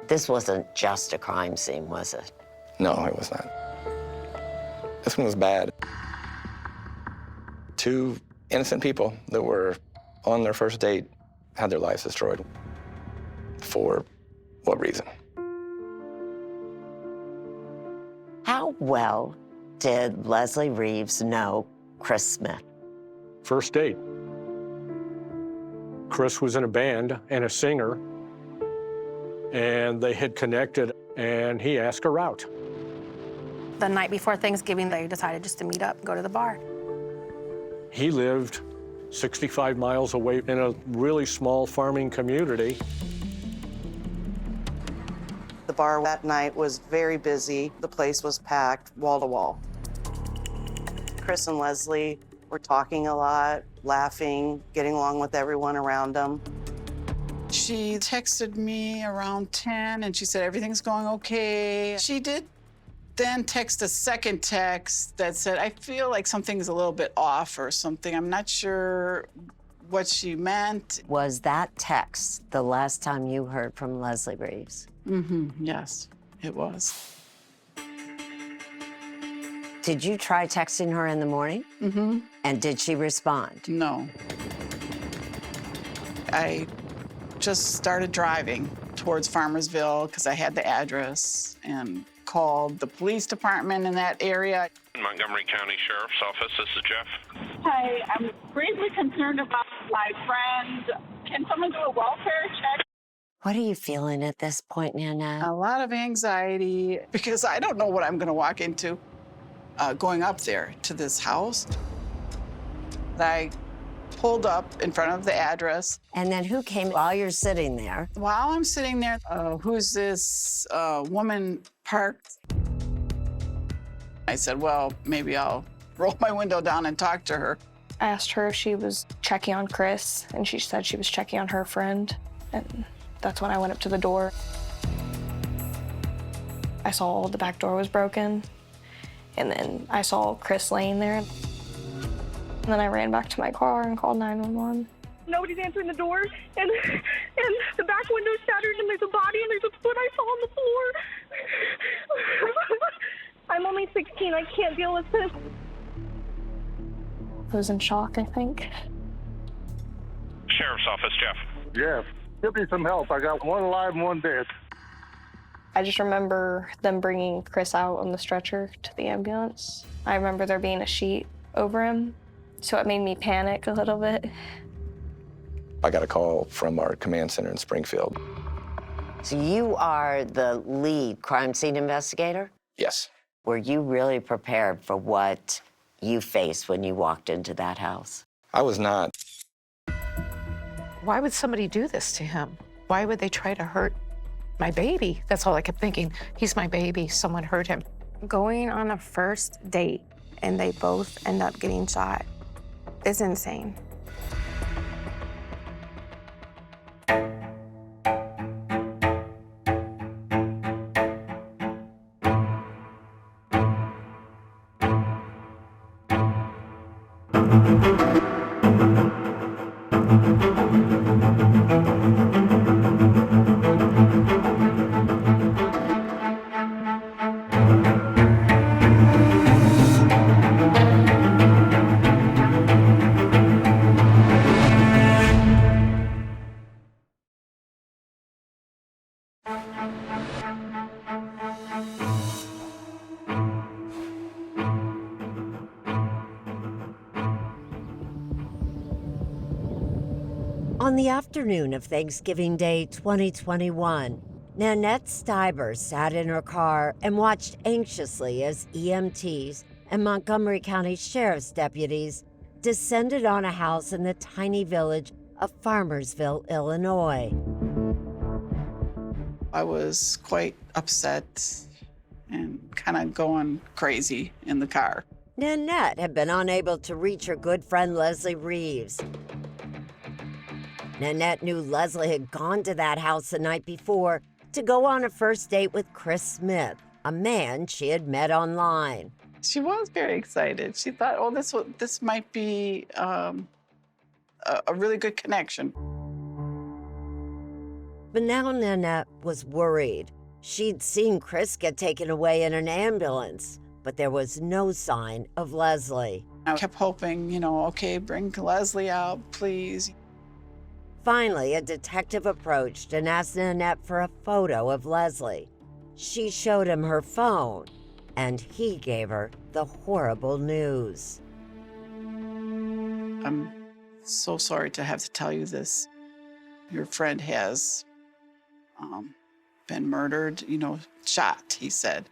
This wasn't just a crime scene, was it? No, it was not. This one was bad. Two innocent people that were on their first date had their lives destroyed. For what reason? How well did Leslie Reeves know Chris Smith? First date. Chris was in a band and a singer, and they had connected, and he asked her out. The night before Thanksgiving, they decided just to meet up and go to the bar. He lived 65 miles away in a really small farming community. The bar that night was very busy. The place was packed wall to wall. Chris and Leslie were talking a lot, laughing, getting along with everyone around them. She texted me around 10 and she said everything's going okay. She did then text a second text that said, I feel like something's a little bit off or something. I'm not sure what she meant. Was that text the last time you heard from Leslie Reeves? Yes, it was. Did you try texting her in the morning? And did she respond? No. I just started driving towards Farmersville because I had the address and called the police department in that area. Montgomery County Sheriff's Office, this is Jeff. Hi, I'm gravely concerned about my friend. Can someone do a welfare check? What are you feeling at this point, Nanette? A lot of anxiety because I don't know what I'm going to walk into going up there to this house. I pulled up in front of the address. And then who came while you're sitting there? While I'm sitting there, who's this woman parked? I said, well, maybe I'll roll my window down and talk to her. I asked her if she was checking on Chris, and she said she was checking on her friend. And that's when I went up to the door. I saw the back door was broken, and then I saw Chris laying there. And then I ran back to my car and called 911. Nobody's answering the door, and the back window's shattered, and there's a body, and there's a foot I saw on the floor. I'm only 16. I can't deal with this. I was in shock, I think. Sheriff's Office, Jeff. Jeff, give me some help. I got one alive and one dead. I just remember them bringing Chris out on the stretcher to the ambulance. I remember there being a sheet over him, so it made me panic a little bit. I got a call from our command center in Springfield. So you are the lead crime scene investigator? Yes. Were you really prepared for what you faced when you walked into that house? I was not. Why would somebody do this to him? Why would they try to hurt my baby? That's all I kept thinking. He's my baby. Someone hurt him. Going on a first date and they both end up getting shot is insane. On the afternoon of Thanksgiving Day 2021, Nanette Stiber sat in her car and watched anxiously as EMTs and Montgomery County Sheriff's deputies descended on a house in the tiny village of Farmersville, Illinois. I was quite upset and kind of going crazy in the car. Nanette had been unable to reach her good friend Leslie Reeves. Nanette knew Leslie had gone to that house the night before to go on a first date with Chris Smith, a man she had met online. She was very excited. She thought, oh, this might be a really good connection. But now Nanette was worried. She'd seen Chris get taken away in an ambulance, but there was no sign of Leslie. I kept hoping, okay, bring Leslie out, please. Finally, a detective approached and asked Nanette for a photo of Leslie. She showed him her phone, and he gave her the horrible news. I'm so sorry to have to tell you this. Your friend has been murdered, shot, he said.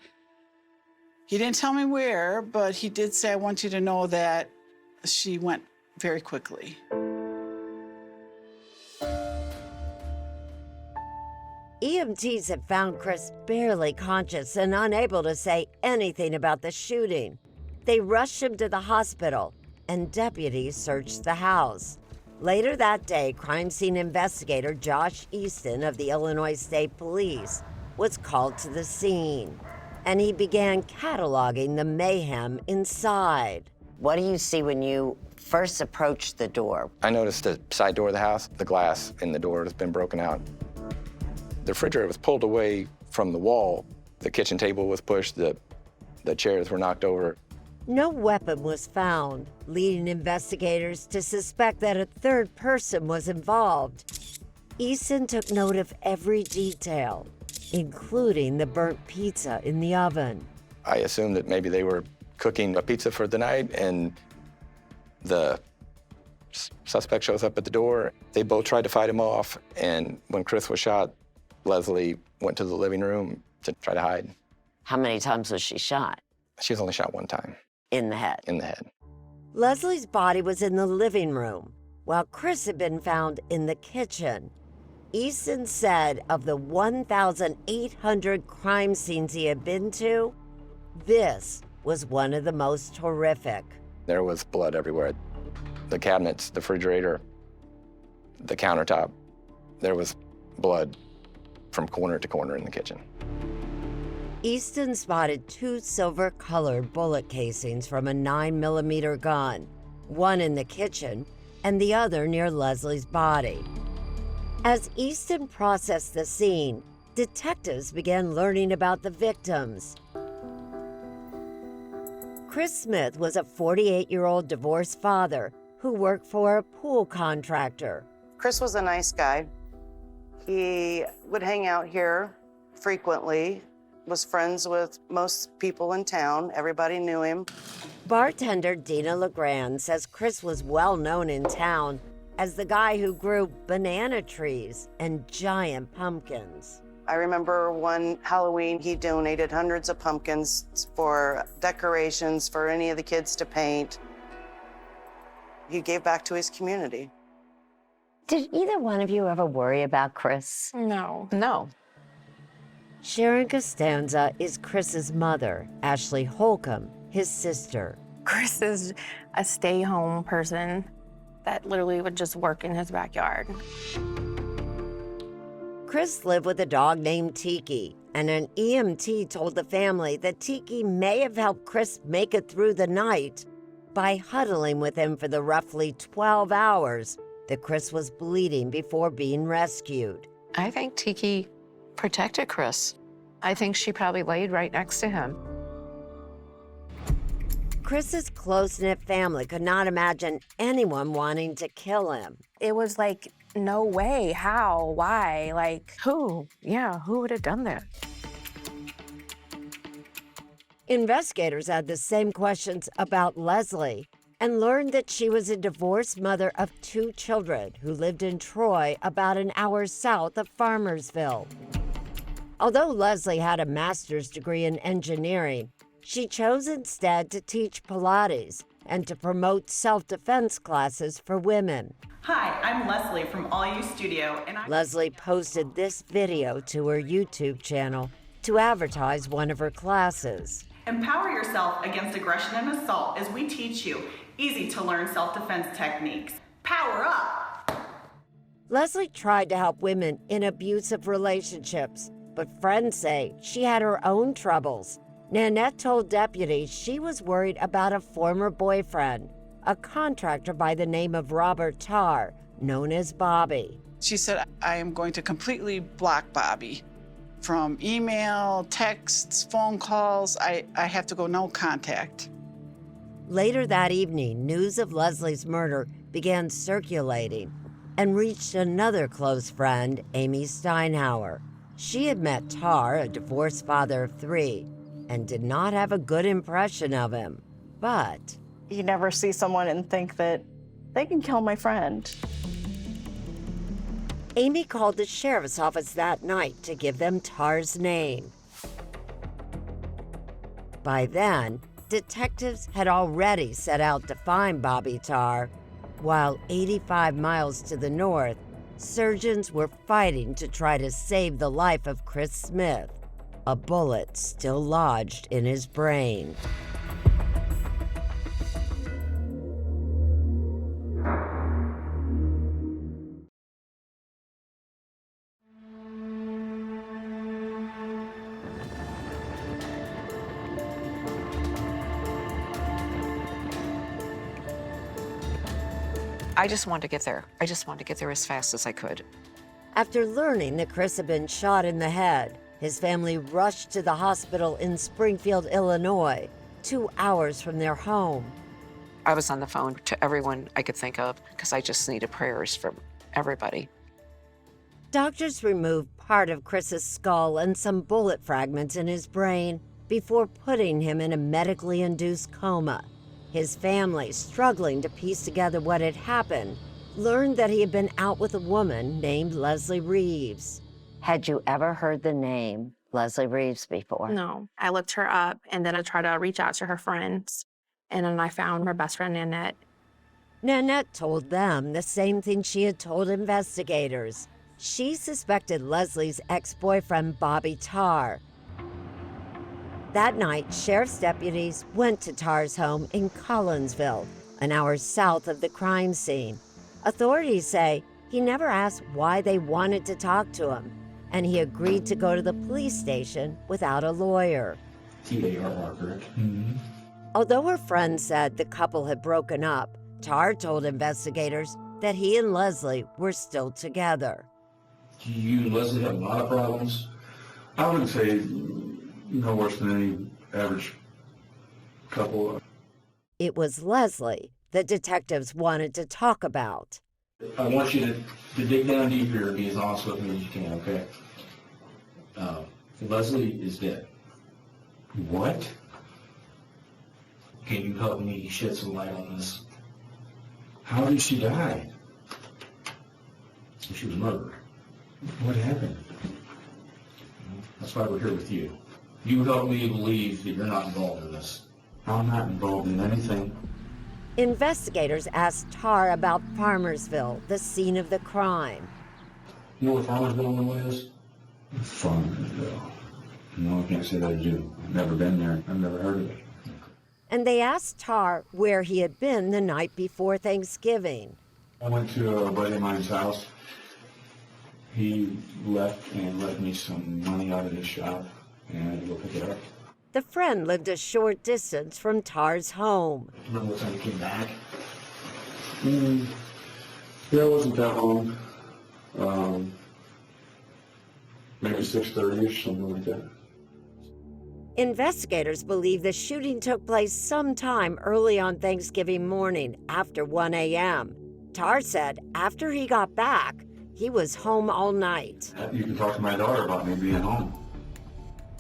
He didn't tell me where, but he did say, I want you to know that she went very quickly. EMTs had found Chris barely conscious and unable to say anything about the shooting. They rushed him to the hospital, and deputies searched the house. Later that day, crime scene investigator Josh Easton of the Illinois State Police was called to the scene, and he began cataloging the mayhem inside. What do you see when you first approach the door? I noticed the side door of the house, the glass in the door has been broken out. The refrigerator was pulled away from the wall. The kitchen table was pushed, the chairs were knocked over. No weapon was found, leading investigators to suspect that a third person was involved. Easton took note of every detail, including the burnt pizza in the oven. I assumed that maybe they were cooking a pizza for the night, and the suspect shows up at the door. They both tried to fight him off, and when Chris was shot, Leslie went to the living room to try to hide. How many times was she shot? She was only shot one time. In the head? In the head. Leslie's body was in the living room, while Chris had been found in the kitchen. Easton said of the 1,800 crime scenes he had been to, this was one of the most horrific. There was blood everywhere. The cabinets, the refrigerator, the countertop, there was blood from corner to corner in the kitchen. Easton spotted 2 silver-colored bullet casings from a 9mm gun, one in the kitchen and the other near Leslie's body. As Easton processed the scene, detectives began learning about the victims. Chris Smith was a 48-year-old divorced father who worked for a pool contractor. Chris was a nice guy. He would hang out here frequently, was friends with most people in town. Everybody knew him. Bartender Dina LeGrand says Chris was well known in town as the guy who grew banana trees and giant pumpkins. I remember one Halloween, he donated hundreds of pumpkins for decorations for any of the kids to paint. He gave back to his community. Did either one of you ever worry about Chris? No. No. Sharon Costanza is Chris's mother, Ashley Holcomb, his sister. Chris is a stay-home person that literally would just work in his backyard. Chris lived with a dog named Tiki, and an EMT told the family that Tiki may have helped Chris make it through the night by huddling with him for the roughly 12 hours that Chris was bleeding before being rescued. I think Tiki protected Chris. I think she probably laid right next to him. Chris's close-knit family could not imagine anyone wanting to kill him. It was like, no way, how, why, like... Who? Yeah, who would have done that? Investigators had the same questions about Leslie and learned that she was a divorced mother of 2 children who lived in Troy, about an hour south of Farmersville. Although Leslie had a master's degree in engineering, she chose instead to teach Pilates and to promote self-defense classes for women. Hi, I'm Leslie from All You Studio, and Leslie posted this video to her YouTube channel to advertise one of her classes. Empower yourself against aggression and assault as we teach you easy-to-learn self-defense techniques. Power up! Leslie tried to help women in abusive relationships, but friends say she had her own troubles. Nanette told deputies she was worried about a former boyfriend, a contractor by the name of Robert Tarr, known as Bobby. She said, I am going to completely block Bobby from email, texts, phone calls. I have to go no contact. Later that evening, news of Leslie's murder began circulating and reached another close friend, Amy Steinhauer. She had met Tar, a divorced father of 3, and did not have a good impression of him. But you never see someone and think that they can kill my friend. Amy called the sheriff's office that night to give them Tar's name. By then, detectives had already set out to find Bobby Tar, while 85 miles to the north, surgeons were fighting to try to save the life of Chris Smith, a bullet still lodged in his brain. I just wanted to get there. I just wanted to get there as fast as I could. After learning that Chris had been shot in the head, his family rushed to the hospital in Springfield, Illinois, 2 hours from their home. I was on the phone to everyone I could think of because I just needed prayers from everybody. Doctors removed part of Chris's skull and some bullet fragments in his brain before putting him in a medically induced coma. His family, struggling to piece together what had happened, learned that he had been out with a woman named Leslie Reeves. Had you ever heard the name Leslie Reeves before? No. I looked her up, and then I tried to reach out to her friends, and then I found her best friend, Nanette. Nanette told them the same thing she had told investigators. She suspected Leslie's ex-boyfriend, Bobby Tar. That night, sheriff's deputies went to Tar's home in Collinsville, an hour south of the crime scene. Authorities say he never asked why they wanted to talk to him, and he agreed to go to the police station without a lawyer. T-A-R-R, correct? Mm-hmm. Although her friend said the couple had broken up, Tar told investigators that he and Leslie were still together. You and Leslie have a lot of problems. I wouldn't say no worse than any average couple. It was Leslie the detectives wanted to talk about. I want you to dig down deep here and be as honest with me as you can, okay? Leslie is dead. What? Can you help me shed some light on this? How did she die? She was murdered. What happened? That's why we're here with you. You help me believe that you're not involved in this. I'm not involved in anything. Investigators asked Tar about Farmersville, the scene of the crime. You know what Farmersville is? Farmersville. No, I can't say that I do. I've never been there. I've never heard of it. And they asked Tar where he had been the night before Thanksgiving. I went to a buddy of mine's house. He left and left me some money out of his shop, and I had to go pick it up. The friend lived a short distance from Tar's home. Remember what time he came back? Yeah, it wasn't that long. Maybe 6:30-ish, something like that. Investigators believe the shooting took place sometime early on Thanksgiving morning after 1 a.m. Tar said after he got back, he was home all night. You can talk to my daughter about me being home.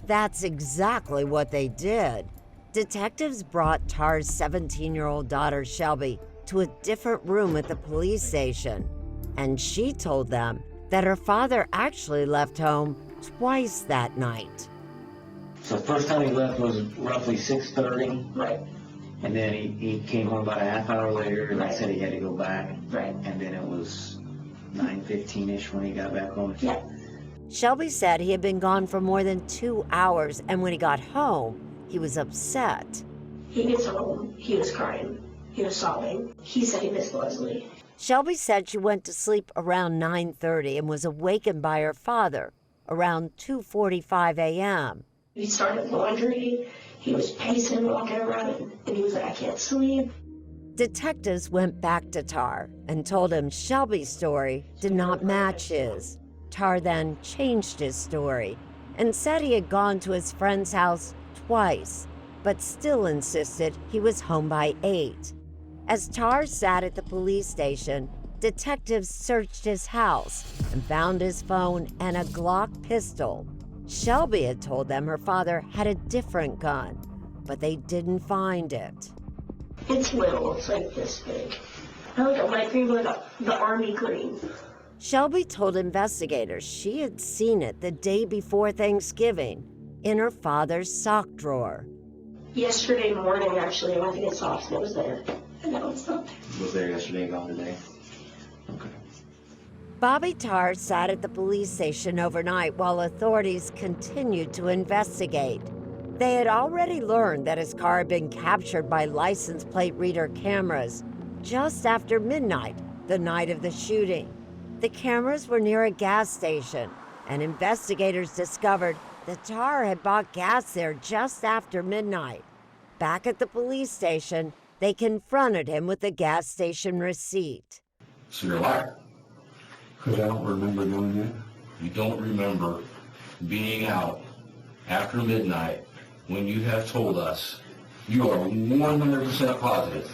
That's exactly what they did. Detectives brought Tar's 17-year-old daughter, Shelby, to a different room at the police station, and she told them that her father actually left home twice that night. So the first time he left was roughly 6:30. Right. And then he came home about a half hour later and said he had to go back. Right. And then it was 9:15-ish when he got back home. Yeah. Shelby said he had been gone for more than 2 hours, and when he got home, he was upset. He gets home, he was crying, he was sobbing. He said he missed Leslie. Shelby said she went to sleep around 9:30 and was awakened by her father around 2:45 a.m. He started laundry, he was pacing, walking around, and he was like, I can't sleep. Detectives went back to Tar and told him Shelby's story did not match his. Tar then changed his story and said he had gone to his friend's house twice, but still insisted he was home by 8. As Tar sat at the police station, detectives searched his house and found his phone and a Glock pistol. Shelby had told them her father had a different gun, but they didn't find it. It's little, it's like this big. I look at my favorite, the army green. Shelby told investigators she had seen it the day before Thanksgiving in her father's sock drawer. Yesterday morning, actually, I went to get socks and it was there. And now it's not there. It was there yesterday and gone today. Okay. Bobby Tar sat at the police station overnight while authorities continued to investigate. They had already learned that his car had been captured by license plate reader cameras just after midnight, the night of the shooting. The cameras were near a gas station, and investigators discovered that Tar had bought gas there just after midnight. Back at the police station, they confronted him with the gas station receipt. So you're a liar. Because I don't remember doing that. You don't remember being out after midnight when you have told us you are 100% positive.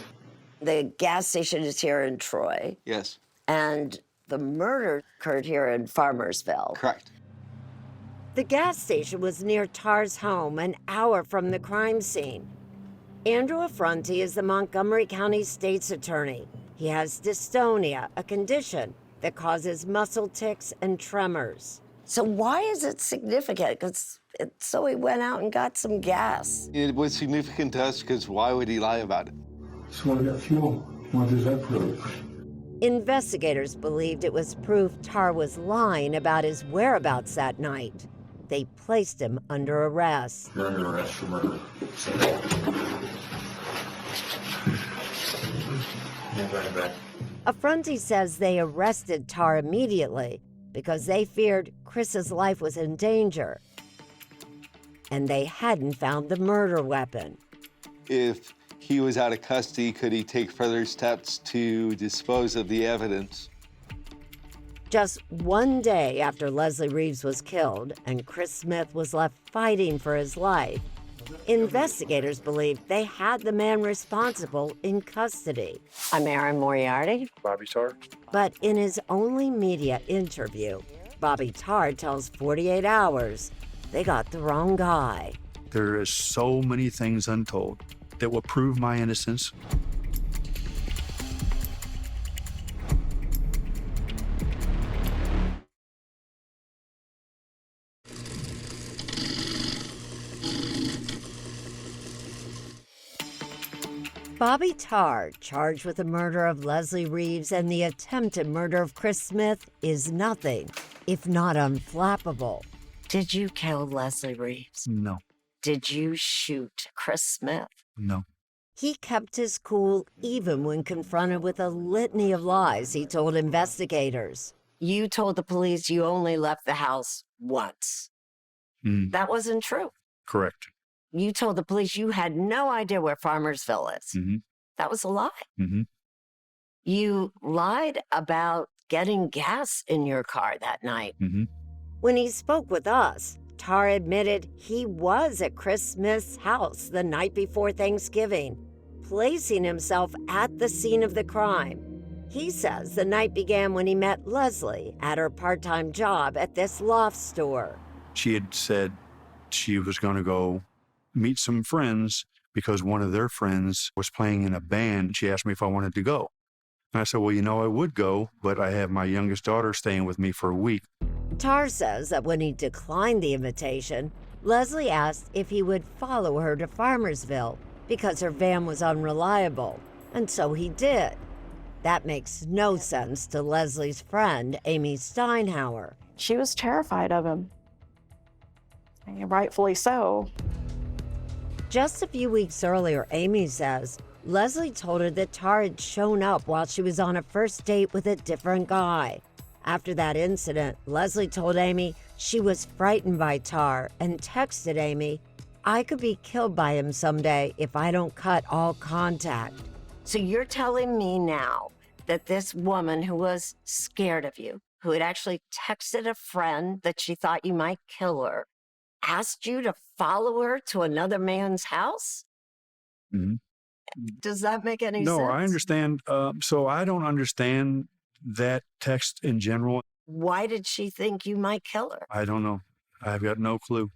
The gas station is here in Troy. Yes. And the murder occurred here in Farmersville. Correct. The gas station was near Tar's home, an hour from the crime scene. Andrew Affronti is the Montgomery County State's attorney. He has dystonia, a condition that causes muscle tics and tremors. So why is it significant? So he went out and got some gas. It was significant to us because why would he lie about it? So I got fuel. What does that prove? Investigators believed it was proof Tar was lying about his whereabouts that night. They placed him under arrest. You're under arrest for murder. Affronti says they arrested Tar immediately because they feared Chris's life was in danger. And they hadn't found the murder weapon. If he was out of custody, could he take further steps to dispose of the evidence? Just one day after Leslie Reeves was killed and Chris Smith was left fighting for his life, investigators believed they had the man responsible in custody. I'm Erin Moriarty. Bobby Tar. But in his only media interview, Bobby Tar tells 48 Hours they got the wrong guy. There is so many things untold that will prove my innocence. Bobby Tar, charged with the murder of Leslie Reeves and the attempted murder of Chris Smith, is nothing if not unflappable. Did you kill Leslie Reeves? No. Did you shoot Chris Smith? No. He kept his cool even when confronted with a litany of lies he told investigators. You told the police you only left the house once. That wasn't true. Correct. You told the police you had no idea where Farmersville is. That was a lie. You lied about getting gas in your car that night. When he spoke with us, Tar admitted he was at Chris Smith's house the night before Thanksgiving, placing himself at the scene of the crime. He says the night began when he met Leslie at her part-time job at this loft store. She had said she was going to go meet some friends because one of their friends was playing in a band. She asked me if I wanted to go. And I said, well, you know, I would go, but I have my youngest daughter staying with me for a week. Tar says that when he declined the invitation, Leslie asked if he would follow her to Farmersville because her van was unreliable, and so he did. That makes no sense to Leslie's friend, Amy Steinhauer. She was terrified of him. And rightfully so. Just a few weeks earlier, Amy says, Leslie told her that Tar had shown up while she was on a first date with a different guy. After that incident, Leslie told Amy she was frightened by Tar and texted Amy, "I could be killed by him someday if I don't cut all contact." So you're telling me now that this woman who was scared of you, who had actually texted a friend that she thought you might kill her, asked you to follow her to another man's house? Mm-hmm. Does that make any sense? No, I understand. So I don't understand that text in general. Why did she think you might kill her? I don't know. I've got no clue.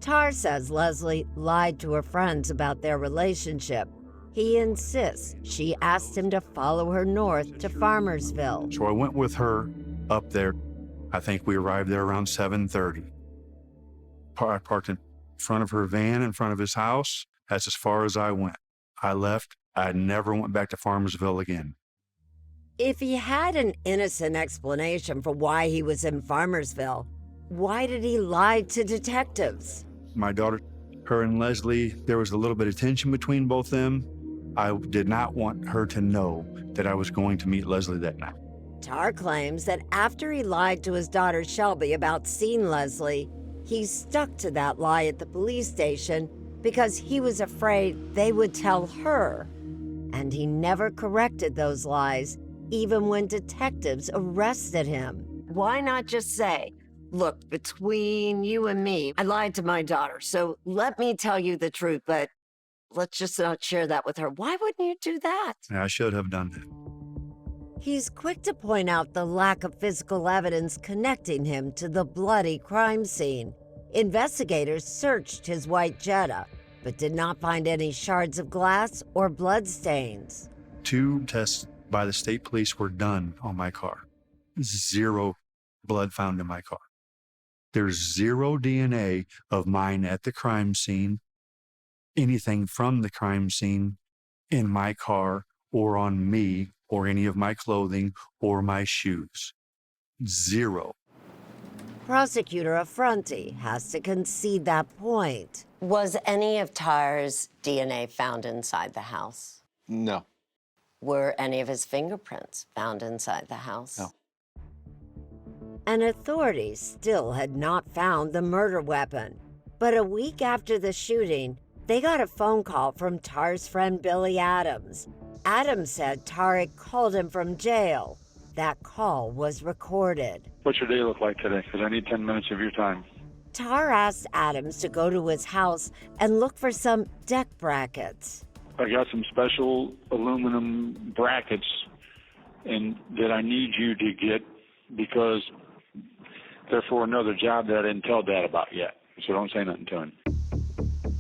Tar says Leslie lied to her friends about their relationship. He insists she asked him to follow her north to Farmersville. So I went with her up there. I think we arrived there around 7:30. I parked in front of her van in front of his house. That's as far as I went. I left. I never went back to Farmersville again. If he had an innocent explanation for why he was in Farmersville, why did he lie to detectives? My daughter, her and Leslie, there was a little bit of tension between both them. I did not want her to know that I was going to meet Leslie that night. Tar claims that after he lied to his daughter Shelby about seeing Leslie, he stuck to that lie at the police station because he was afraid they would tell her. And he never corrected those lies, even when detectives arrested him. Why not just say, look, between you and me, I lied to my daughter, so let me tell you the truth, but let's just not share that with her. Why wouldn't you do that? I should have done that. He's quick to point out the lack of physical evidence connecting him to the bloody crime scene. Investigators searched his white Jetta, but did not find any shards of glass or bloodstains. 2 tests by the state police were done on my car. 0 blood found in my car. There's 0 DNA of mine at the crime scene, anything from the crime scene in my car or on me or any of my clothing or my shoes. 0. Prosecutor Affronti has to concede that point. Was any of Tar's DNA found inside the house? No. Were any of his fingerprints found inside the house? No. And authorities still had not found the murder weapon. But a week after the shooting, they got a phone call from Tar's friend Billy Adams. Adams said Tar had called him from jail. That call was recorded. What's your day look like today? Because I need 10 minutes of your time. Tar asked Adams to go to his house and look for some deck brackets. I got some special aluminum brackets and that I need you to get because they're for another job that I didn't tell Dad about yet. So don't say nothing to him.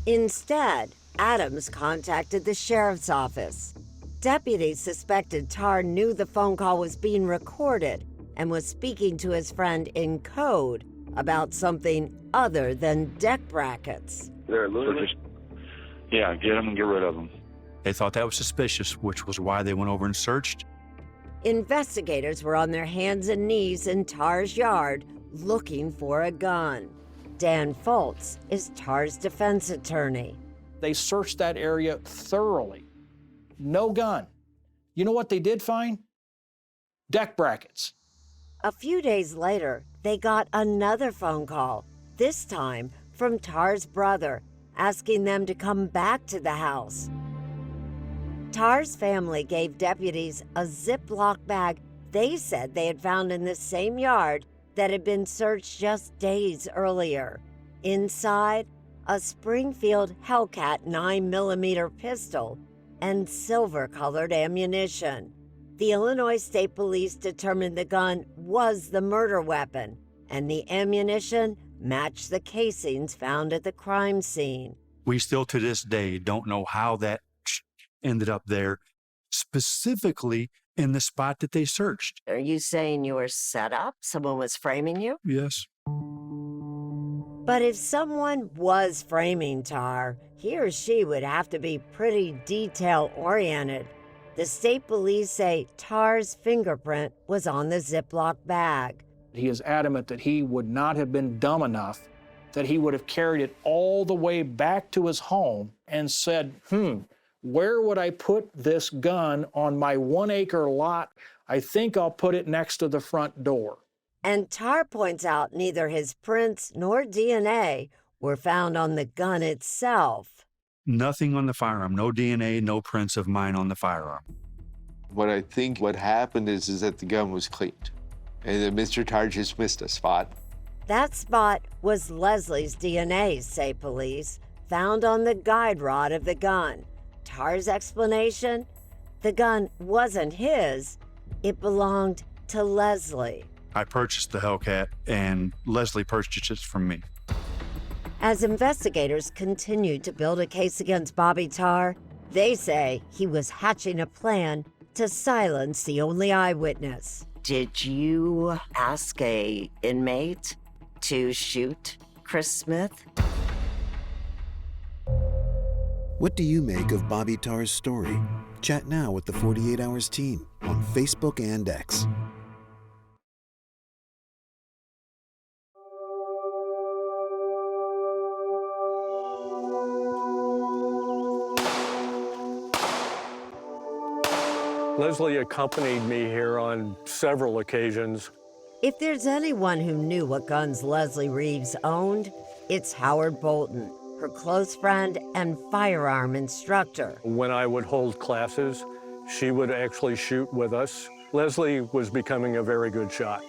Instead, Adams contacted the sheriff's office. Deputies suspected Tar knew the phone call was being recorded and was speaking to his friend in code about something other than deck brackets. They're aluminum? Yeah, get them and get rid of them. They thought that was suspicious, which was why they went over and searched. Investigators were on their hands and knees in Tar's yard looking for a gun. Dan Foltz is Tar's defense attorney. They searched that area thoroughly. No gun. You know what they did find? Deck brackets. A few days later, they got another phone call, this time from Tar's brother, asking them to come back to the house. Tar's family gave deputies a Ziploc bag they said they had found in the same yard that had been searched just days earlier. Inside, a Springfield Hellcat 9mm pistol and silver-colored ammunition. The Illinois State Police determined the gun was the murder weapon, and the ammunition matched the casings found at the crime scene. We still to this day don't know how that ended up there, specifically in the spot that they searched. Are you saying you were set up? Someone was framing you? Yes. But if someone was framing Tar, he or she would have to be pretty detail-oriented. The state police say Tar's fingerprint was on the Ziploc bag. He is adamant that he would not have been dumb enough that he would have carried it all the way back to his home and said, where would I put this gun on my 1-acre lot? I think I'll put it next to the front door. And Tar points out neither his prints nor DNA were found on the gun itself. Nothing on the firearm, no DNA, no prints of mine on the firearm. What I think what happened is that the gun was cleaned and that Mr. Tarr just missed a spot. That spot was Leslie's DNA, say police, found on the guide rod of the gun. Tarr's explanation? The gun wasn't his, it belonged to Leslie. I purchased the Hellcat and Leslie purchased it from me. As investigators continued to build a case against Bobby Tarr, they say he was hatching a plan to silence the only eyewitness. Did you ask a inmate to shoot Chris Smith? What do you make of Bobby Tarr's story? Chat now with the 48 Hours team on Facebook and X. Leslie accompanied me here on several occasions. If there's anyone who knew what guns Leslie Reeves owned, it's Howard Bolton, her close friend and firearm instructor. When I would hold classes, she would actually shoot with us. Leslie was becoming a very good shot.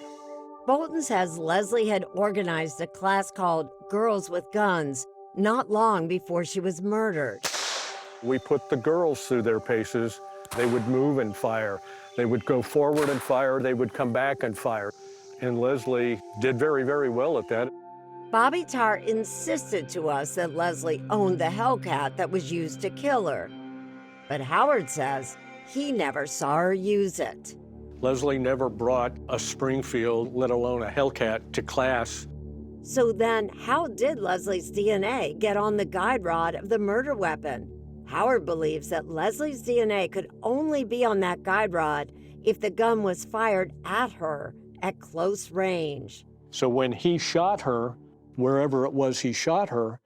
Bolton says Leslie had organized a class called Girls with Guns not long before she was murdered. We put the girls through their paces. They would move and fire. They would go forward and fire. They would come back and fire. And Leslie did very, very well at that. Bobby Tarr insisted to us that Leslie owned the Hellcat that was used to kill her. But Howard says he never saw her use it. Leslie never brought a Springfield, let alone a Hellcat, to class. So then, how did Leslie's DNA get on the guide rod of the murder weapon? Howard believes that Leslie's DNA could only be on that guide rod if the gun was fired at her at close range. So when he shot her, wherever it was he shot her,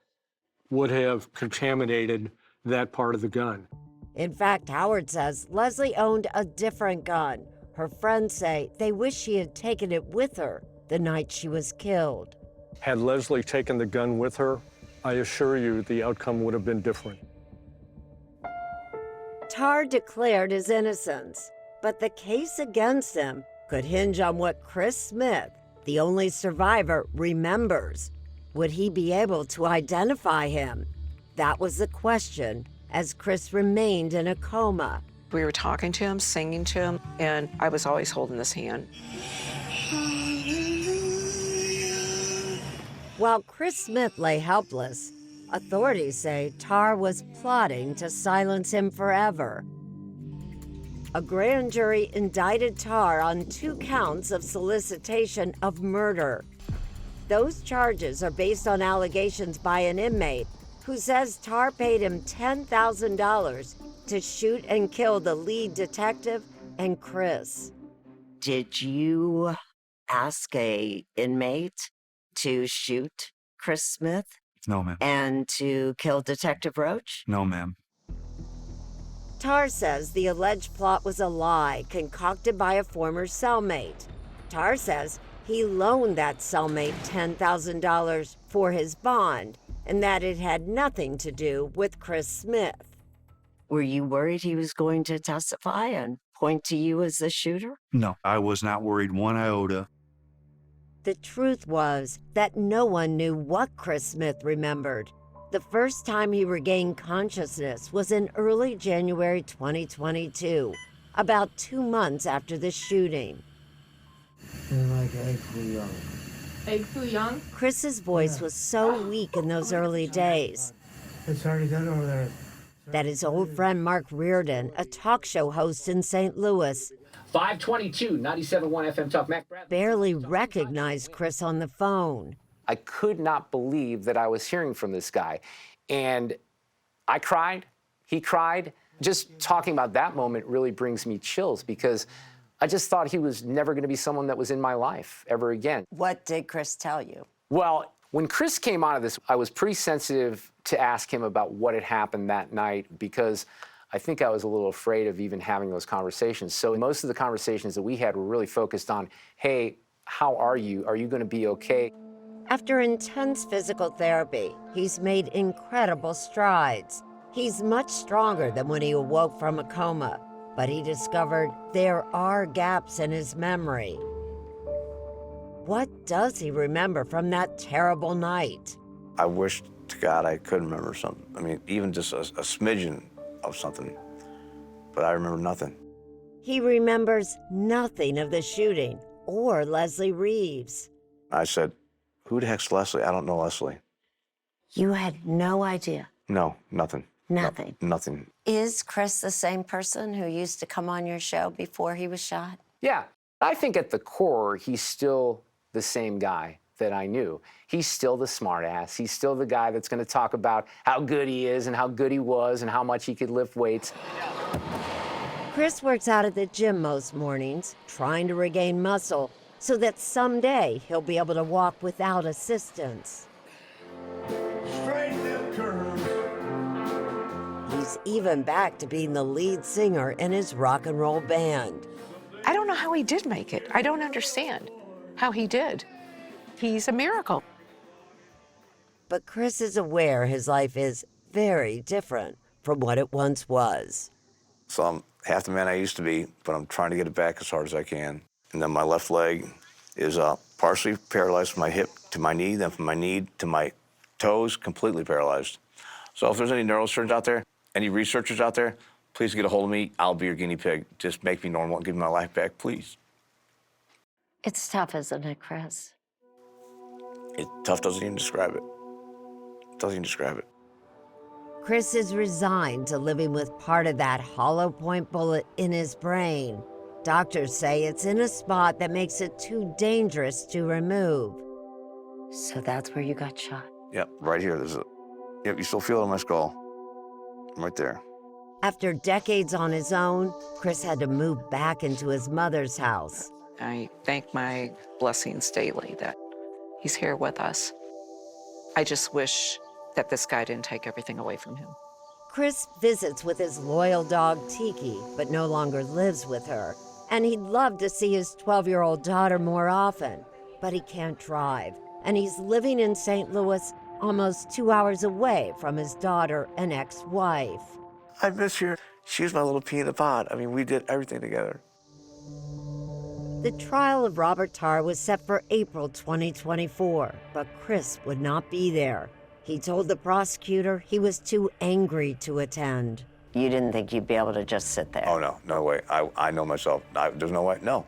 would have contaminated that part of the gun. In fact, Howard says Leslie owned a different gun. Her friends say they wish she had taken it with her the night she was killed. Had Leslie taken the gun with her, I assure you the outcome would have been different. Tarr declared his innocence, but the case against him could hinge on what Chris Smith, the only survivor, remembers. Would he be able to identify him? That was the question as Chris remained in a coma. We were talking to him, singing to him, and I was always holding his hand. While Chris Smith lay helpless, authorities say Tarr was plotting to silence him forever. A grand jury indicted Tarr on 2 counts of solicitation of murder. Those charges are based on allegations by an inmate who says Tarr paid him $10,000 to shoot and kill the lead detective and Chris. Did you ask a inmate to shoot Chris Smith? No, ma'am. And to kill Detective Roach? No, ma'am. Tarr says the alleged plot was a lie concocted by a former cellmate. Tarr says he loaned that cellmate $10,000 for his bond and that it had nothing to do with Chris Smith. Were you worried he was going to testify and point to you as the shooter? No, I was not worried one iota. The truth was that no one knew what Chris Smith remembered. The first time he regained consciousness was in early January 2022, about 2 months after the shooting. Like egg foo young. Egg foo young? Chris's voice was so weak in those early days It's already done over there. that his old friend Mark Reardon, a talk show host in St. Louis, 522, 97.1 FM Talk Mac Bradley. barely recognized Chris on the phone. I could not believe that I was hearing from this guy. And I cried, he cried. Just talking about that moment really brings me chills because I just thought he was never going to be someone that was in my life ever again. What did Chris tell you? Well, when Chris came out of this, I was pretty sensitive to ask him about what had happened that night because I think I was a little afraid of even having those conversations. So most of the conversations that we had were really focused on, hey, how are you? Are you going to be okay? After intense physical therapy, he's made incredible strides. He's much stronger than when he awoke from a coma, but he discovered there are gaps in his memory. What does he remember from that terrible night? I wish to God I could remember something. I mean, even just a smidgen of something, but I remember nothing. He remembers nothing of the shooting or Leslie Reeves. I said, who the heck's Leslie? I don't know Leslie. You had no idea? No, nothing. Nothing? No, nothing. Is Chris the same person who used to come on your show before he was shot? Yeah, I think at the core, he's still the same guy that I knew. He's still the smartass. He's still the guy that's going to talk about how good he is and how good he was and how much he could lift weights. Chris works out at the gym most mornings, trying to regain muscle so that someday he'll be able to walk without assistance. Straighten them curves. He's even back to being the lead singer in his rock and roll band. I don't know how he did make it. I don't understand how he did. He's a miracle. But Chris is aware his life is very different from what it once was. So I'm half the man I used to be, but I'm trying to get it back as hard as I can. And then my left leg is partially paralyzed from my hip to my knee, then from my knee to my toes, completely paralyzed. So if there's any neurosurgeons out there, any researchers out there, please get a hold of me. I'll be your guinea pig. Just make me normal and give me my life back, please. It's tough, isn't it, Chris? Tough doesn't even describe it. Doesn't even describe it. Chris is resigned to living with part of that hollow point bullet in his brain. Doctors say it's in a spot that makes it too dangerous to remove. So that's where you got shot? Yep, right here. Yep, you still feel it on my skull. Right there. After decades on his own, Chris had to move back into his mother's house. I thank my blessings daily that he's here with us. I just wish that this guy didn't take everything away from him. Chris visits with his loyal dog Tiki, but no longer lives with her. And he'd love to see his 12-year-old daughter more often, but he can't drive. And he's living in St. Louis, almost 2 hours away from his daughter and ex-wife. I miss her. She was my little pea in the pod. I mean, we did everything together. The trial of Robert Tarr was set for April 2024, but Chris would not be there. He told the prosecutor he was too angry to attend. You didn't think you'd be able to just sit there? Oh, no, no way. I know myself. There's no way, no.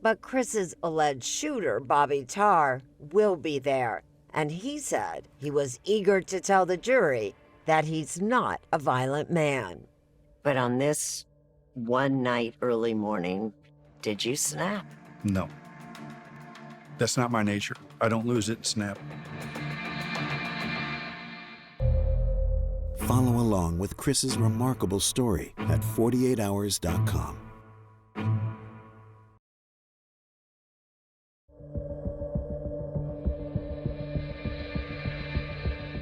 But Chris's alleged shooter, Bobby Tarr, will be there. And he said he was eager to tell the jury that he's not a violent man. But on this one night early morning, did you snap? No. That's not my nature. I don't lose it and snap. Follow along with Chris's remarkable story at 48hours.com.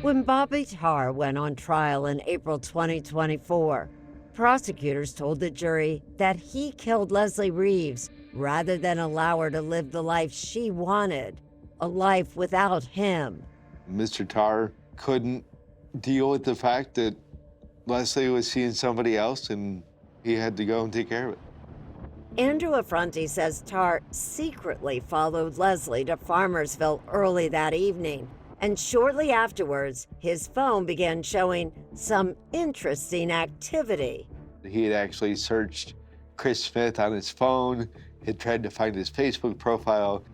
When Bobby Tarr went on trial in April 2024, prosecutors told the jury that he killed Leslie Reeves rather than allow her to live the life she wanted, a life without him. Mr. Tarr couldn't deal with the fact that Leslie was seeing somebody else and he had to go and take care of it. Andrew Affronti says Tarr secretly followed Leslie to Farmersville early that evening, and shortly afterwards, his phone began showing some interesting activity. He had actually searched Chris Smith on his phone, had tried to find his Facebook profile.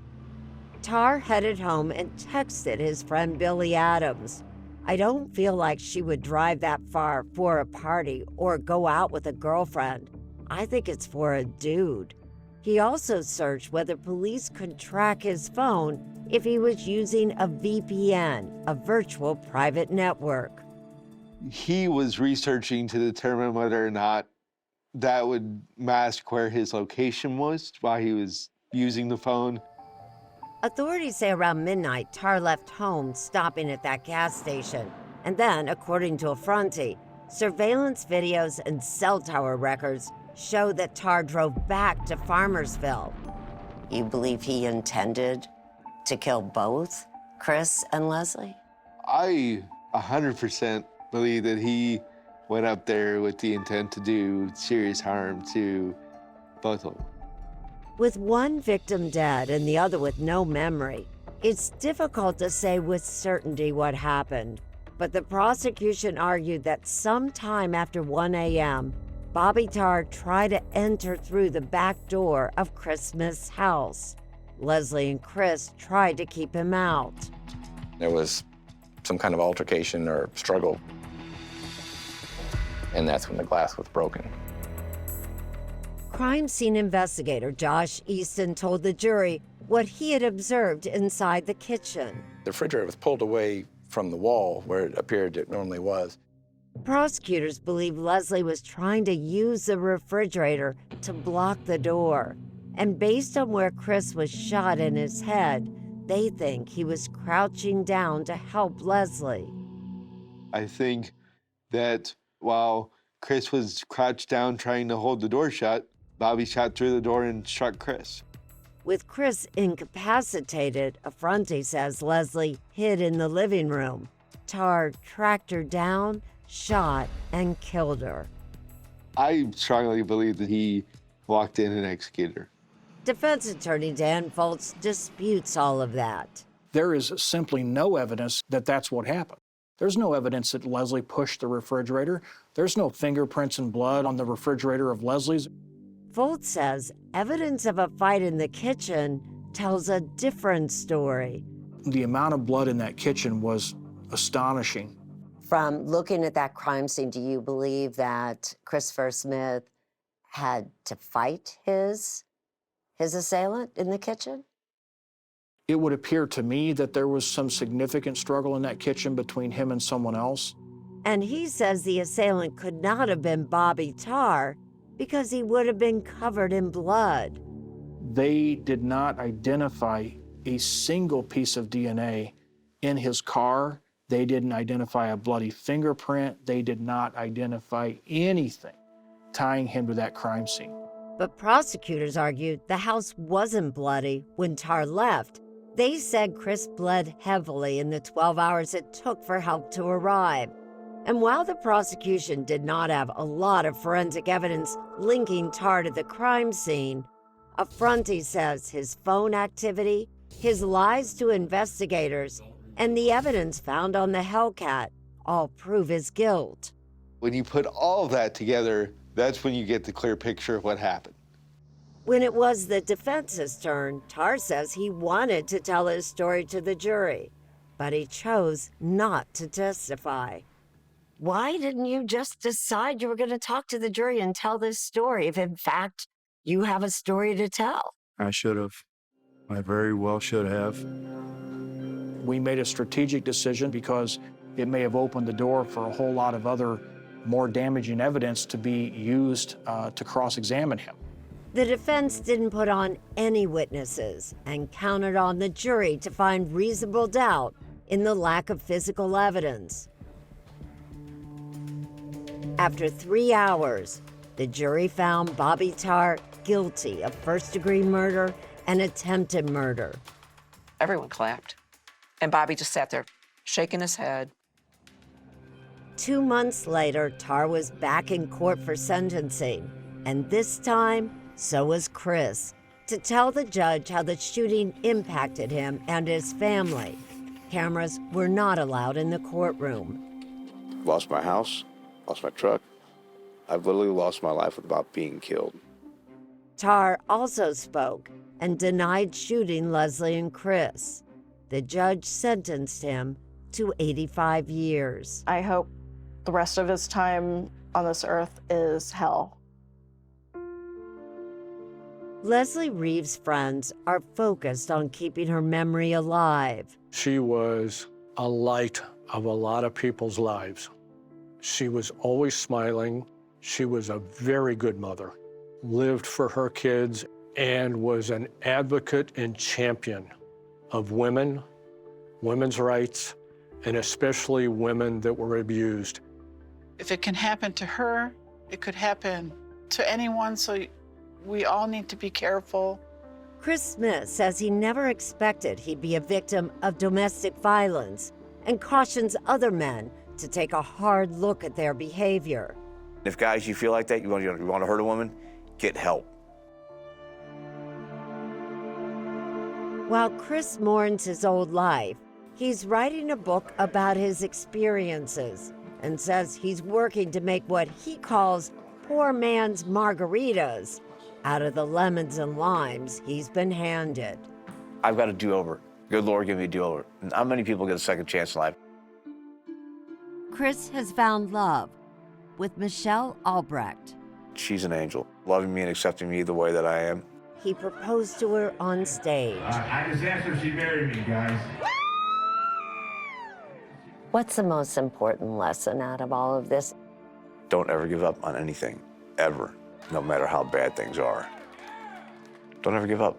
Tarr headed home and texted his friend Billy Adams. I don't feel like she would drive that far for a party or go out with a girlfriend. I think it's for a dude. He also searched whether police could track his phone if he was using a VPN, a virtual private network. He was researching to determine whether or not that would mask where his location was while he was using the phone. Authorities say around midnight, Tarr left home, stopping at that gas station. And then, according to Affronti, surveillance videos and cell tower records show that Tarr drove back to Farmersville. You believe he intended to kill both Chris and Leslie? I 100% believe that he went up there with the intent to do serious harm to both of them. With one victim dead and the other with no memory, it's difficult to say with certainty what happened. But the prosecution argued that sometime after 1 a.m., Bobby Tarr tried to enter through the back door of Chris Smith's house. Leslie and Chris tried to keep him out. There was some kind of altercation or struggle, and that's when the glass was broken. Crime scene investigator Josh Easton told the jury what he had observed inside the kitchen. The refrigerator was pulled away from the wall where it appeared it normally was. Prosecutors believe Leslie was trying to use the refrigerator to block the door. And based on where Chris was shot in his head, they think he was crouching down to help Leslie. I think that while Chris was crouched down trying to hold the door shut, Bobby shot through the door and struck Chris. With Chris incapacitated, Affronti says Leslie hid in the living room. Tarr tracked her down, shot, and killed her. I strongly believe that he walked in and executed her. Defense attorney Dan Foltz disputes all of that. There is simply no evidence that that's what happened. There's no evidence that Leslie pushed the refrigerator. There's no fingerprints and blood on the refrigerator of Leslie's. Foltz says evidence of a fight in the kitchen tells a different story. The amount of blood in that kitchen was astonishing. From looking at that crime scene, do you believe that Christopher Smith had to fight his assailant in the kitchen? It would appear to me that there was some significant struggle in that kitchen between him and someone else. And he says the assailant could not have been Bobby Tarr because he would have been covered in blood. They did not identify a single piece of DNA in his car. They didn't identify a bloody fingerprint. They did not identify anything tying him to that crime scene. But prosecutors argued the house wasn't bloody when Tarr left. They said Chris bled heavily in the 12 hours it took for help to arrive. And while the prosecution did not have a lot of forensic evidence linking Tarr to the crime scene, Affronti says his phone activity, his lies to investigators, and the evidence found on the Hellcat all prove his guilt. When you put all of that together, that's when you get the clear picture of what happened. When it was the defense's turn, Tarr says he wanted to tell his story to the jury, but he chose not to testify. Why didn't you just decide you were going to talk to the jury and tell this story if, in fact, you have a story to tell? I should have. I very well should have. We made a strategic decision because it may have opened the door for a whole lot of other more damaging evidence to be used to cross-examine him. The defense didn't put on any witnesses and counted on the jury to find reasonable doubt in the lack of physical evidence. After 3 hours, the jury found Bobby Tarr guilty of first-degree murder and attempted murder. Everyone clapped. And Bobby just sat there, shaking his head. 2 months later, Tarr was back in court for sentencing, and this time, so was Chris, to tell the judge how the shooting impacted him and his family. Cameras were not allowed in the courtroom. Lost my house, lost my truck. I've literally lost my life without being killed. Tarr also spoke and denied shooting Leslie and Chris. The judge sentenced him to 85 years. I hope the rest of his time on this earth is hell. Leslie Reeves' friends are focused on keeping her memory alive. She was a light of a lot of people's lives. She was always smiling. She was a very good mother, lived for her kids, and was an advocate and champion of women, women's rights, and especially women that were abused. If it can happen to her, it could happen to anyone, so we all need to be careful. Chris Smith says he never expected he'd be a victim of domestic violence and cautions other men to take a hard look at their behavior. If guys, you feel like that, you want to hurt a woman, get help. While Chris mourns his old life, he's writing a book about his experiences and says he's working to make what he calls poor man's margaritas out of the lemons and limes he's been handed. I've got a do-over. Good Lord, give me a do-over. Not many people get a second chance in life. Chris has found love with Michelle Albrecht. She's an angel, loving me and accepting me the way that I am. He proposed to her on stage. I just asked her if she married me, guys. What's the most important lesson out of all of this? Don't ever give up on anything, ever, no matter how bad things are. Don't ever give up.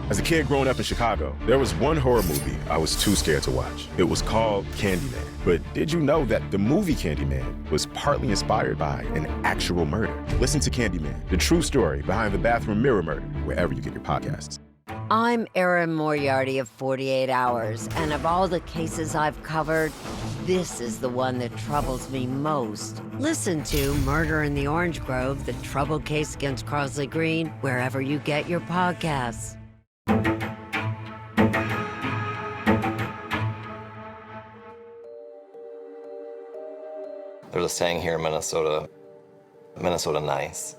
As a kid growing up in Chicago, there was one horror movie I was too scared to watch. It was called Candyman. But did you know that the movie Candyman was partly inspired by an actual murder? Listen to Candyman, the true story behind the bathroom mirror murder, wherever you get your podcasts. I'm Erin Moriarty of 48 Hours, and of all the cases I've covered, this is the one that troubles me most. Listen to Murder in the Orange Grove, the troubled case against Crosley Green, wherever you get your podcasts. There's a saying here in Minnesota, Minnesota nice.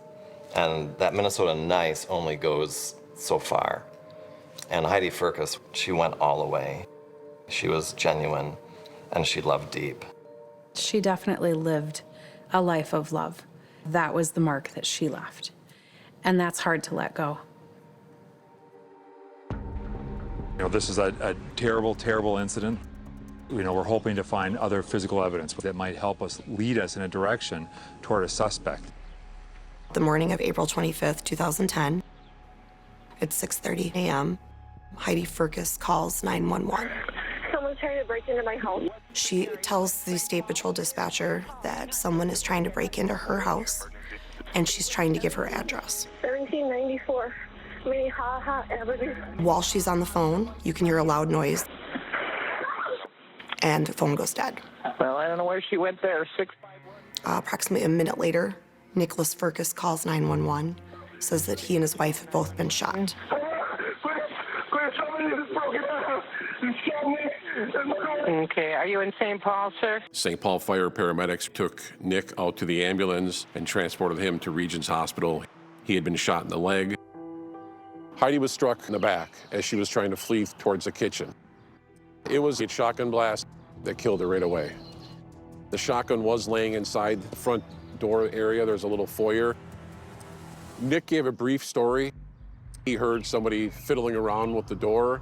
And that Minnesota nice only goes so far. And Heidi Firkus, she went all the way. She was genuine, and she loved deep. She definitely lived a life of love. That was the mark that she left. And that's hard to let go. You know, this is a terrible, terrible incident. You know, we're hoping to find other physical evidence that might help us, lead us in a direction toward a suspect. The morning of April 25th, 2010, it's 6:30 a.m., Heidi Firkus calls 911. Someone's trying to break into my house. She tells the State Patrol dispatcher that someone is trying to break into her house, and she's trying to give her address. 1794 Minnehaha Avenue. While she's on the phone, you can hear a loud noise, and the phone goes dead. Well, I don't know where she went there. Approximately a minute later, Nicholas Firkus calls 911, says that he and his wife have both been shot. Okay, are you in St. Paul, sir? St. Paul Fire paramedics took Nick out to the ambulance and transported him to Regents Hospital. He had been shot in the leg. Heidi was struck in the back as she was trying to flee towards the kitchen. It was a shotgun blast that killed her right away. The shotgun was laying inside the front door area. There's a little foyer. Nick gave a brief story. He heard somebody fiddling around with the door,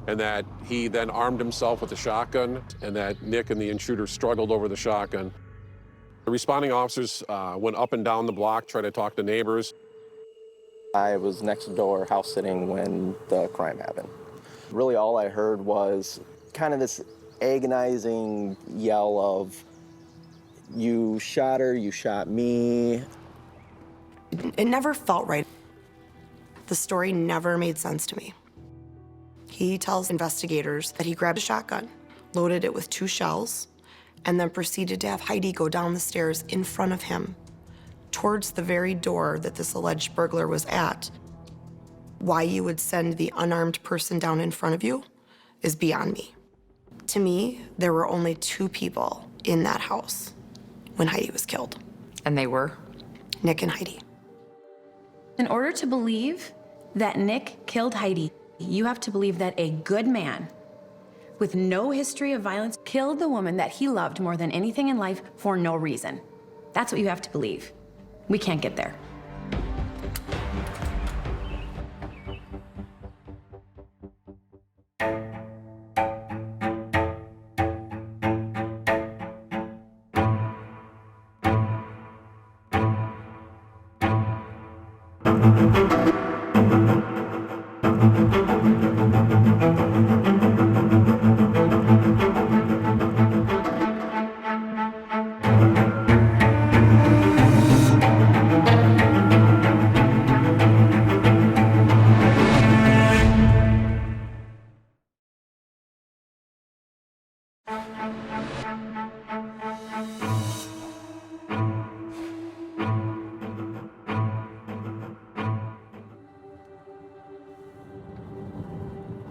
and that he then armed himself with a shotgun, and that Nick and the intruder struggled over the shotgun. The responding officers went up and down the block, tried to talk to neighbors. I was next door house sitting when the crime happened. Really all I heard was kind of this agonizing yell of, "You shot her, you shot me." It never felt right. The story never made sense to me. He tells investigators that he grabbed a shotgun, loaded it with 2 shells, and then proceeded to have Heidi go down the stairs in front of him towards the very door that this alleged burglar was at. Why you would send the unarmed person down in front of you is beyond me. To me, there were only 2 people in that house when Heidi was killed. And they were? Nick and Heidi. In order to believe that Nick killed Heidi, you have to believe that a good man with no history of violence killed the woman that he loved more than anything in life for no reason. That's what you have to believe. We can't get there.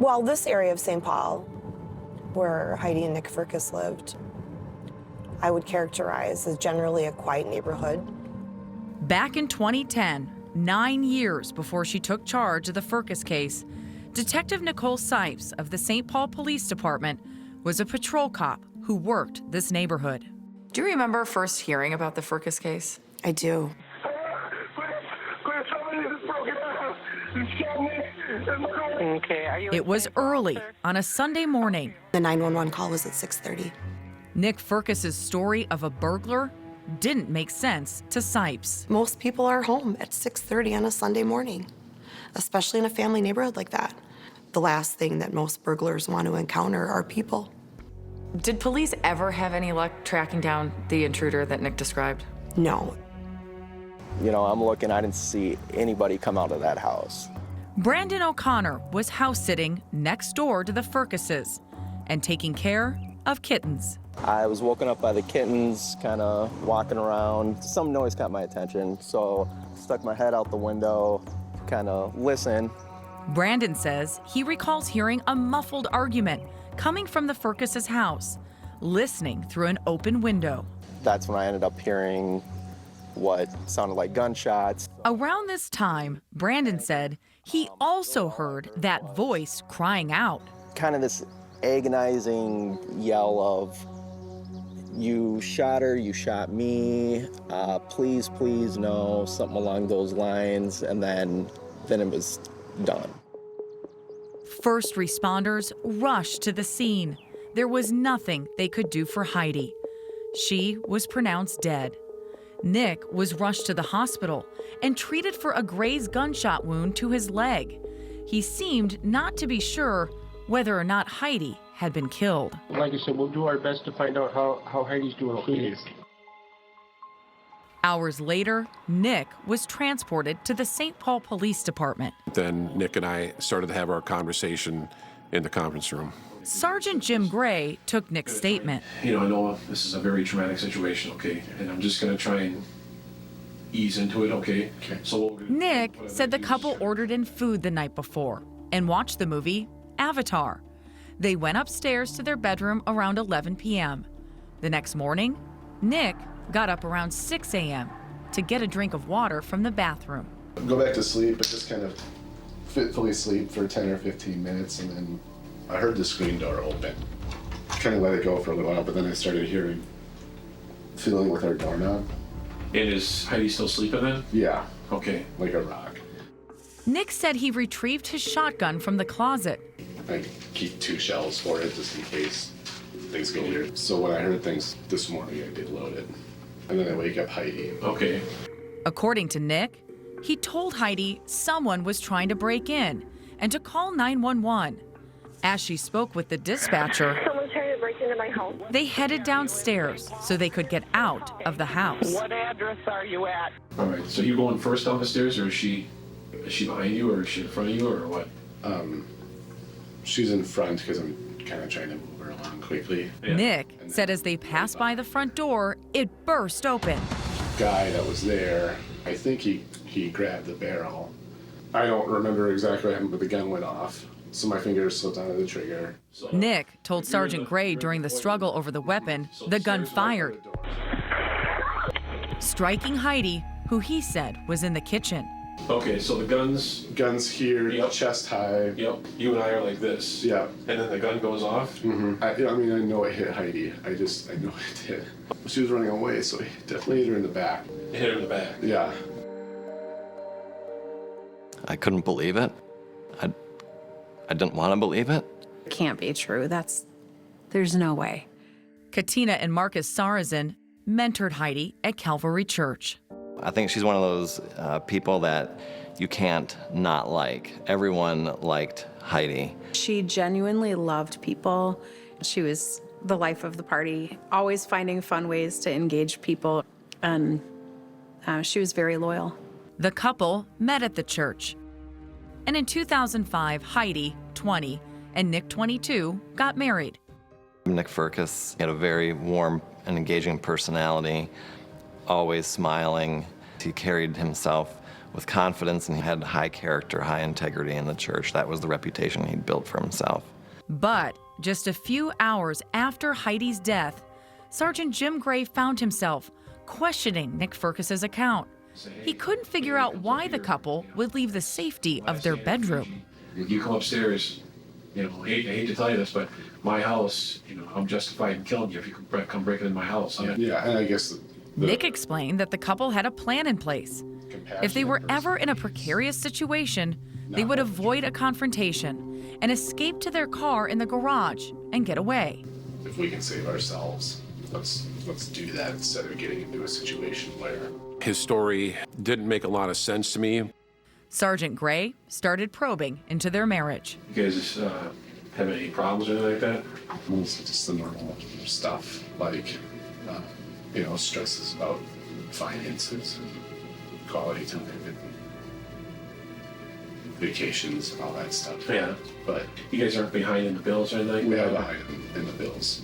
Well, this area of St. Paul, where Heidi and Nick Firkus lived, I would characterize as generally a quiet neighborhood. Back in 2010, 9 years before she took charge of the Firkus case, Detective Nicole Sipes of the St. Paul Police Department was a patrol cop who worked this neighborhood. Do you remember first hearing about the Firkus case? I do. Okay, are you It was early on a Sunday morning. The 911 call was at 6:30. Nick Firkus's story of a burglar didn't make sense to Sipes. Most people are home at 6:30 on a Sunday morning, especially in a family neighborhood like that. The last thing that most burglars want to encounter are people. Did police ever have any luck tracking down the intruder that Nick described? No. You know, I'm looking, I didn't see anybody come out of that house. Brandon O'Connor was house sitting next door to the Firkuses and taking care of kittens. I was woken up by the kittens, kind of walking around. Some noise caught my attention, so stuck my head out the window, kind of listen. Brandon says he recalls hearing a muffled argument coming from the Firkuses' house, listening through an open window. That's when I ended up hearing what sounded like gunshots. Around this time, Brandon said he also heard that voice crying out. Kind of this agonizing yell of, "You shot her, you shot me, please, please, no," something along those lines, and then it was done. First responders rushed to the scene. There was nothing they could do for Heidi. She was pronounced dead. Nick was rushed to the hospital and treated for a grazed gunshot wound to his leg. He seemed not to be sure whether or not Heidi had been killed. Like I said, we'll do our best to find out how Heidi's doing, please. Hours later, Nick was transported to the St. Paul Police Department. Then Nick and I started to have our conversation in the conference room. Sergeant Jim Gray took Nick's statement. You know, I know this is a very traumatic situation, okay? And I'm just gonna try and ease into it, okay? So Nick said the couple ordered in food the night before and watched the movie Avatar. They went upstairs to their bedroom around 11 p.m. The next morning, Nick got up around 6 a.m. to get a drink of water from the bathroom. Go back to sleep, but just kind of fitfully sleep for 10 or 15 minutes, and then I heard the screen door open. Kind of let it go for a little while, but then I started feeling with our doorknob. And is Heidi still sleeping then? Yeah. Okay. Like a rock. Nick said he retrieved his shotgun from the closet. I keep 2 shells for it just in case things go weird. So when I heard things this morning, I did load it. And then I wake up Heidi. Okay. According to Nick, he told Heidi someone was trying to break in and to call 911. As she spoke with the dispatcher, Someone's trying to break into my home. they headed downstairs so they could get out of the house. What address are you at? All right, so you going first down the stairs, or is she behind you, or is she in front of you, or what? She's in front because I'm kind of trying to move her along quickly. Nick said as they passed by the front door, it burst open. Guy that was there, I think he grabbed the barrel. I don't remember exactly what happened, but the gun went off. So my fingers slipped onto the trigger. Nick told Sergeant Gray during the struggle over the weapon, the gun fired, striking Heidi, who he said was in the kitchen. Okay, so the gun's here, chest high. Yep. You and I are like this. Yeah. And then the gun goes off. Mm-hmm. I mean, I know it hit Heidi. I know it did. She was running away, so he definitely hit her in the back. Hit her in the back. Yeah. I couldn't believe it. I didn't want to believe it. It can't be true. There's no way. Katina and Marcus Sarazin mentored Heidi at Calvary Church. I think she's one of those people that you can't not like. Everyone liked Heidi. She genuinely loved people. She was the life of the party, always finding fun ways to engage people, and she was very loyal. The couple met at the church. And in 2005, Heidi, 20, and Nick, 22, got married. Nick Firkus had a very warm and engaging personality, always smiling. He carried himself with confidence, and he had high character, high integrity in the church. That was the reputation he'd built for himself. But just a few hours after Heidi's death, Sergeant Jim Gray found himself questioning Nick Firkus's account. He couldn't figure out why the couple would leave the safety of their bedroom. You come upstairs, I hate to tell you this, but my house, I'm justified in killing you if you come breaking in my house. Yeah, and I guess Nick explained that the couple had a plan in place. If they were ever in a precarious situation, they would avoid a confrontation and escape to their car in the garage and get away. if we can save ourselves, let's do that instead of getting into a situation where... His story didn't make a lot of sense to me. Sergeant Gray started probing into their marriage. You guys have any problems or anything like that? It's just the normal stuff, like, stresses about finances and quality time and vacations and all that stuff. Yeah. But you guys aren't behind in the bills or anything? We are behind in the bills,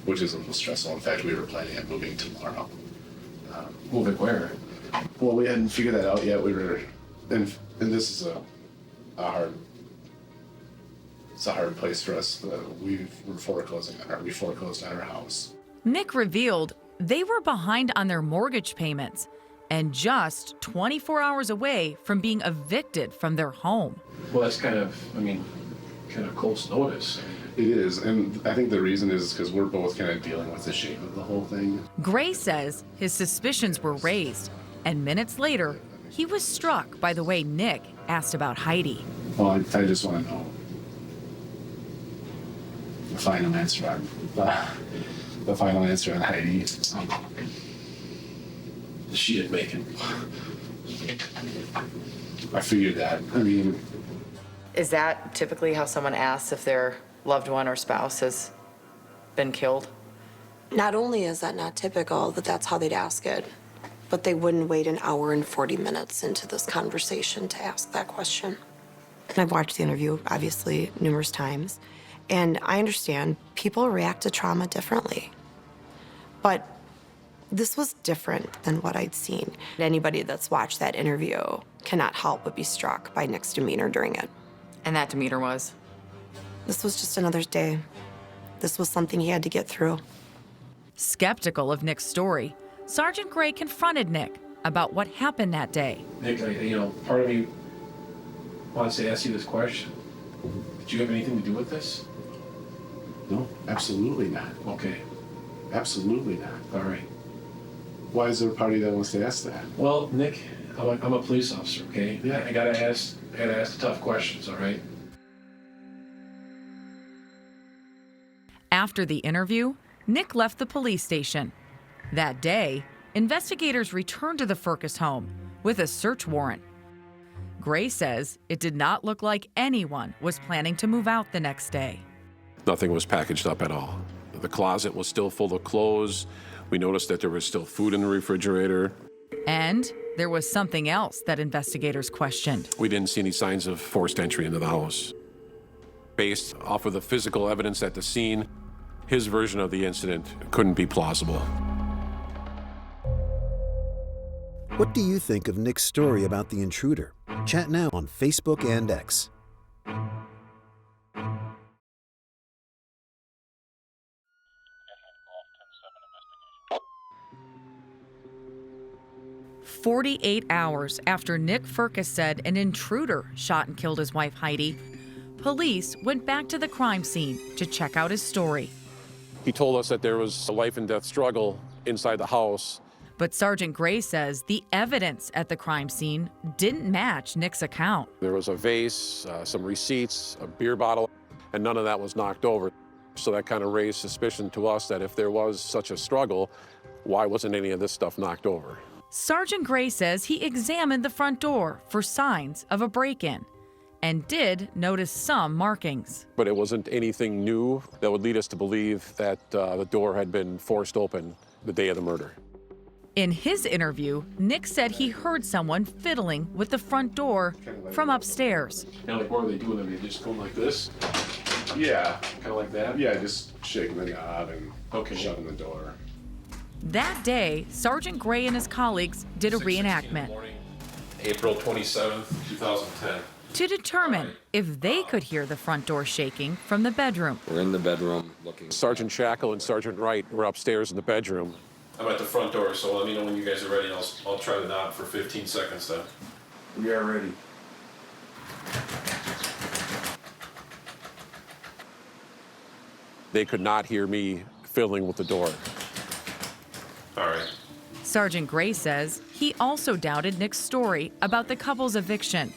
which is a little stressful. In fact, we were planning on moving tomorrow. Moving where? Well, we hadn't figured that out yet. We were, and this is a hard place for us. We foreclosed on our house. Nick revealed they were behind on their mortgage payments and just 24 hours away from being evicted from their home. Well, that's kind of close notice. It is, and I think the reason is because we're both kind of dealing with the shape of the whole thing. Gray says his suspicions were raised, and minutes later, he was struck by the way Nick asked about Heidi. Well, I just want to know the final answer on Heidi. She didn't make it. I figured that. I mean, Is that typically how someone asks if their loved one or spouse has been killed? Not only is that not typical that that's how they'd ask it, but they wouldn't wait an hour and 40 minutes into this conversation to ask that question. And I've watched the interview, obviously, numerous times, and I understand people react to trauma differently. But this was different than what I'd seen. Anybody that's watched that interview cannot help but be struck by Nick's demeanor during it. And that demeanor was? This was just another day. This was something he had to get through. Skeptical of Nick's story, Sergeant Gray confronted Nick about what happened that day. Nick, part of me wants to ask you this question. Did you have anything to do with this? no, absolutely not. Okay. Absolutely not. All right. Why is there a party that wants to ask that? Well, Nick, I'm a police officer, okay? Yeah. I gotta ask the tough questions, all right? After the interview, Nick left the police station. That day, investigators returned to the Firkus home with a search warrant. Gray says it did not look like anyone was planning to move out the next day. Nothing was packaged up at all. The closet was still full of clothes. We noticed that there was still food in the refrigerator. And there was something else that investigators questioned. We didn't see any signs of forced entry into the house. Based off of the physical evidence at the scene, his version of the incident couldn't be plausible. What do you think of Nick's story about the intruder? Chat now on Facebook and X. "48 hours after Nick Firkus said an intruder shot and killed his wife Heidi, police went back to the crime scene to check out his story. He told us that there was a life and death struggle inside the house. But Sergeant Gray says the evidence at the crime scene didn't match Nick's account. There was a vase, some receipts, a beer bottle, and none of that was knocked over. So that kind of raised suspicion to us that if there was such a struggle, why wasn't any of this stuff knocked over? Sergeant Gray says he examined the front door for signs of a break-in and did notice some markings. But it wasn't anything new that would lead us to believe that the door had been forced open the day of the murder. In his interview, Nick said he heard someone fiddling with the front door from upstairs. Like, what are they doing? Are they just going like this? Yeah. Kind of like that? Yeah, just shaking the knob and shoving the door. That day, Sergeant Gray and his colleagues did a reenactment April 27th, 2010. to determine if they could hear the front door shaking from the bedroom. We're in the bedroom looking. Sergeant Shackle and Sergeant Wright were upstairs in the bedroom. I'm at the front door, so let me know when you guys are ready. I'll try to knock for 15 seconds then. We are ready. They could not hear me fiddling with the door. All right. Sergeant Gray says he also doubted Nick's story about the couple's eviction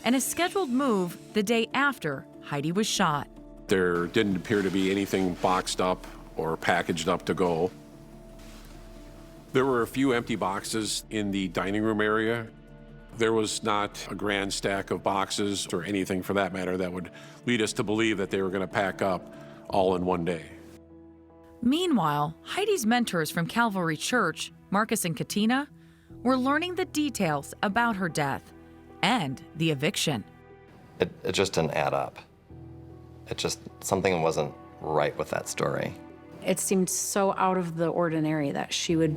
and a scheduled move the day after Heidi was shot. There didn't appear to be anything boxed up or packaged up to go. There were a few empty boxes in the dining room area. There was not a grand stack of boxes or anything for that matter that would lead us to believe that they were going to pack up all in one day. Meanwhile, Heidi's mentors from Calvary Church, Marcus and Katina, were learning the details about her death and the eviction. It just didn't add up. Something wasn't right with that story. It seemed so out of the ordinary that she would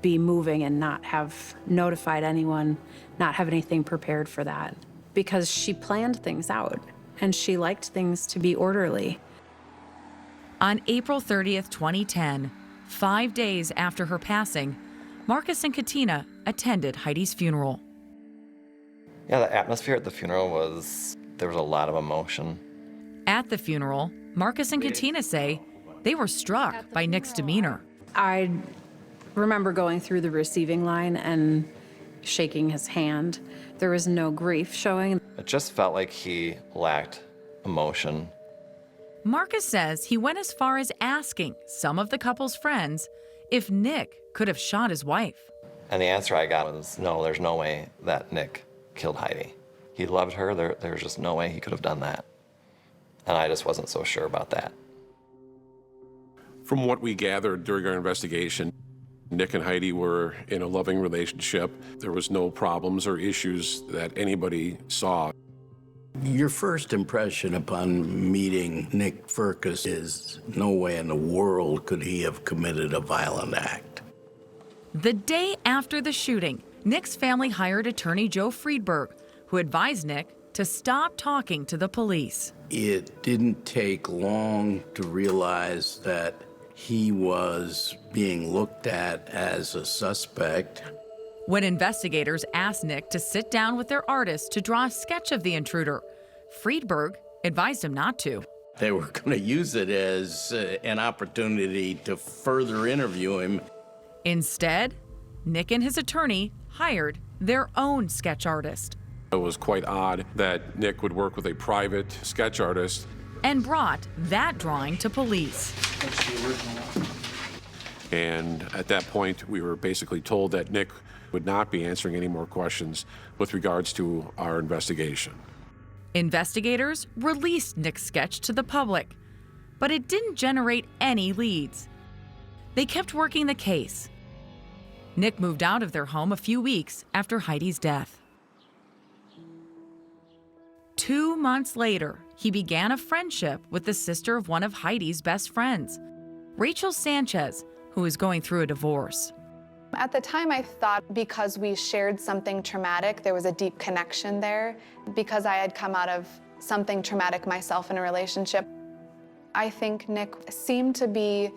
be moving and not have notified anyone, not have anything prepared for that, because she planned things out and she liked things to be orderly. On April 30th, 2010, 5 days after her passing, Marcus and Katina attended Heidi's funeral. Yeah, the atmosphere at the funeral there was a lot of emotion. At the funeral, Marcus and Katina say they were struck by Nick's demeanor. I remember going through the receiving line and shaking his hand. There was no grief showing. It just felt like he lacked emotion. Marcus says he went as far as asking some of the couple's friends if Nick could have shot his wife. And the answer I got was, no, there's no way that Nick killed Heidi. He loved her. There's just no way he could have done that. And I just wasn't so sure about that. From what we gathered during our investigation, Nick and Heidi were in a loving relationship. There was no problems or issues that anybody saw. Your first impression upon meeting Nick Firkus is no way in the world could he have committed a violent act. The day after the shooting, Nick's family hired attorney Joe Friedberg, who advised Nick to stop talking to the police. It didn't take long to realize that he was being looked at as a suspect. When investigators asked Nick to sit down with their artist to draw a sketch of the intruder, Friedberg advised him not to. They were going to use it as an opportunity to further interview him. Instead, Nick and his attorney hired their own sketch artist. It was quite odd that Nick would work with a private sketch artist And brought that drawing to police. That's the original. And at that point, we were basically told that Nick would not be answering any more questions with regards to our investigation. Investigators released Nick's sketch to the public, but it didn't generate any leads. They kept working the case. Nick moved out of their home a few weeks after Heidi's death. 2 months later, he began a friendship with the sister of one of Heidi's best friends, Rachel Sanchez, who was going through a divorce. At the time, I thought because we shared something traumatic, there was a deep connection there. Because I had come out of something traumatic myself in a relationship, I think Nick seemed to be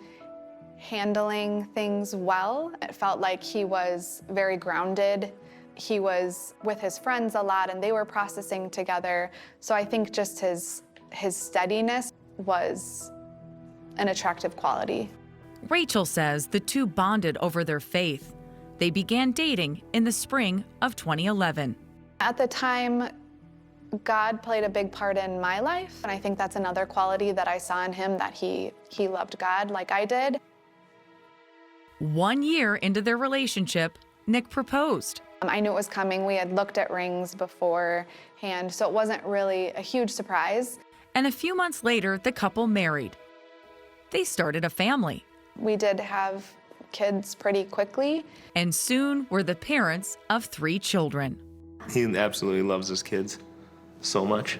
handling things well. It felt like he was very grounded. He was with his friends a lot, and they were processing together. So I think just his steadiness was an attractive quality. Rachel says the two bonded over their faith. They began dating in the spring of 2011. At the time, God played a big part in my life, and I think that's another quality that I saw in him, that he loved God like I did. 1 year into their relationship, Nick proposed. I knew it was coming. We had looked at rings beforehand, so it wasn't really a huge surprise. And a few months later, the couple married. They started a family. We did have kids pretty quickly. And soon were the parents of 3 children. He absolutely loves his kids so much.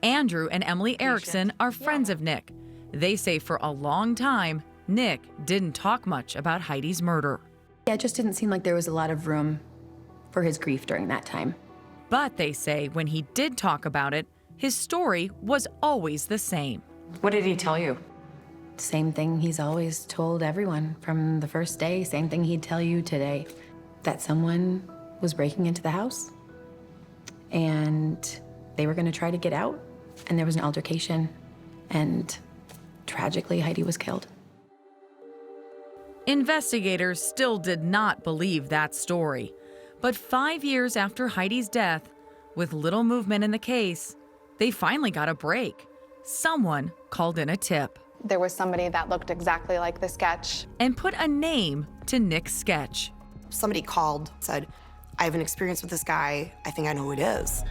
Andrew and Emily Erickson are friends of Nick. They say for a long time, Nick didn't talk much about Heidi's murder. Yeah, it just didn't seem like there was a lot of room for his grief during that time. But they say when he did talk about it, his story was always the same. What did he tell you? Same thing he's always told everyone from the first day, same thing he'd tell you today, that someone was breaking into the house and they were gonna try to get out, and there was an altercation, and tragically Heidi was killed. Investigators still did not believe that story. But 5 years after Heidi's death, with little movement in the case, they finally got a break. Someone called in a tip. There was somebody that looked exactly like the sketch. And put a name to Nick's sketch. Somebody called, said, I have an experience with this guy. I think I know who it is.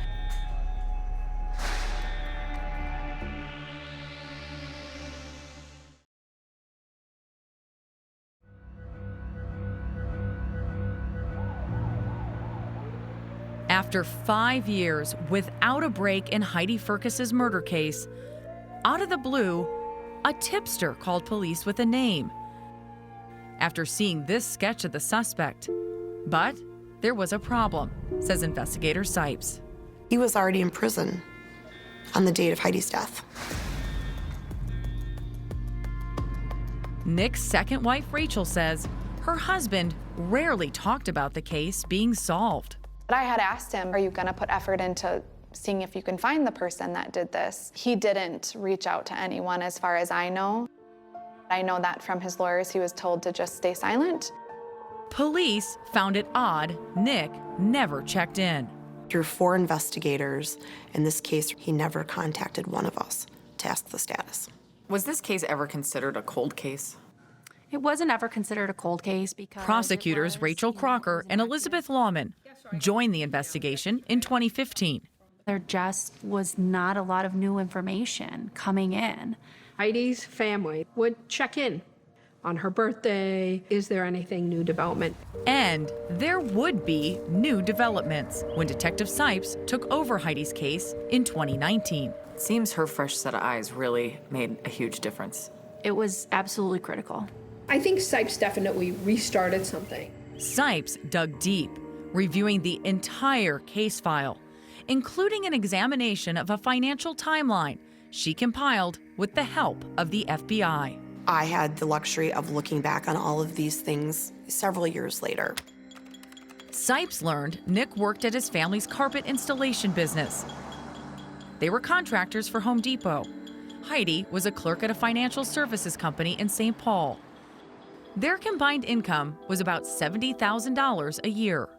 After 5 years without a break in Heidi Firkus's murder case, out of the blue, a tipster called police with a name after seeing this sketch of the suspect. But there was a problem, says investigator Sipes. He was already in prison on the date of Heidi's death. Nick's second wife, Rachel, says her husband rarely talked about the case being solved. But I had asked him, are you gonna put effort into seeing if you can find the person that did this? He didn't reach out to anyone as far as I know. I know that from his lawyers, he was told to just stay silent. Police found it odd Nick never checked in. Through 4 investigators, in this case, he never contacted one of us to ask the status. Was this case ever considered a cold case? It wasn't ever considered a cold case because prosecutors Rachel Crocker and Elizabeth Lawman joined the investigation in 2015. There just was not a lot of new information coming in. Heidi's family would check in on her birthday. Is there anything new development? And there would be new developments when Detective Sipes took over Heidi's case in 2019. It seems her fresh set of eyes really made a huge difference. It was absolutely critical. I think Sipes definitely restarted something. Sipes dug deep, reviewing the entire case file, including an examination of a financial timeline she compiled with the help of the FBI. I had the luxury of looking back on all of these things several years later. Sipes learned Nick worked at his family's carpet installation business. They were contractors for Home Depot. Heidi was a clerk at a financial services company in St. Paul. Their combined income was about $70,000 a year.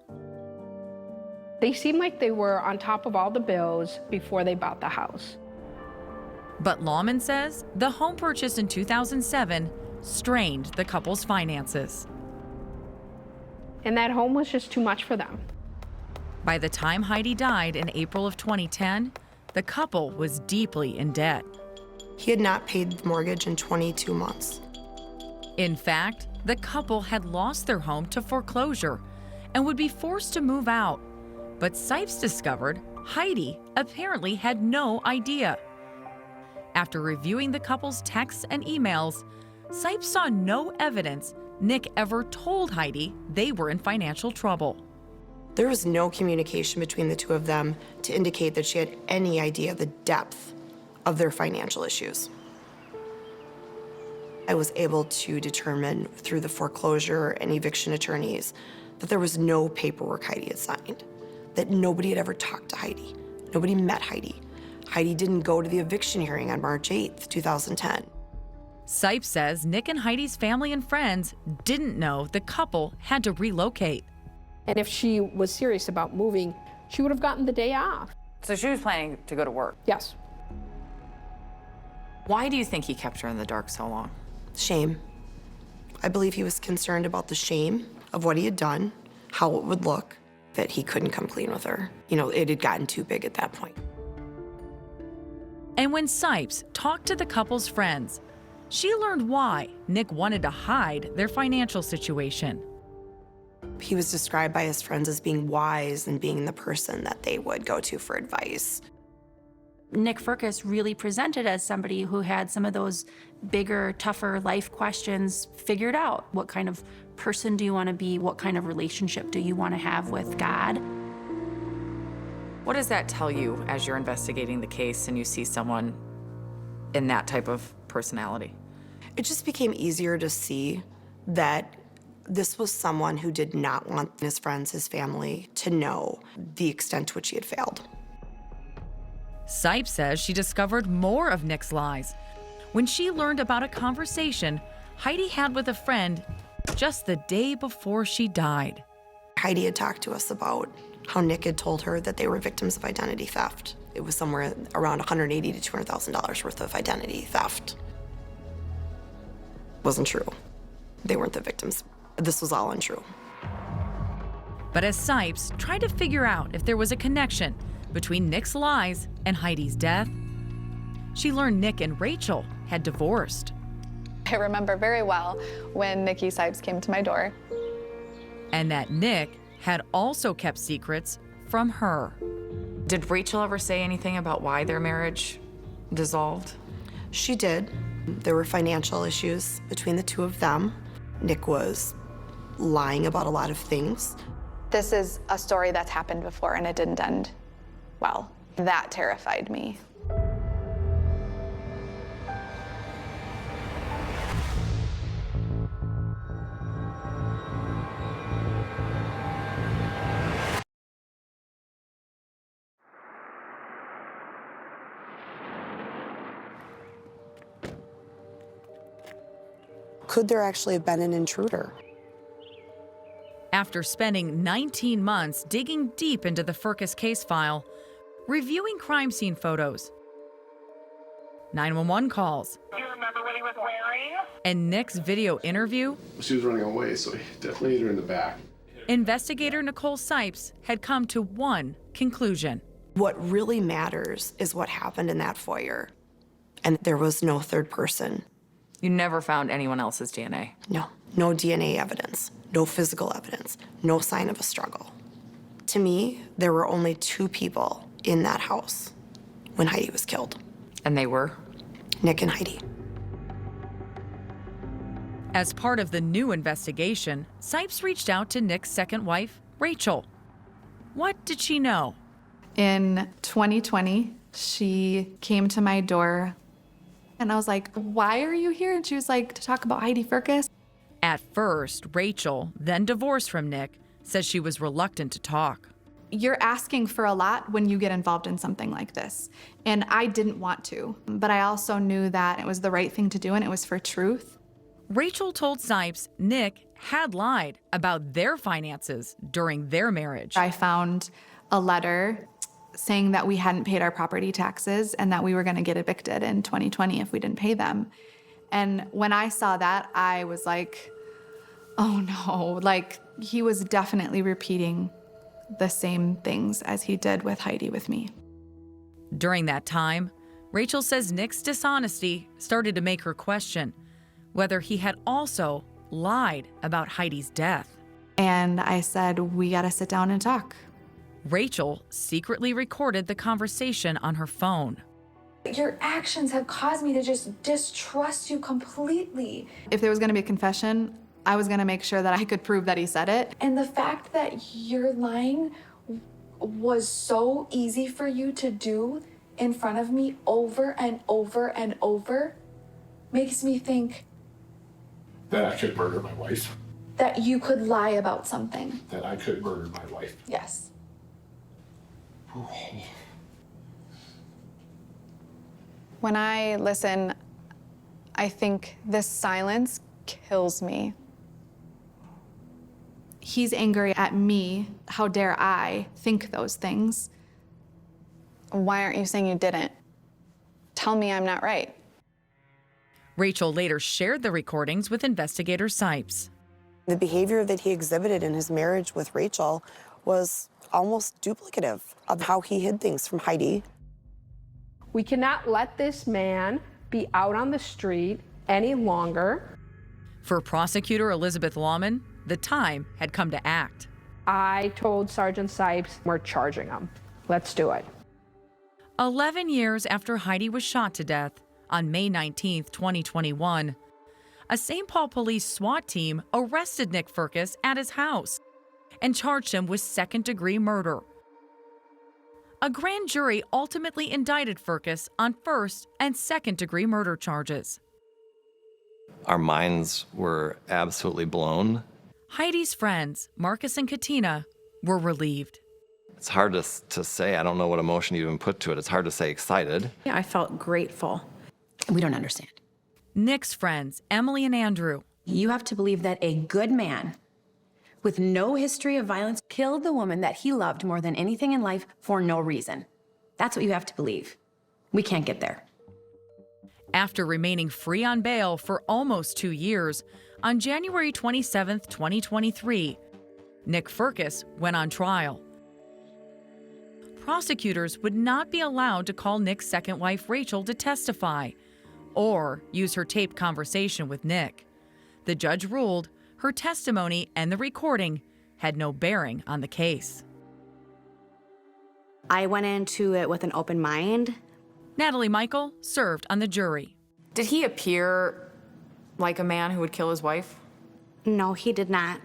They seemed like they were on top of all the bills before they bought the house. But Lawman says the home purchase in 2007 strained the couple's finances. And that home was just too much for them. By the time Heidi died in April of 2010, the couple was deeply in debt. He had not paid the mortgage in 22 months. In fact, the couple had lost their home to foreclosure and would be forced to move out. But Sipes discovered Heidi apparently had no idea. After reviewing the couple's texts and emails, Sipes saw no evidence Nick ever told Heidi they were in financial trouble. There was no communication between the two of them to indicate that she had any idea the depth of their financial issues. I was able to determine through the foreclosure and eviction attorneys that there was no paperwork Heidi had signed, that nobody had ever talked to Heidi, nobody met Heidi. Heidi didn't go to the eviction hearing on March 8th, 2010. Sipes says Nick and Heidi's family and friends didn't know the couple had to relocate. And if she was serious about moving, she would have gotten the day off. So she was planning to go to work? Yes. Why do you think he kept her in the dark so long? Shame. I believe he was concerned about the shame of what he had done, how it would look, that he couldn't come clean with her. You know, it had gotten too big at that point. And when Sipes talked to the couple's friends, she learned why Nick wanted to hide their financial situation. He was described by his friends as being wise and being the person that they would go to for advice. Nick Firkus really presented as somebody who had some of those bigger, tougher life questions figured out. What kind of person do you want to be? What kind of relationship do you want to have with God? What does that tell you as you're investigating the case and you see someone in that type of personality? It just became easier to see that this was someone who did not want his friends, his family, to know the extent to which he had failed. Sipes says she discovered more of Nick's lies when she learned about a conversation Heidi had with a friend just the day before she died. Heidi had talked to us about how Nick had told her that they were victims of identity theft. It was somewhere around $180,000 to $200,000 worth of identity theft. Wasn't true. They weren't the victims. This was all untrue. But as Sipes tried to figure out if there was a connection between Nick's lies and Heidi's death, she learned Nick and Rachel had divorced. I remember very well when Nikki Sipes came to my door. And that Nick had also kept secrets from her. Did Rachel ever say anything about why their marriage dissolved? She did. There were financial issues between the two of them. Nick was lying about a lot of things. This is a story that's happened before and it didn't end well. That terrified me. Could there actually have been an intruder? After spending 19 months digging deep into the Firkus case file, reviewing crime scene photos, 911 calls, Do you remember what he was wearing? and Nick's video interview, She was running away, so he definitely hit her in the back. investigator Nicole Sipes had come to one conclusion. What really matters is what happened in that foyer. And there was no third person. You never found anyone else's DNA? No. No DNA evidence, no physical evidence, no sign of a struggle. To me, there were only two people in that house when Heidi was killed. And they were? Nick and Heidi. As part of the new investigation, Sipes reached out to Nick's second wife, Rachel. What did she know? In 2020, she came to my door and I was like, "Why are you here?" And she was like, "To talk about Heidi Firkus." At first, Rachel, then divorced from Nick, says she was reluctant to talk. You're asking for a lot when you get involved in something like this. And I didn't want to, but I also knew that it was the right thing to do and it was for truth. Rachel told Sipes Nick had lied about their finances during their marriage. I found a letter saying that we hadn't paid our property taxes and that we were gonna get evicted in 2020 if we didn't pay them. And when I saw that, I was like, oh no, like he was definitely repeating the same things as he did with Heidi with me. During that time, Rachel says Nick's dishonesty started to make her question whether he had also lied about Heidi's death. And I said, we gotta sit down and talk. Rachel secretly recorded the conversation on her phone. Your actions have caused me to just distrust you completely. If there was gonna be a confession, I was gonna make sure that I could prove that he said it. And the fact that you're lying was so easy for you to do in front of me over and over and over makes me think That I could murder my wife. that you could lie about something. That I could murder my wife. Yes. When I listen, I think this silence kills me. He's angry at me. How dare I think those things? Why aren't you saying you didn't? Tell me I'm not right. Rachel later shared the recordings with investigator Sipes. The behavior that he exhibited in his marriage with Rachel was almost duplicative of how he hid things from Heidi. We cannot let this man be out on the street any longer. For prosecutor Elizabeth Lawman, the time had come to act. I told Sergeant Sipes, we're charging him. Let's do it. 11 years after Heidi was shot to death on May 19, 2021, a St. Paul police SWAT team arrested Nick Firkus at his house and charged him with second-degree murder. A grand jury ultimately indicted Firkus on first- and second-degree murder charges. Our minds were absolutely blown. Heidi's friends, Marcus and Katina, were relieved. It's hard to say. I don't know what emotion you even put to it. It's hard to say excited. Yeah, I felt grateful. We don't understand. Nick's friends, Emily and Andrew. You have to believe that a good man with no history of violence killed the woman that he loved more than anything in life for no reason. That's what you have to believe. We can't get there. After remaining free on bail for almost 2 years, on January 27, 2023, Nick Firkus went on trial. Prosecutors would not be allowed to call Nick's second wife, Rachel, to testify or use her taped conversation with Nick. The judge ruled her testimony and the recording had no bearing on the case. I went into it with an open mind. Natalie Michael served on the jury. Did he appear like a man who would kill his wife? No, he did not.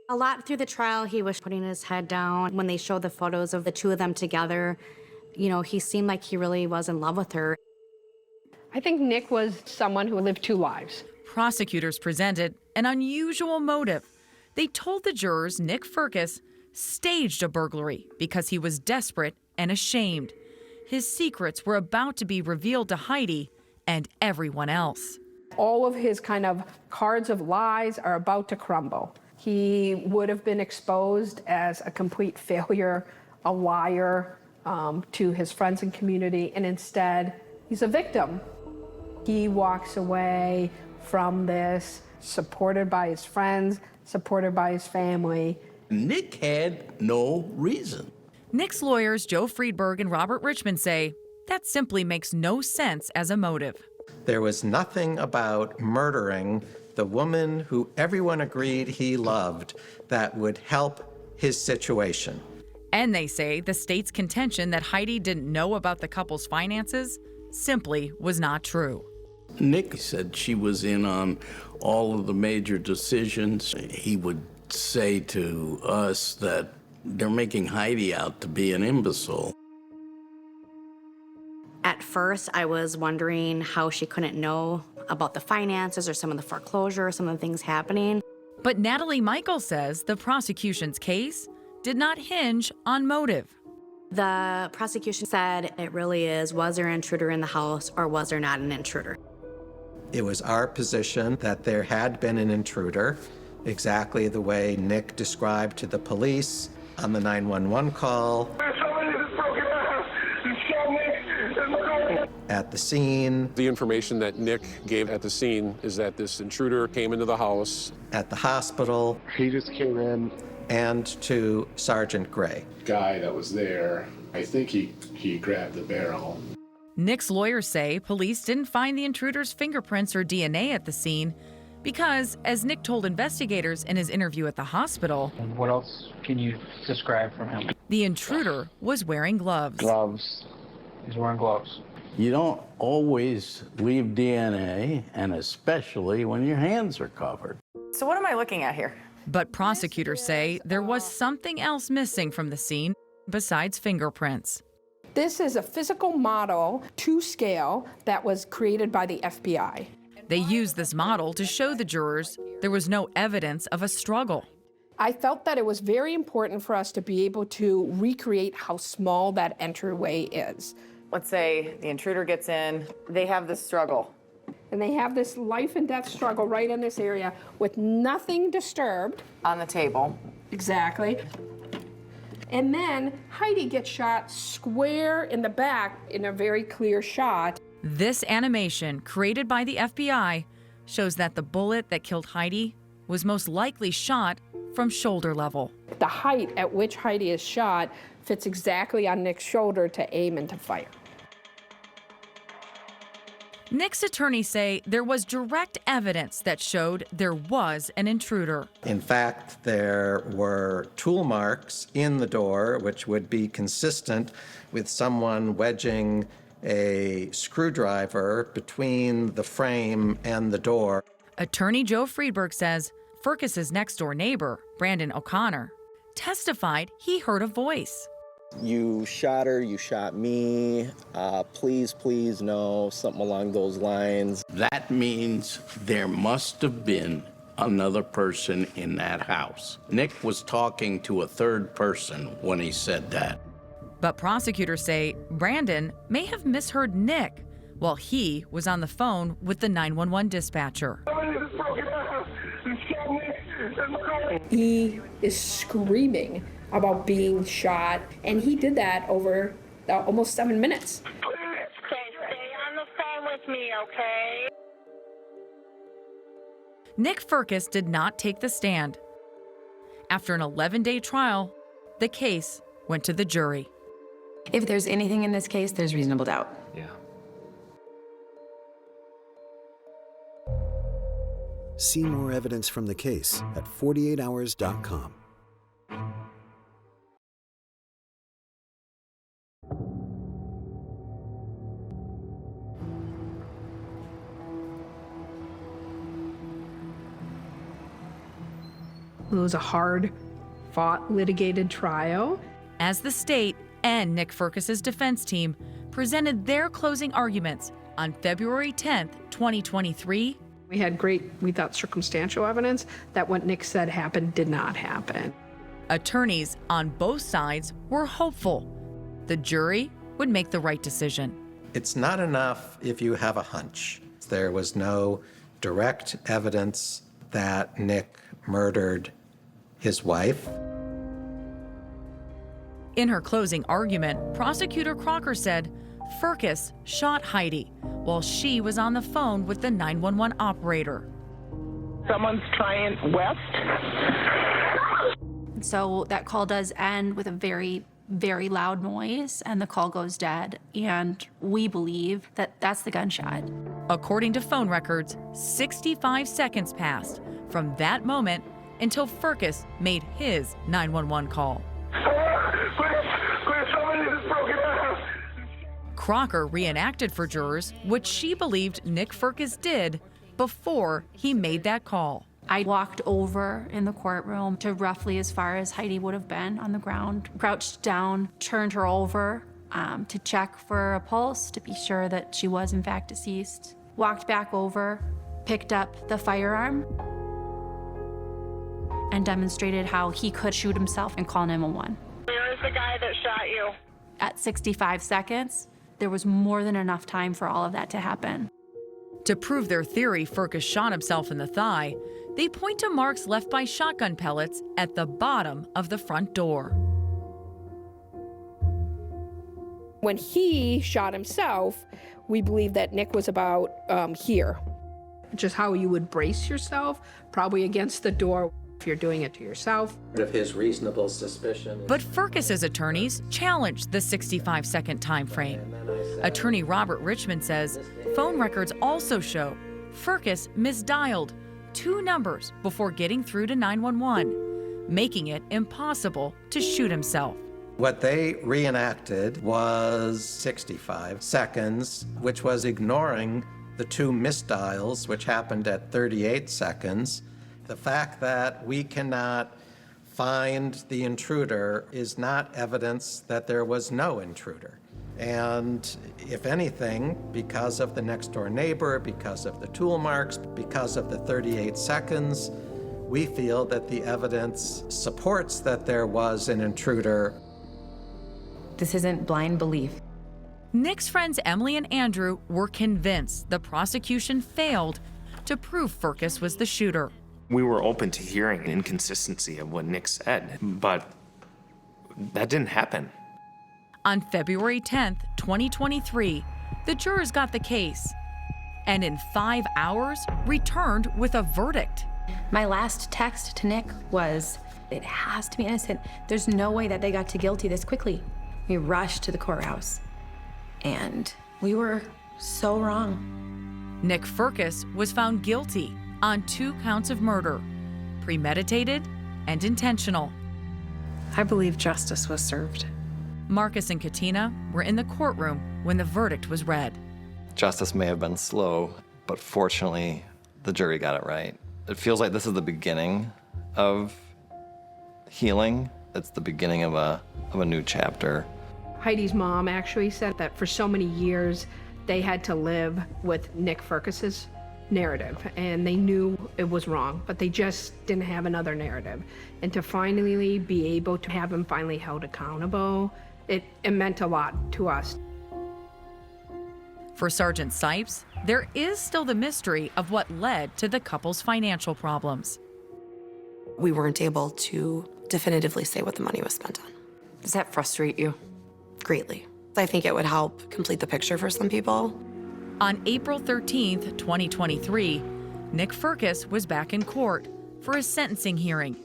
A lot through the trial, he was putting his head down. When they showed the photos of the two of them together, you know, he seemed like he really was in love with her. I think Nick was someone who lived two lives. Prosecutors presented an unusual motive. They told the jurors Nick Firkus staged a burglary because he was desperate and ashamed. His secrets were about to be revealed to Heidi and everyone else. All of his kind of cards of lies are about to crumble. He would have been exposed as a complete failure, a liar to his friends and community, and instead, he's a victim. He walks away from this supported by his friends, supported by his family. Nick had no reason. Nick's lawyers, Joe Friedberg and Robert Richmond, say that simply makes no sense as a motive. There was nothing about murdering the woman who everyone agreed he loved that would help his situation. And they say the state's contention that Heidi didn't know about the couple's finances simply was not true. Nick said she was in on all of the major decisions. He would say to us that they're making Heidi out to be an imbecile. At first, I was wondering how she couldn't know about the finances or some of the foreclosure, some of the things happening. But Natalie Michael says the prosecution's case did not hinge on motive. The prosecution said it really is, was there an intruder in the house or was there not an intruder? It was our position that there had been an intruder, exactly the way Nick described to the police on the 911 call. At the scene. The information that Nick gave at the scene is that this intruder came into the house. At the hospital. He just came in. And to Sergeant Gray. Guy that was there, I think he grabbed the barrel. Nick's lawyers say police didn't find the intruder's fingerprints or DNA at the scene because, as Nick told investigators in his interview at the hospital, and what else can you describe from him? The intruder was wearing gloves. Gloves. He's wearing gloves. You don't always leave DNA, and especially when your hands are covered. So what am I looking at here? But prosecutors say there was something else missing from the scene besides fingerprints. This is a physical model to scale that was created by the FBI. They used this model to show the jurors there was no evidence of a struggle. I felt that it was very important for us to be able to recreate how small that entryway is. Let's say the intruder gets in, they have this struggle. And they have this life and death struggle right in this area with nothing disturbed. On the table. Exactly. And then Heidi gets shot square in the back in a very clear shot. This animation, created by the FBI, shows that the bullet that killed Heidi was most likely shot from shoulder level. The height at which Heidi is shot fits exactly on Nick's shoulder to aim and to fire. Nick's attorneys say there was direct evidence that showed there was an intruder. In fact, there were tool marks in the door, which would be consistent with someone wedging a screwdriver between the frame and the door. Attorney Joe Friedberg says Firkus's next-door neighbor, Brandon O'Connor, testified he heard a voice. You shot her, you shot me, please, please, no, something along those lines. That means there must have been another person in that house. Nick was talking to a third person when he said that. But prosecutors say Brandon may have misheard Nick while he was on the phone with the 911 dispatcher. He is screaming about being shot, and he did that over almost 7 minutes. Stay on the phone with me, okay? Nick Firkus did not take the stand. After an 11-day trial, the case went to the jury. If there's anything in this case, there's reasonable doubt. Yeah. See more evidence from the case at 48hours.com. It was a hard-fought, litigated trial. As the state and Nick Firkus's defense team presented their closing arguments on February 10th, 2023, we had great, we thought, circumstantial evidence that what Nick said happened did not happen. attorneys on both sides were hopeful the jury would make the right decision. It's not enough if you have a hunch. There was no direct evidence that Nick murdered his wife. In her closing argument, Prosecutor Crocker said Firkus shot Heidi while she was on the phone with the 911 operator. Someone's trying west. So that call does end with a very, very loud noise, and the call goes dead. And we believe that that's the gunshot. According to phone records, 65 seconds passed from that moment until Firkus made his 911 call. Crocker reenacted for jurors what she believed Nick Firkus did before he made that call. I walked over in the courtroom to roughly as far as Heidi would have been on the ground, crouched down, turned her over to check for a pulse to be sure that she was in fact deceased. Walked back over, picked up the firearm, and demonstrated how he could shoot himself and call 911. Where is the guy that shot you? At 65 seconds, there was more than enough time for all of that to happen. To prove their theory Firkus shot himself in the thigh, they point to marks left by shotgun pellets at the bottom of the front door. When he shot himself, we believe that Nick was about here. Just how you would brace yourself, probably against the door if you're doing it to yourself. Of his reasonable suspicion. But Firkus's attorneys challenged the 65-second time frame. Attorney Robert Richmond says phone records also show Firkus misdialed 2 numbers before getting through to 911, making it impossible to shoot himself. What they reenacted was 65 seconds, which was ignoring the 2 misdials, which happened at 38 seconds. The fact that we cannot find the intruder is not evidence that there was no intruder. And if anything, because of the next door neighbor, because of the tool marks, because of the 38 seconds, we feel that the evidence supports that there was an intruder. This isn't blind belief. Nick's friends Emily and Andrew were convinced the prosecution failed to prove Firkus was the shooter. We were open to hearing inconsistency of what Nick said, but that didn't happen. On February 10th, 2023, the jurors got the case and in 5 hours returned with a verdict. My last text to Nick was, it has to be innocent. There's no way that they got to guilty this quickly. We rushed to the courthouse and we were So wrong. Nick Firkus was found guilty on 2 counts of murder, premeditated and intentional. I believe justice was served. Marcus and Katina were in the courtroom when the verdict was read. Justice may have been slow, but fortunately, the jury got it right. It feels like this is the beginning of healing. It's the beginning of a new chapter. Heidi's mom actually said that for so many years, they had to live with Nick Firkus's narrative, and they knew it was wrong, but they just didn't have another narrative. And to finally be able to have him finally held accountable, it meant a lot to us. For Sergeant Sipes, there is still the mystery of what led to the couple's financial problems. We weren't able to definitively say what the money was spent on. Does that frustrate you? Greatly. I think it would help complete the picture for some people. On April 13th, 2023, Nick Firkus was back in court for a sentencing hearing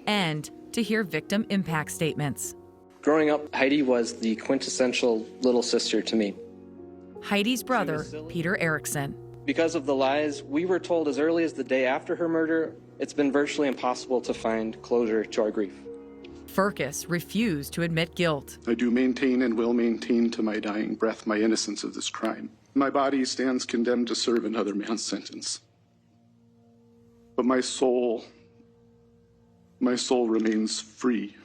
and to hear victim impact statements. Growing up, Heidi was the quintessential little sister to me. Heidi's brother, Peter Erickson. Because of the lies we were told as early as the day after her murder, it's been virtually impossible to find closure to our grief. Firkus refused to admit guilt. I do maintain and will maintain to my dying breath my innocence of this crime. My body stands condemned to serve another man's sentence. But my soul remains free.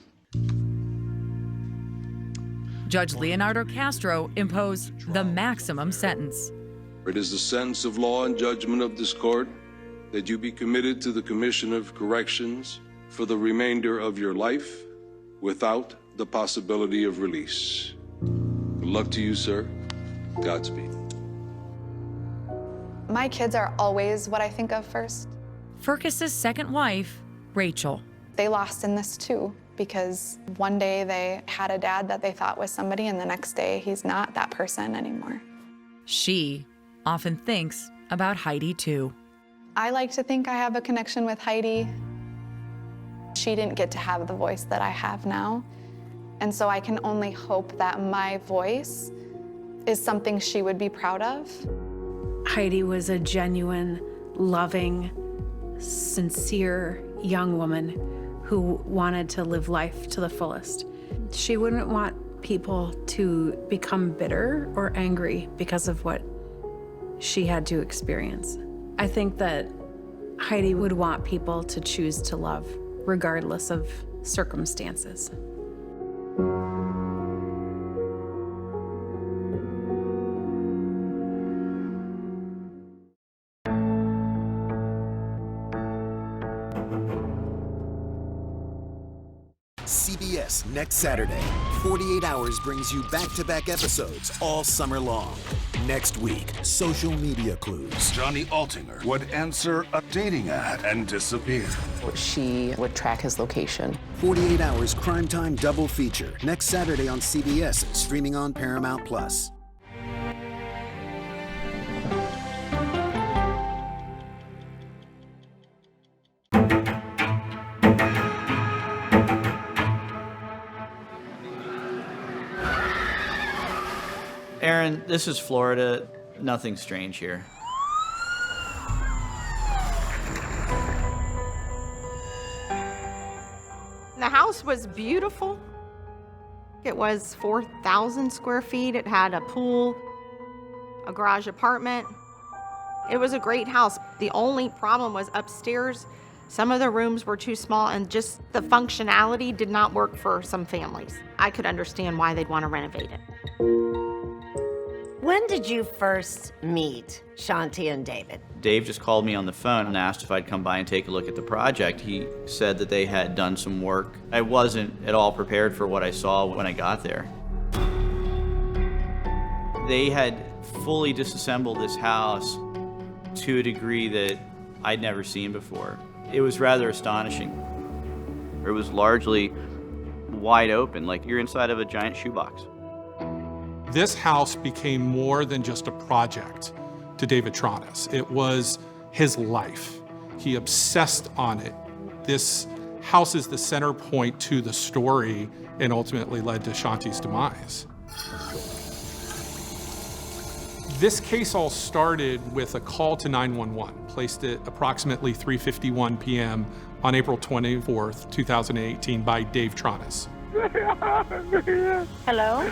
Judge Leonardo Castro imposed the maximum sentence. It is the sentence of law and judgment of this court that you be committed to the Commission of Corrections for the remainder of your life without the possibility of release. Good luck to you, sir. Godspeed. My kids are always what I think of first. Firkus's second wife, Rachel. They lost in this too, because one day they had a dad that they thought was somebody, and the next day he's not that person anymore. She often thinks about Heidi too. I like to think I have a connection with Heidi. She didn't get to have the voice that I have now, and so I can only hope that my voice is something she would be proud of. Heidi was a genuine, loving, sincere young woman who wanted to live life to the fullest. She wouldn't want people to become bitter or angry because of what she had to experience. I think that Heidi would want people to choose to love, regardless of circumstances. CBS next Saturday. 48 Hours brings you back-to-back episodes all summer long. Next week, social media clues. Johnny Altinger would answer a dating ad and disappear. She would track his location. 48 Hours primetime double feature. Next Saturday on CBS, streaming on Paramount+. Aaron, this is Florida. Nothing strange here. The house was beautiful. It was 4,000 square feet. It had a pool, a garage apartment. It was a great house. The only problem was upstairs. Some of the rooms were too small, and just the functionality did not work for some families. I could understand why they'd want to renovate it. When did you first meet Shanti and David? Dave just called me on the phone and asked if I'd come by and take a look at the project. He said that they had done some work. I wasn't at all prepared for what I saw when I got there. They had fully disassembled this house to a degree that I'd never seen before. It was rather astonishing. It was largely wide open, like you're inside of a giant shoebox. This house became more than just a project to David Shaughnessys. It was his life. He obsessed on it. This house is the center point to the story and ultimately led to Shanti's demise. This case all started with a call to 911, placed at approximately 3:51 p.m. on April 24th, 2018 by Dave Shaughnessys. Hello?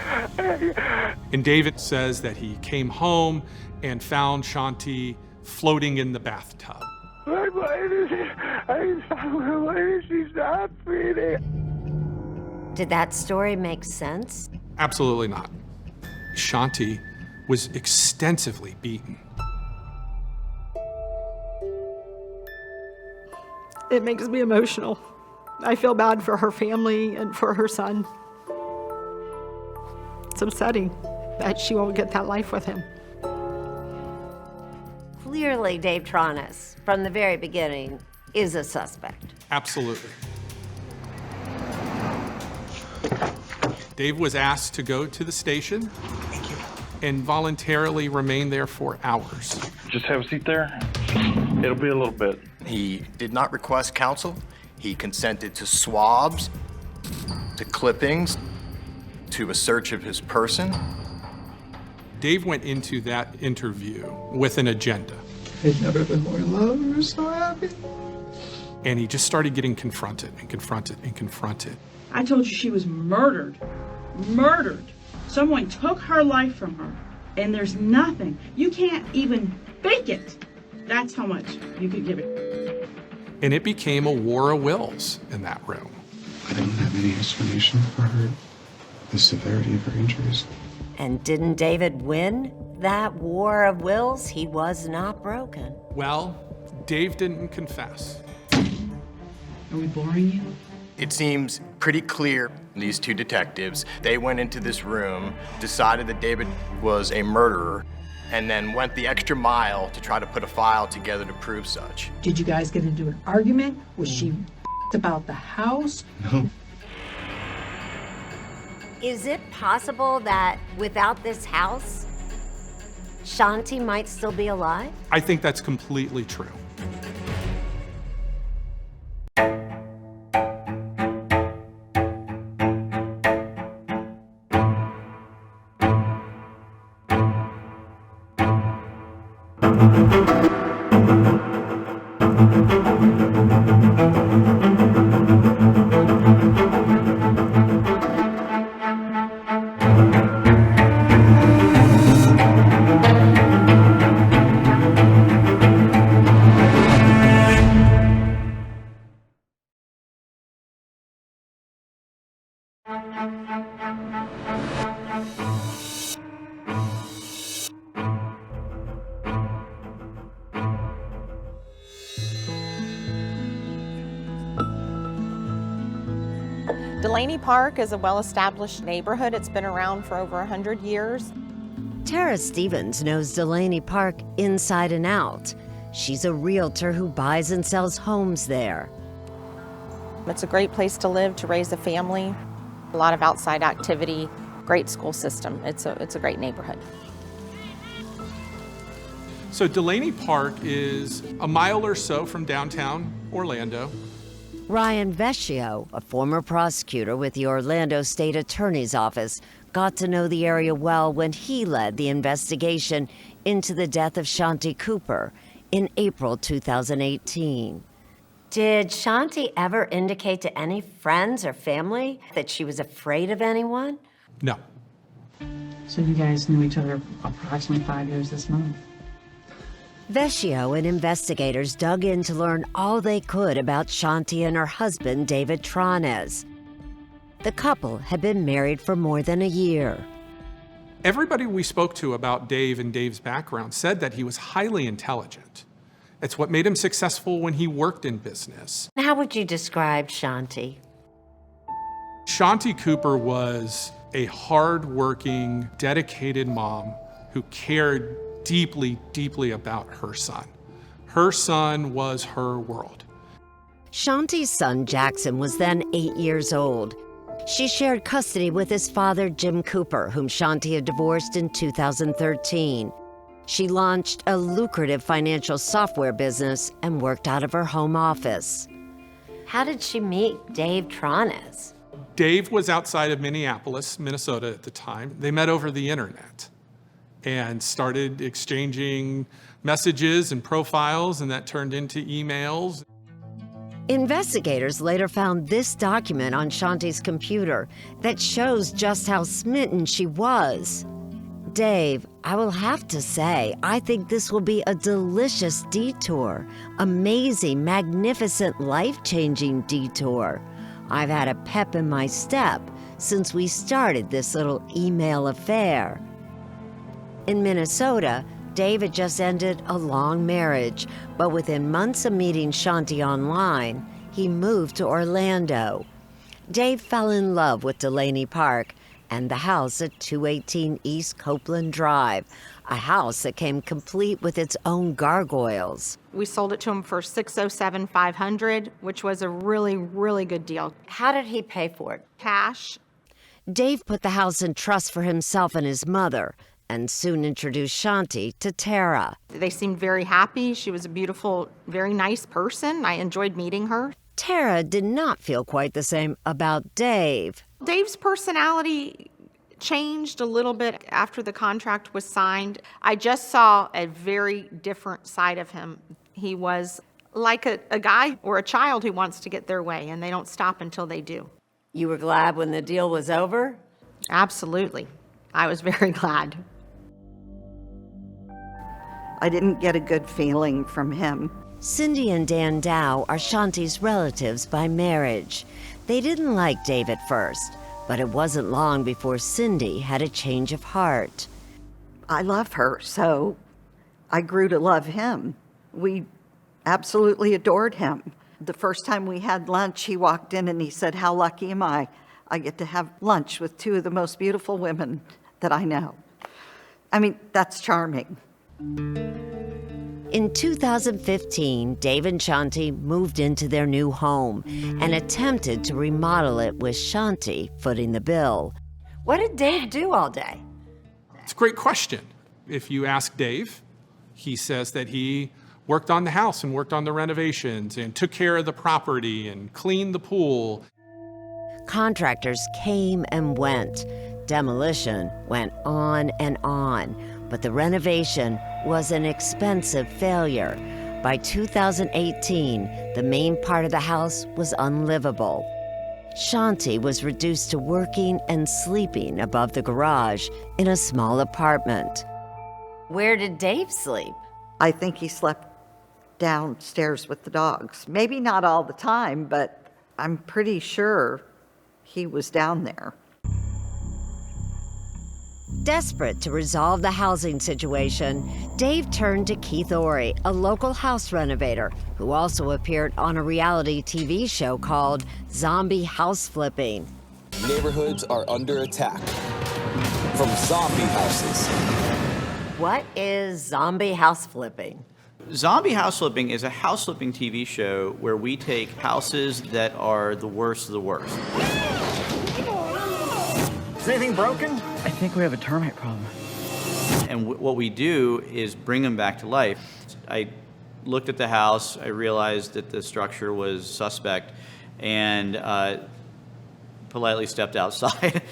And David says that he came home and found Shanti floating in the bathtub. Why did she stop breathing? Did that story make sense? Absolutely not. Shanti was extensively beaten. It makes me emotional. I feel bad for her family and for her son. It's upsetting that she won't get that life with him. Clearly, Dave Shaughnessys, from the very beginning, is a suspect. Absolutely. Dave was asked to go to the station and voluntarily remain there for hours. Just have a seat there. It'll be a little bit. He did not request counsel. He consented to swabs, to clippings, to a search of his person. Dave went into that interview with an agenda. I've never been more in love or so happy. And he just started getting confronted and confronted and confronted. I told you she was murdered. Murdered. Someone took her life from her, and there's nothing. You can't even fake it. That's how much you could give it. And it became a war of wills in that room. I don't have any explanation for her, the severity of her injuries. And didn't David win that war of wills? He was not broken. Well, Dave didn't confess. Are we boring you? It seems pretty clear, these two detectives, they went into this room, decided that David was a murderer, and then went the extra mile to try to put a file together to prove such. Did you guys get into an argument? Was she about the house? No. Is it possible that without this house, Shanti might still be alive? I think that's completely true. Delaney Park is a well-established neighborhood. It's been around for over 100 years. Tara Stevens knows Delaney Park inside and out. She's a realtor who buys and sells homes there. It's a great place to live, to raise a family, a lot of outside activity, great school system. It's a great neighborhood. So Delaney Park is a mile or so from downtown Orlando. Ryan Vecchio, a former prosecutor with the Orlando State Attorney's Office, got to know the area well when he led the investigation into the death of Shanti Cooper in April 2018. Did Shanti ever indicate to any friends or family that she was afraid of anyone? No. So you guys knew each other approximately 5 years this month. Vecchio and investigators dug in to learn all they could about Shanti and her husband, David Shaughnessys. The couple had been married for more than a year. Everybody we spoke to about Dave and Dave's background said that he was highly intelligent. It's what made him successful when he worked in business. How would you describe Shanti? Shanti Cooper was a hard-working, dedicated mom who cared deeply, deeply about her son. Her son was her world. Shanti's son, Jackson, was then 8 years old. She shared custody with his father, Jim Cooper, whom Shanti had divorced in 2013. She launched a lucrative financial software business and worked out of her home office. How did she meet Dave Shaughnessys? Dave was outside of Minneapolis, Minnesota at the time. They met over the internet. and started exchanging messages and profiles, and that turned into emails. Investigators later found this document on Shanti's computer that shows just how smitten she was. Dave, I will have to say, I think this will be a delicious detour. Amazing, magnificent, life-changing detour. I've had a pep in my step since we started this little email affair. In Minnesota, Dave had just ended a long marriage, but within months of meeting Shanti online, he moved to Orlando. Dave fell in love with Delaney Park and the house at 218 East Copeland Drive, a house that came complete with its own gargoyles. We sold it to him for $607,500, which was a really, really good deal. How did he pay for it? Cash. Dave put the house in trust for himself and his mother, and soon introduced Shanti to Tara. They seemed very happy. She was a beautiful, very nice person. I enjoyed meeting her. Tara did not feel quite the same about Dave. Dave's personality changed a little bit after the contract was signed. I just saw a very different side of him. He was like a guy or a child who wants to get their way, and they don't stop until they do. You were glad when the deal was over? Absolutely. I was very glad. I didn't get a good feeling from him. Cindy and Dan Dow are Shanti's relatives by marriage. They didn't like Dave at first, but it wasn't long before Cindy had a change of heart. I love her, so I grew to love him. We absolutely adored him. The first time we had lunch, he walked in and he said, "How lucky am I? I get to have lunch with two of the most beautiful women that I know." I mean, that's charming. In 2015, Dave and Shanti moved into their new home and attempted to remodel it with Shanti footing the bill. What did Dave do all day? It's a great question. If you ask Dave, he says that he worked on the house and worked on the renovations and took care of the property and cleaned the pool. Contractors came and went. Demolition went on and on, but the renovation was an expensive failure. By 2018, the main part of the house was unlivable. Shanti was reduced to working and sleeping above the garage in a small apartment. Where did Dave sleep? I think he slept downstairs with the dogs. Maybe not all the time, but I'm pretty sure he was down there. Desperate to resolve the housing situation, Dave turned to Keith Ory, a local house renovator who also appeared on a reality TV show called Zombie House Flipping. Neighborhoods are under attack from zombie houses. What is zombie house flipping? Zombie House Flipping is a house flipping TV show where we take houses that are the worst of the worst. Is anything broken? I think we have a termite problem. And what we do is bring them back to life. I looked at the house, I realized that the structure was suspect, and politely stepped outside.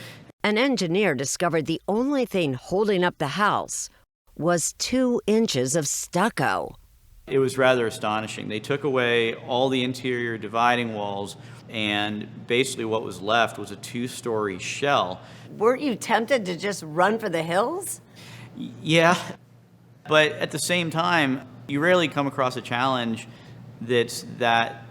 An engineer discovered the only thing holding up the house was 2 inches of stucco. It was rather astonishing. They took away all the interior dividing walls, and basically what was left was a 2-story shell. Weren't you tempted to just run for the hills? Yeah, but at the same time, you rarely come across a challenge that's that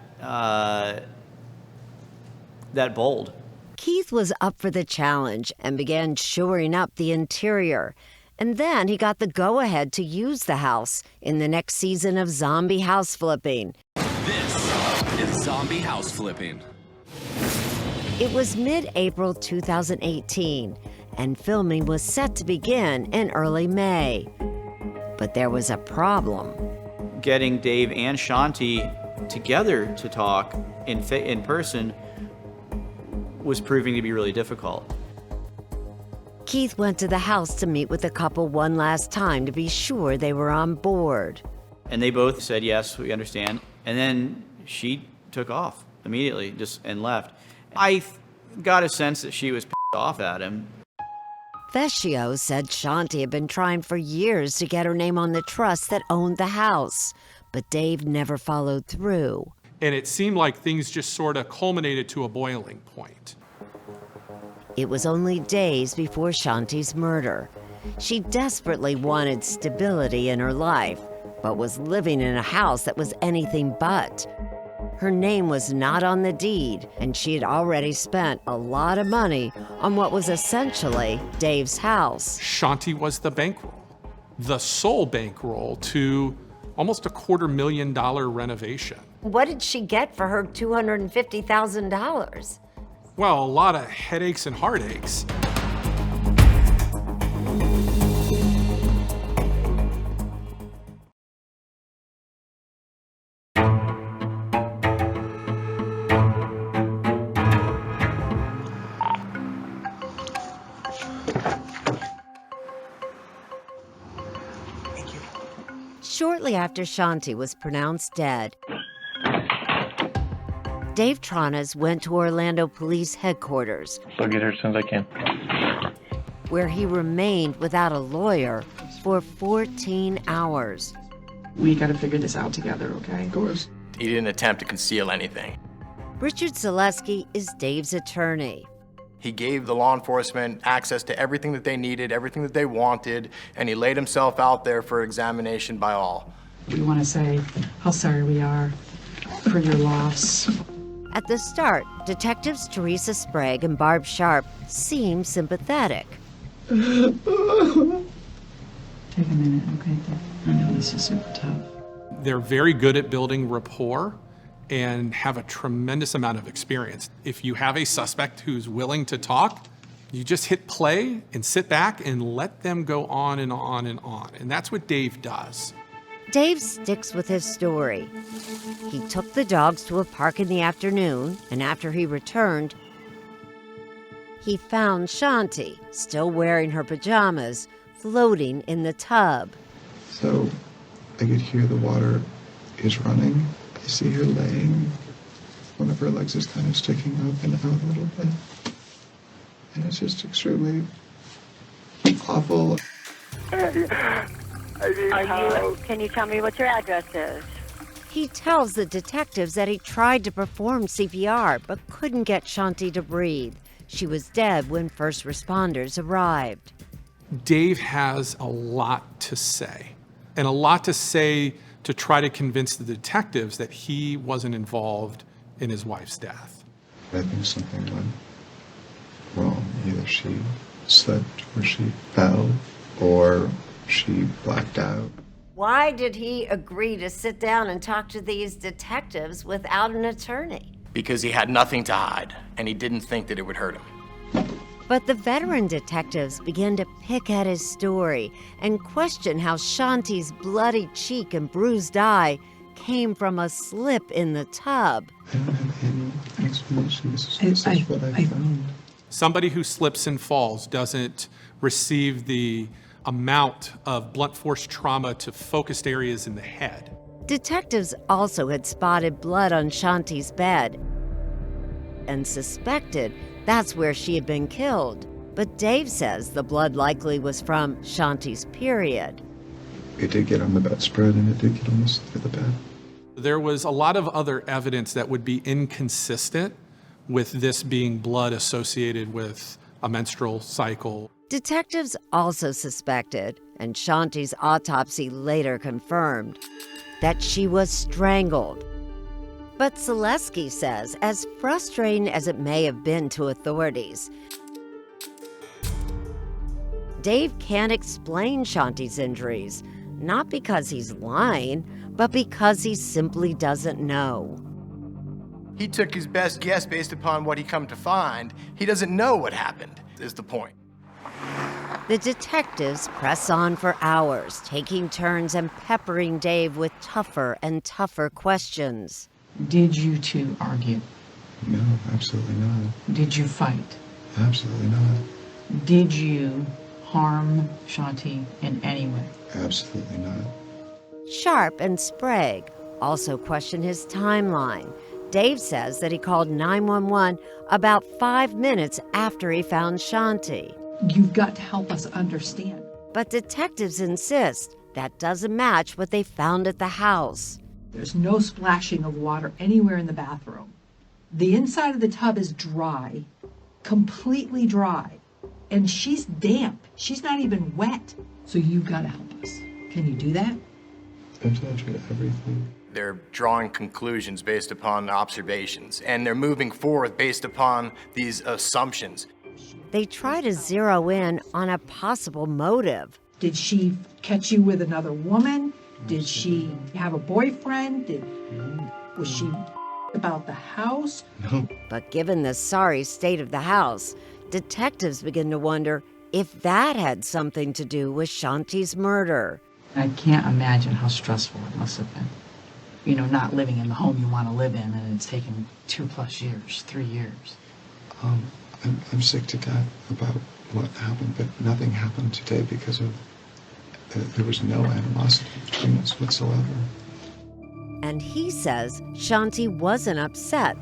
bold. Keith was up for the challenge and began shoring up the interior. And then he got the go-ahead to use the house in the next season of Zombie House Flipping. This is Zombie House Flipping. It was mid-April 2018, and filming was set to begin in early May. But there was a problem. Getting Dave and Shanti together to talk in person was proving to be really difficult. Keith went to the house to meet with the couple one last time to be sure they were on board. And they both said, yes, we understand. And then she took off immediately and left. I got a sense that she was pissed off at him. Vecchio said Shanti had been trying for years to get her name on the trust that owned the house, but Dave never followed through. And it seemed like things just sort of culminated to a boiling point. It was only days before Shanti's murder. She desperately wanted stability in her life, but was living in a house that was anything but. Her name was not on the deed, and she had already spent a lot of money on what was essentially Dave's house. Shanti was the bankroll, the sole bankroll to almost $250,000 renovation. What did she get for her $250,000? Well, a lot of headaches and heartaches. Shortly after Shanti was pronounced dead, Dave Tronas went to Orlando Police Headquarters, I'll get her as soon as I can. where he remained without a lawyer for 14 hours. We gotta figure this out together, okay? Of course. He didn't attempt to conceal anything. Richard Zaleski is Dave's attorney. He gave the law enforcement access to everything that they needed, everything that they wanted, and he laid himself out there for examination by all. We want to say how sorry we are for your loss. At the start, detectives Teresa Sprague and Barb Sharp seem sympathetic. Take a minute, okay? I know this is super tough. They're very good at building rapport and have a tremendous amount of experience. If you have a suspect who's willing to talk, you just hit play and sit back and let them go on and on and on. And that's what Dave does. Dave sticks with his story. He took the dogs to a park in the afternoon, and after he returned, he found Shanti, still wearing her pajamas, floating in the tub. So I could hear the water is running. I see her laying. One of her legs is kind of sticking up and out a little bit. And it's just extremely awful. Can you tell me what your address is? He tells the detectives that he tried to perform CPR but couldn't get Shanti to breathe. She was dead when first responders arrived. Dave has a lot to say, and a lot to say to try to convince the detectives that he wasn't involved in his wife's death. I think something went wrong. Either she slipped or she fell or she blacked out. Why did he agree to sit down and talk to these detectives without an attorney? Because he had nothing to hide, and he didn't think that it would hurt him. But the veteran detectives began to pick at his story and question how Shanti's bloody cheek and bruised eye came from a slip in the tub. I don't have any explanation. This is what I found. Somebody who slips and falls doesn't receive the amount of blunt force trauma to focused areas in the head. Detectives also had spotted blood on Shanti's bed and suspected that's where she had been killed. But Dave says the blood likely was from Shanti's period. It did get on the bedspread and it did get on the side of the bed. There was a lot of other evidence that would be inconsistent with this being blood associated with a menstrual cycle. Detectives also suspected, and Shanti's autopsy later confirmed, that she was strangled. But Zaleski says, as frustrating as it may have been to authorities, Dave can't explain Shanti's injuries, not because he's lying, but because he simply doesn't know. He took his best guess based upon what he come to find. He doesn't know what happened, is the point. The detectives press on for hours, taking turns and peppering Dave with tougher and tougher questions. Did you two argue? No, absolutely not. Did you fight? Absolutely not. Did you harm Shanti in any way? Absolutely not. Sharp and Sprague also question his timeline. Dave says that he called 911 about 5 minutes after he found Shanti. You've got to help us understand. But detectives insist that doesn't match what they found at the house. There's no splashing of water anywhere in the bathroom. The inside of the tub is dry, completely dry, and she's damp. She's not even wet. So you've got to help us. Can you do that? I've told you everything. They're drawing conclusions based upon observations, and they're moving forward based upon these assumptions. They try to zero in on a possible motive. Did she catch you with another woman? Did she have a boyfriend? Was she about the house? No. But given the sorry state of the house, detectives begin to wonder if that had something to do with Shanti's murder. I can't imagine how stressful it must have been. You know, not living in the home you want to live in, and it's taken 2+ years, 3 years. I'm sick to death about what happened, but nothing happened today because of there was no animosity between us whatsoever. And he says Shanti wasn't upset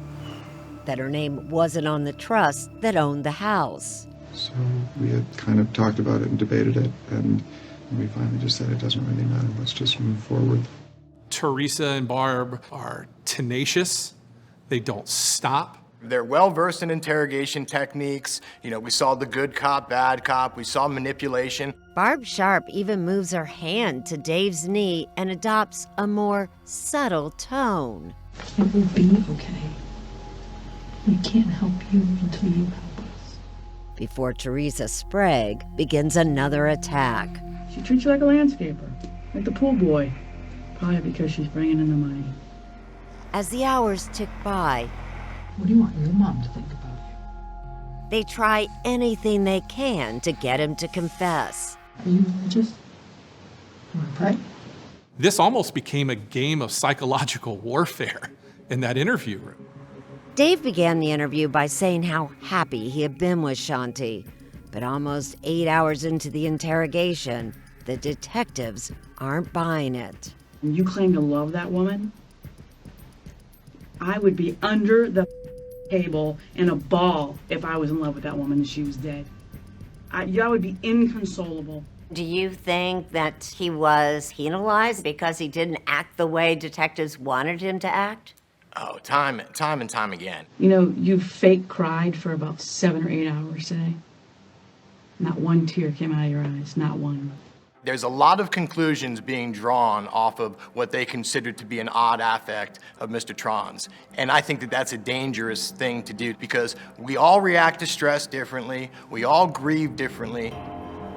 that her name wasn't on the trust that owned the house. So we had kind of talked about it and debated it, and we finally just said it doesn't really matter. Let's just move forward. Teresa and Barb are tenacious. They don't stop. They're well-versed in interrogation techniques. You know, we saw the good cop, bad cop. We saw manipulation. Barb Sharp even moves her hand to Dave's knee and adopts a more subtle tone. It will be okay. We can't help you until you help us. Before Teresa Sprague begins another attack. She treats you like a landscaper, like the pool boy. Probably because she's bringing in the money. As the hours tick by, what do you want your mom to think about you? They try anything they can to get him to confess. Are you religious? You want to pray? This almost became a game of psychological warfare in that interview room. Dave began the interview by saying how happy he had been with Shanti, but almost 8 hours into the interrogation, the detectives aren't buying it. You claim to love that woman? I would be under the table in a ball if I was in love with that woman and she was dead. I would be inconsolable. Do you think that he was penalized because he didn't act the way detectives wanted him to act? Oh, time and time again. You know, you fake cried for about 7 or 8 hours today. Not one tear came out of your eyes, not one. There's a lot of conclusions being drawn off of what they consider to be an odd affect of Mr. Tron's. And I think that that's a dangerous thing to do because we all react to stress differently. We all grieve differently.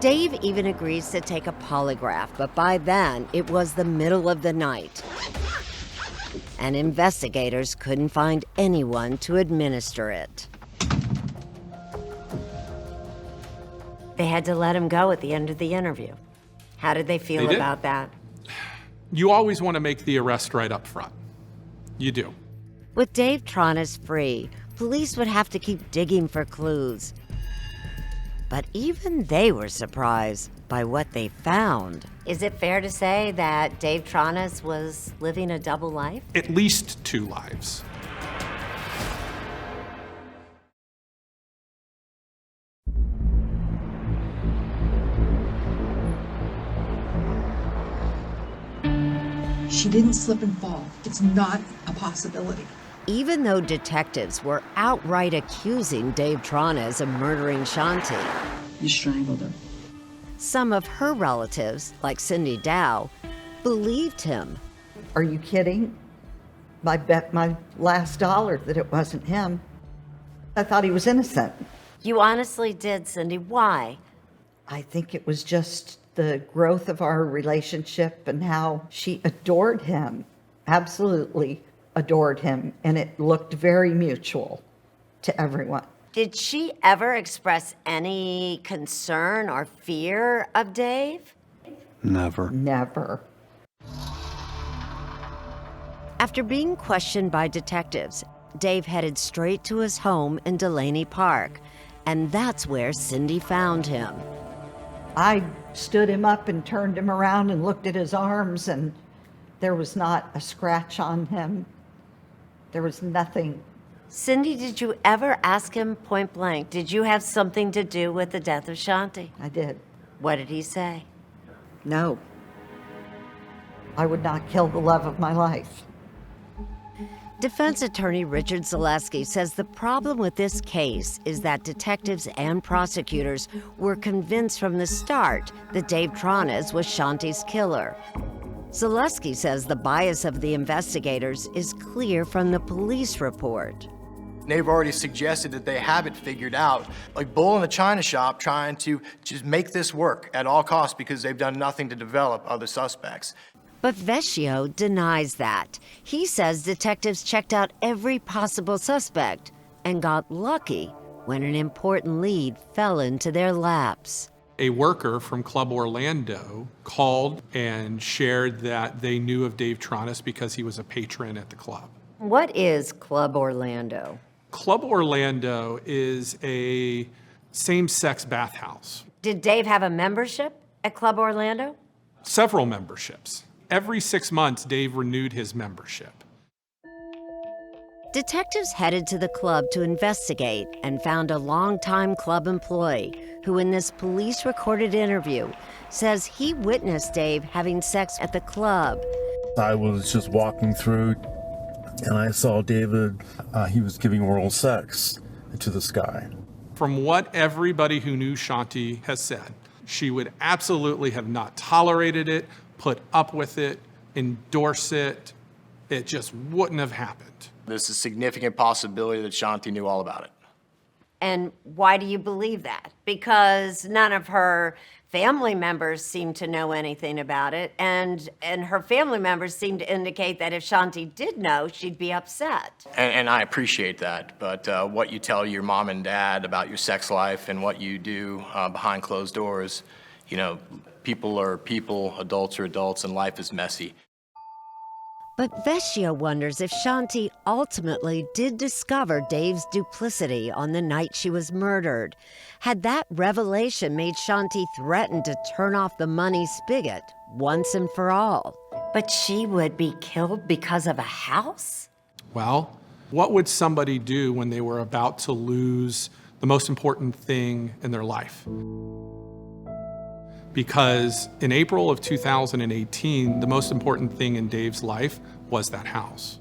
Dave even agrees to take a polygraph, but by then it was the middle of the night. And investigators couldn't find anyone to administer it. They had to let him go at the end of the interview. How did they feel about that? You always want to make the arrest right up front. You do. With Dave Tronis free, police would have to keep digging for clues. But even they were surprised by what they found. Is it fair to say that Dave Tronis was living a double life? At least 2 lives. She didn't slip and fall. It's not a possibility. Even though detectives were outright accusing Dave Tronis of murdering Shanti, You strangled her. some of her relatives, like Cindy Dow, believed him. Are you kidding? I bet my last dollar that it wasn't him. I thought he was innocent. You honestly did, Cindy. Why? I think it was just the growth of our relationship and how she adored him, absolutely adored him, and it looked very mutual to everyone. Did she ever express any concern or fear of Dave? Never. Never. After being questioned by detectives, Dave headed straight to his home in Delaney Park, and that's where Cindy found him. I stood him up and turned him around and looked at his arms, and there was not a scratch on him. There was nothing Cindy, did you ever ask him point blank, did you have something to do with the death of Shanti? I did. What did he say? No. I would not kill the love of my life. Defense attorney Richard Zaleski says the problem with this case is that detectives and prosecutors were convinced from the start that Dave Tronis was Shanti's killer. Zaleski says the bias of the investigators is clear from the police report. They've already suggested that they have it figured out, like bull in a china shop trying to just make this work at all costs because they've done nothing to develop other suspects. But Vecchio denies that. He says detectives checked out every possible suspect and got lucky when an important lead fell into their laps. A worker from Club Orlando called and shared that they knew of Dave Tronis because he was a patron at the club. What is Club Orlando? Club Orlando is a same-sex bathhouse. Did Dave have a membership at Club Orlando? Several memberships. Every 6 months, Dave renewed his membership. Detectives headed to the club to investigate and found a longtime club employee who, in this police-recorded interview, says he witnessed Dave having sex at the club. I was just walking through and I saw David, he was giving oral sex to this guy. From what everybody who knew Shanti has said, she would absolutely have not tolerated it, put up with it, endorse it. It just wouldn't have happened. There's a significant possibility that Shanti knew all about it. And why do you believe that? Because none of her family members seem to know anything about it, and her family members seem to indicate that if Shanti did know, she'd be upset. And I appreciate that, but what you tell your mom and dad about your sex life and what you do behind closed doors, you know, people are people, adults are adults, and life is messy. But Vecchio wonders if Shanti ultimately did discover Dave's duplicity on the night she was murdered. Had that revelation made Shanti threaten to turn off the money spigot once and for all? But she would be killed because of a house? Well, what would somebody do when they were about to lose the most important thing in their life? Because in April of 2018, the most important thing in Dave's life was that house.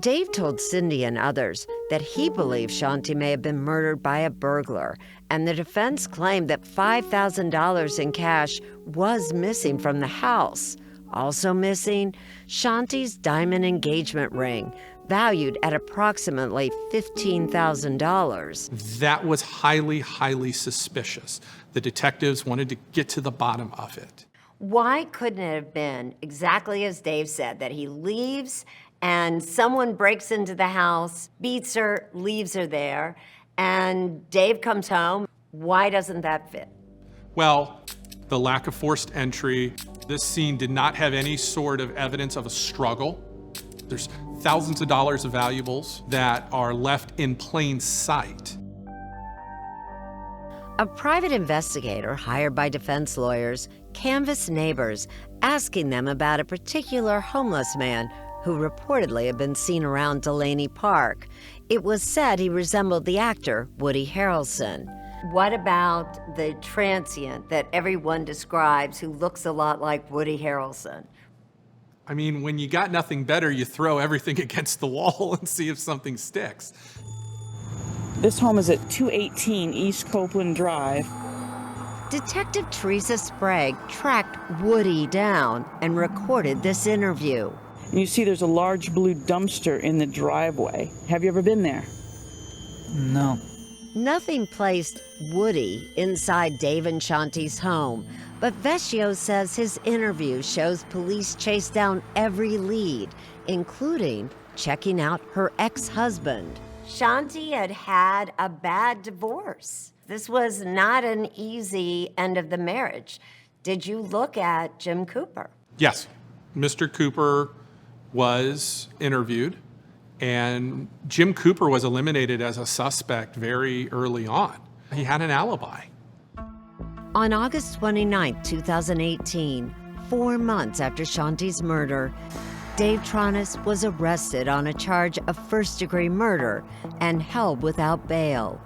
Dave told Cindy and others that he believed Shanti may have been murdered by a burglar, and the defense claimed that $5,000 in cash was missing from the house. Also missing, Shanti's diamond engagement ring, valued at approximately $15,000. That was highly, highly suspicious. The detectives wanted to get to the bottom of it. Why couldn't it have been exactly as Dave said, that he leaves and someone breaks into the house, beats her, leaves her there, and Dave comes home? Why doesn't that fit? Well, the lack of forced entry. This scene did not have any sort of evidence of a struggle. There's thousands of dollars of valuables that are left in plain sight. A private investigator hired by defense lawyers canvassed neighbors, asking them about a particular homeless man who reportedly had been seen around Delaney Park. It was said he resembled the actor Woody Harrelson. What about the transient that everyone describes who looks a lot like Woody Harrelson? I mean, when you got nothing better, you throw everything against the wall and see if something sticks. This home is at 218 East Copeland Drive. Detective Teresa Sprague tracked Woody down and recorded this interview. And you see there's a large blue dumpster in the driveway. Have you ever been there? No. Nothing placed Woody inside Dave and Shanti's home, but Vecchio says his interview shows police chased down every lead, including checking out her ex-husband. Shanti had had a bad divorce. This was not an easy end of the marriage. Did you look at Jim Cooper? Yes, Mr. Cooper was interviewed, and Jim Cooper was eliminated as a suspect very early on. He had an alibi. On August 29, 2018, 4 months after Shanti's murder, Dave Shaughnessy was arrested on a charge of first-degree murder and held without bail.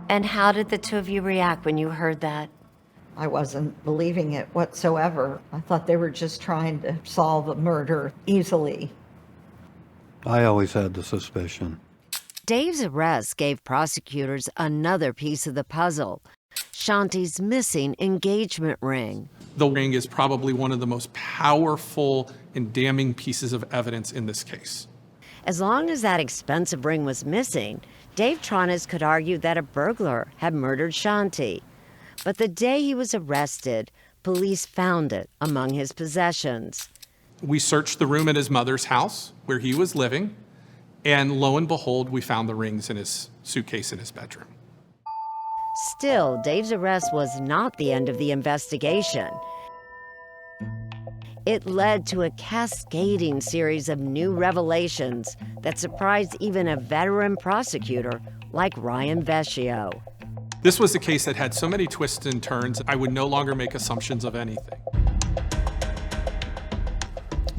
And how did the two of you react when you heard that? I wasn't believing it whatsoever. I thought they were just trying to solve a murder easily. I always had the suspicion. Dave's arrest gave prosecutors another piece of the puzzle: Shanti's missing engagement ring. The ring is probably one of the most powerful and damning pieces of evidence in this case. As long as that expensive ring was missing, Dave Shaughnessy could argue that a burglar had murdered Shanti. But the day he was arrested, police found it among his possessions. We searched the room at his mother's house where he was living, and lo and behold, we found the rings in his suitcase in his bedroom. Still, Dave's arrest was not the end of the investigation. It led to a cascading series of new revelations that surprised even a veteran prosecutor like Ryan Vecchio. This was a case that had so many twists and turns, I would no longer make assumptions of anything.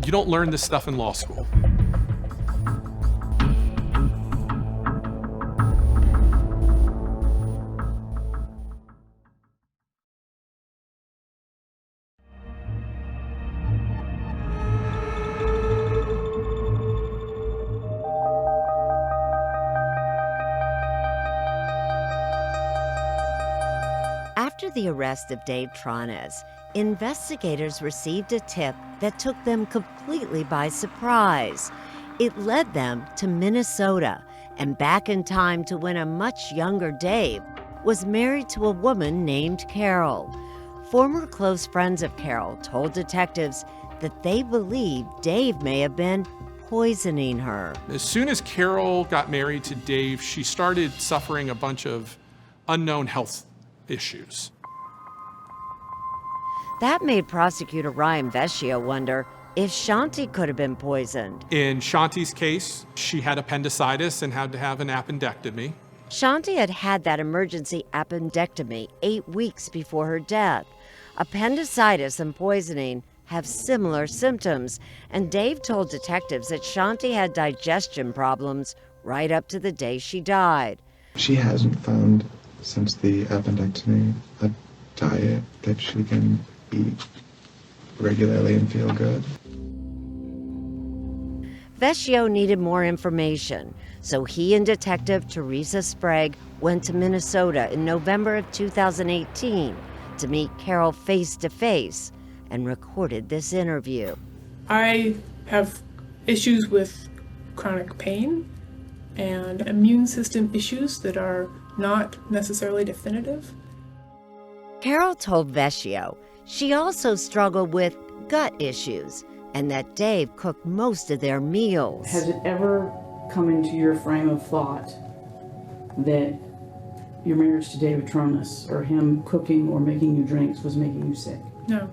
You don't learn this stuff in law school. After the arrest of Dave Shaughnessy, investigators received a tip that took them completely by surprise. It led them to Minnesota and back in time to when a much younger Dave was married to a woman named Carol. Former close friends of Carol told detectives that they believed Dave may have been poisoning her. As soon as Carol got married to Dave, she started suffering a bunch of unknown health issues. That made prosecutor Ryan Vecchio wonder if Shanti could have been poisoned. In Shanti's case, she had appendicitis and had to have an appendectomy. Shanti had had that emergency appendectomy 8 weeks before her death. Appendicitis and poisoning have similar symptoms, and Dave told detectives that Shanti had digestion problems right up to the day she died. She hasn't found, since the appendectomy, a diet that she can eat regularly and feel good. Vecchio needed more information, so he and Detective Teresa Sprague went to Minnesota in November of 2018 to meet Carol face-to-face and recorded this interview. I have issues with chronic pain and immune system issues that are not necessarily definitive. Carol told Vecchio she also struggled with gut issues and that Dave cooked most of their meals. Has it ever come into your frame of thought that your marriage to David Shaughnessy or him cooking or making you drinks was making you sick? No.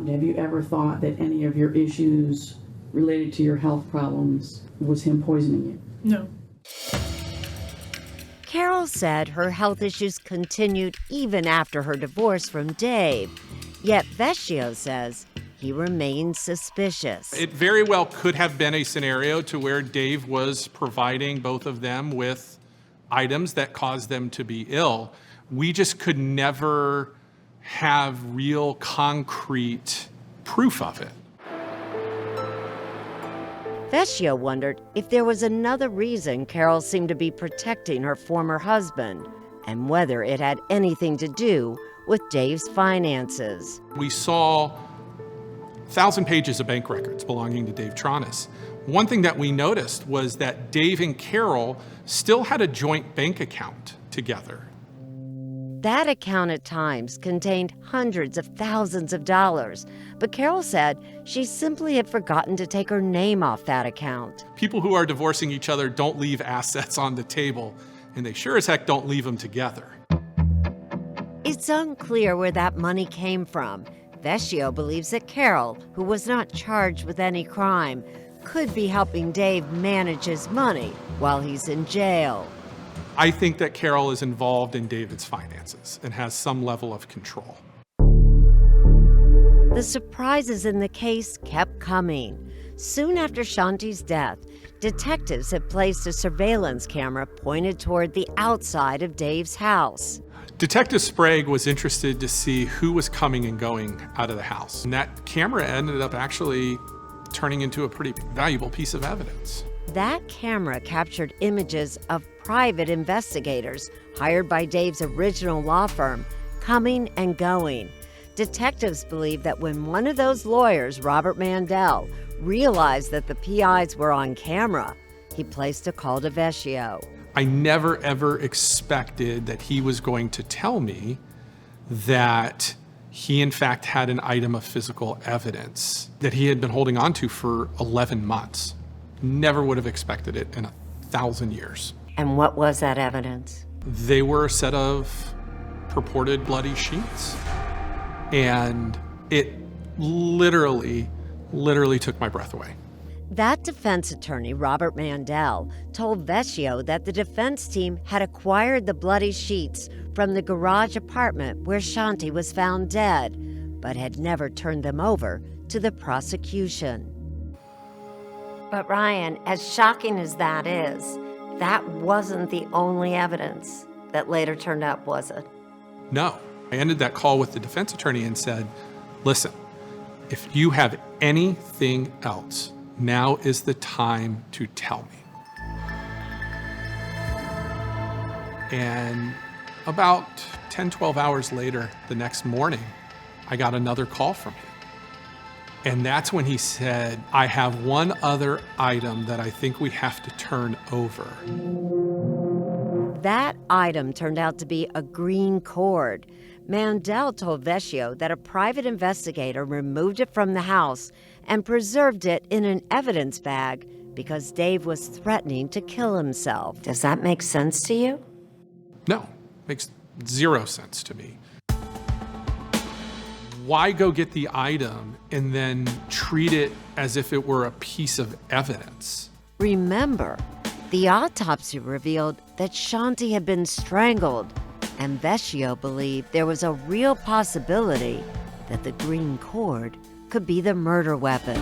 Have you ever thought that any of your issues related to your health problems was him poisoning you? No. Carol said her health issues continued even after her divorce from Dave. Yet Vecchio says he remains suspicious. It very well could have been a scenario to where Dave was providing both of them with items that caused them to be ill. We just could never have real concrete proof of it. Vecchio wondered if there was another reason Carol seemed to be protecting her former husband and whether it had anything to do with Dave's finances. We saw 1,000 pages of bank records belonging to Dave Shaughnessy. One thing that we noticed was that Dave and Carol still had a joint bank account together. That account at times contained hundreds of thousands of dollars, but Carol said she simply had forgotten to take her name off that account. People who are divorcing each other don't leave assets on the table, and they sure as heck don't leave them together. It's unclear where that money came from. Vecchio believes that Carol, who was not charged with any crime, could be helping Dave manage his money while he's in jail. I think that Carol is involved in David's finances and has some level of control. The surprises in the case kept coming. Soon after Shanti's death, detectives had placed a surveillance camera pointed toward the outside of Dave's house. Detective Sprague was interested to see who was coming and going out of the house. And that camera ended up actually turning into a pretty valuable piece of evidence. That camera captured images of private investigators hired by Dave's original law firm coming and going. Detectives believe that when one of those lawyers, Robert Mandel, realized that the PIs were on camera, he placed a call to Vecchio. I never ever expected that he was going to tell me that he in fact had an item of physical evidence that he had been holding on to for 11 months. Never would have expected it in 1,000 years. And what was that evidence? They were a set of purported bloody sheets. And it literally took my breath away. That defense attorney, Robert Mandel, told Vecchio that the defense team had acquired the bloody sheets from the garage apartment where Shanti was found dead, but had never turned them over to the prosecution. But Ryan, as shocking as that is, that wasn't the only evidence that later turned up, was it? No. I ended that call with the defense attorney and said, listen, if you have anything else, now is the time to tell me. And about 10, 12 hours later, the next morning, I got another call from him. And that's when he said, I have one other item that I think we have to turn over. That item turned out to be a green cord. Mandel told Vecchio that a private investigator removed it from the house and preserved it in an evidence bag because Dave was threatening to kill himself. Does that make sense to you? No, makes zero sense to me. Why go get the item and then treat it as if it were a piece of evidence? Remember, the autopsy revealed that Shanti had been strangled, and Vecchio believed there was a real possibility that the green cord could be the murder weapon.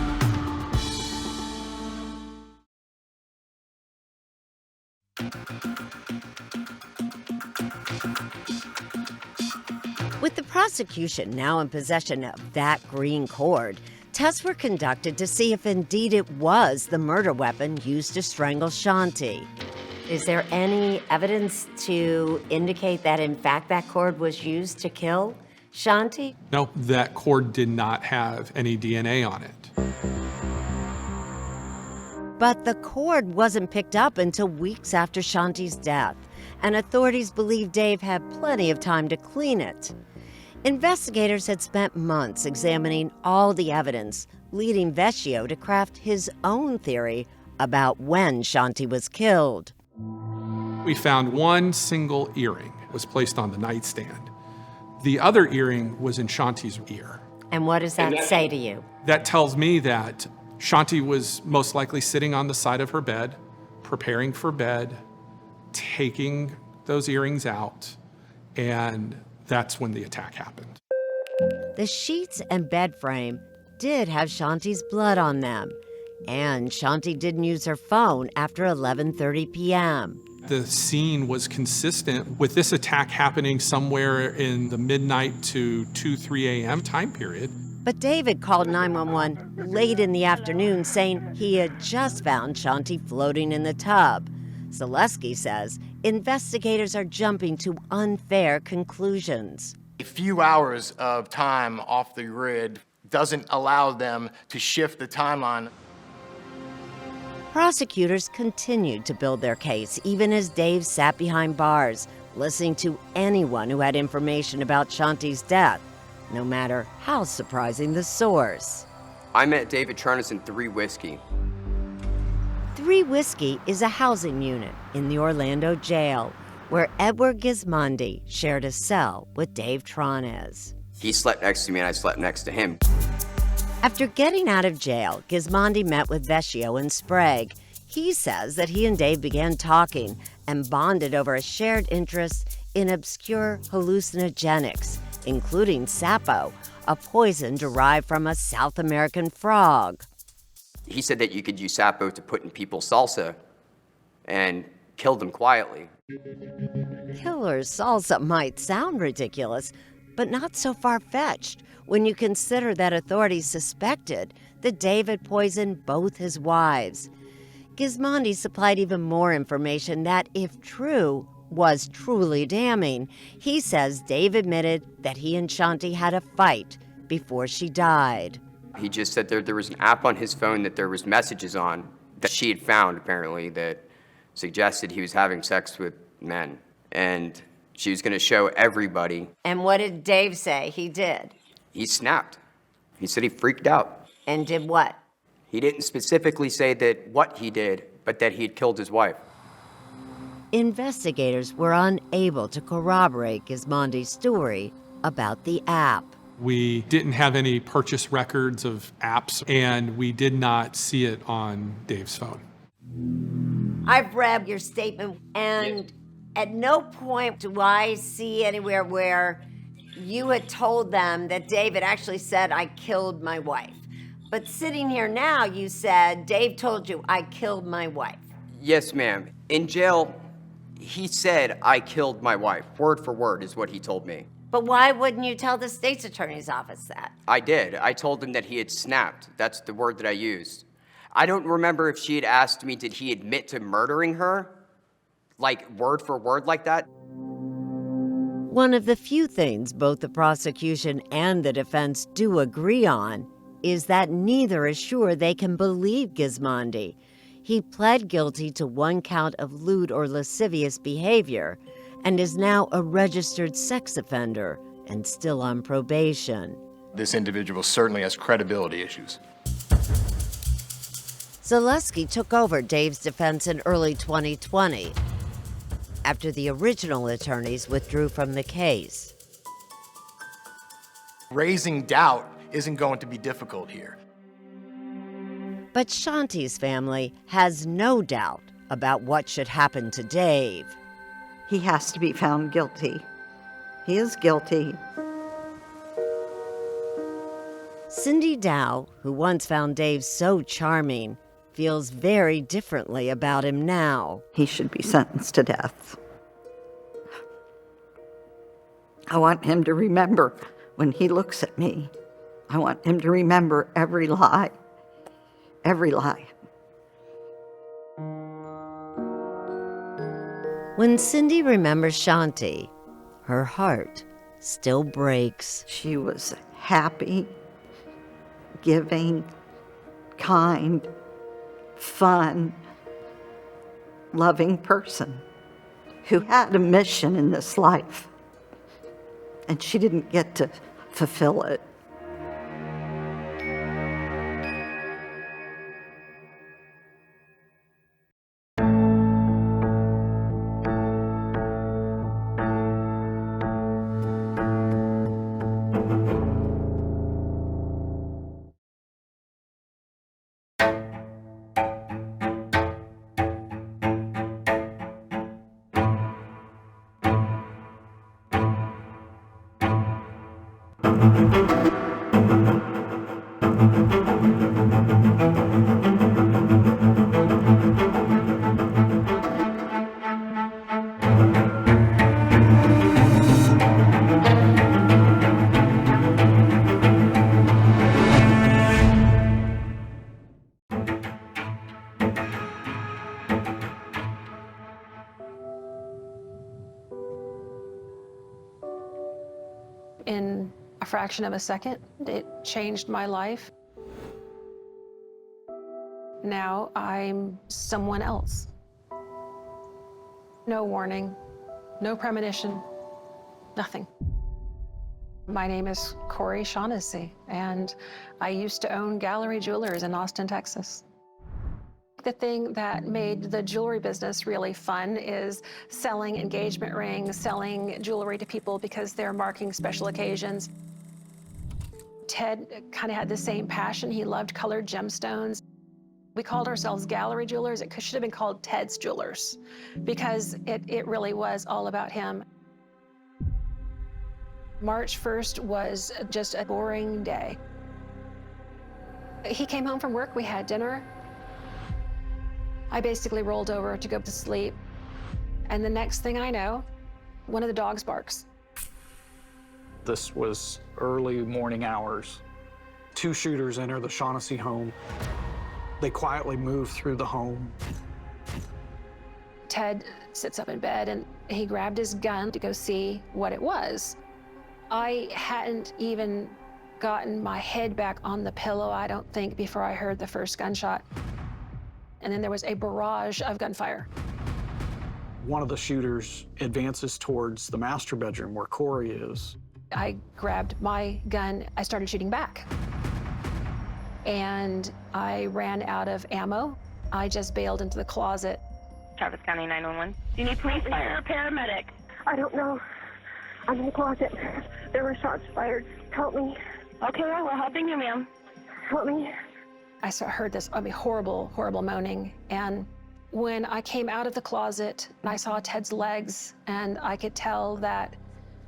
With the prosecution now in possession of that green cord, tests were conducted to see if indeed it was the murder weapon used to strangle Shanti. Is there any evidence to indicate that, in fact, that cord was used to kill Shanti? No, that cord did not have any DNA on it. But the cord wasn't picked up until weeks after Shanti's death, and authorities believe Dave had plenty of time to clean it. Investigators had spent months examining all the evidence, leading Vecchio to craft his own theory about when Shanti was killed. We found one single earring was placed on the nightstand. The other earring was in Shanti's ear. And what does that say to you? That tells me that Shanti was most likely sitting on the side of her bed, preparing for bed, taking those earrings out, and that's when the attack happened. The sheets and bed frame did have Shanti's blood on them, and Shanti didn't use her phone after 11:30 p.m. The scene was consistent with this attack happening somewhere in the midnight to 2, 3 a.m. time period. But David called 911 late in the afternoon saying he had just found Shanti floating in the tub. Zaleski says investigators are jumping to unfair conclusions. A few hours of time off the grid doesn't allow them to shift the timeline. Prosecutors continued to build their case even as Dave sat behind bars, listening to anyone who had information about Shanti's death, no matter how surprising the source. I met David Charnas in 3 Whiskey. 3 Whiskey is a housing unit in the Orlando jail where Edward Gismondi shared a cell with Dave Trones. He slept next to me and I slept next to him. After getting out of jail, Gismondi met with Vecchio and Sprague. He says that he and Dave began talking and bonded over a shared interest in obscure hallucinogenics, including Sapo, a poison derived from a South American frog. He said that you could use sapo to put in people's salsa and kill them quietly. Killer's salsa might sound ridiculous, but not so far-fetched when you consider that authorities suspected that David poisoned both his wives. Gismondi supplied even more information that, if true, was truly damning. He says Dave admitted that he and Shanti had a fight before she died. He just said there was an app on his phone that there was messages on that she had found, apparently, that suggested he was having sex with men. And she was going to show everybody. And what did Dave say he did? He snapped. He said he freaked out. And did what? He didn't specifically say that what he did, but that he had killed his wife. Investigators were unable to corroborate Gismondi's story about the app. We didn't have any purchase records of apps, and we did not see it on Dave's phone. I've read your statement, and at no point do I see anywhere where you had told them that David actually said, "I killed my wife." But sitting here now, you said, Dave told you, "I killed my wife." Yes, ma'am. In jail, he said, "I killed my wife." Word for word is what he told me. But why wouldn't you tell the state's attorney's office that? I did. I told him that he had snapped. That's the word that I used. I don't remember if she had asked me, did he admit to murdering her? Like, word for word like that? One of the few things both the prosecution and the defense do agree on is that neither is sure they can believe Gismondi. He pled guilty to one count of lewd or lascivious behavior and is now a registered sex offender and still on probation. This individual certainly has credibility issues. Zaleski took over Dave's defense in early 2020 after the original attorneys withdrew from the case. Raising doubt isn't going to be difficult here. But Shanti's family has no doubt about what should happen to Dave. He has to be found guilty. He is guilty. Cindy Dow, who once found Dave so charming, feels very differently about him now. He should be sentenced to death. I want him to remember when he looks at me. I want him to remember every lie. Every lie. When Cindy remembers Shanti, her heart still breaks. She was happy, giving, kind, fun, loving person who had a mission in this life, and she didn't get to fulfill it. In a fraction of a second, it changed my life. Now I'm someone else. No warning, no premonition, nothing. My name is Corey Shaughnessy, and I used to own Gallery Jewelers in Austin, Texas. The thing that made the jewelry business really fun is selling engagement rings, selling jewelry to people because they're marking special occasions. Ted kind of had the same passion. He loved colored gemstones. We called ourselves Gallery Jewelers. It should have been called Ted's Jewelers because it really was all about him. March 1st was just a boring day. He came home from work, we had dinner. I basically rolled over to go to sleep. And the next thing I know, one of the dogs barks. This was early morning hours. 2 shooters enter the Shaughnessy home. They quietly move through the home. Ted sits up in bed and he grabbed his gun to go see what it was. I hadn't even gotten my head back on the pillow, I don't think, before I heard the first gunshot. And then there was a barrage of gunfire. One of the shooters advances towards the master bedroom where Corey is. I grabbed my gun, I started shooting back. And I ran out of ammo. I just bailed into the closet. Travis County 911. Do you need police, fire, or paramedic? I don't know. I'm in the closet. There were shots fired. Help me. Okay, we're helping you, ma'am. Help me. I heard this, horrible, horrible moaning. And when I came out of the closet, I saw Ted's legs, and I could tell that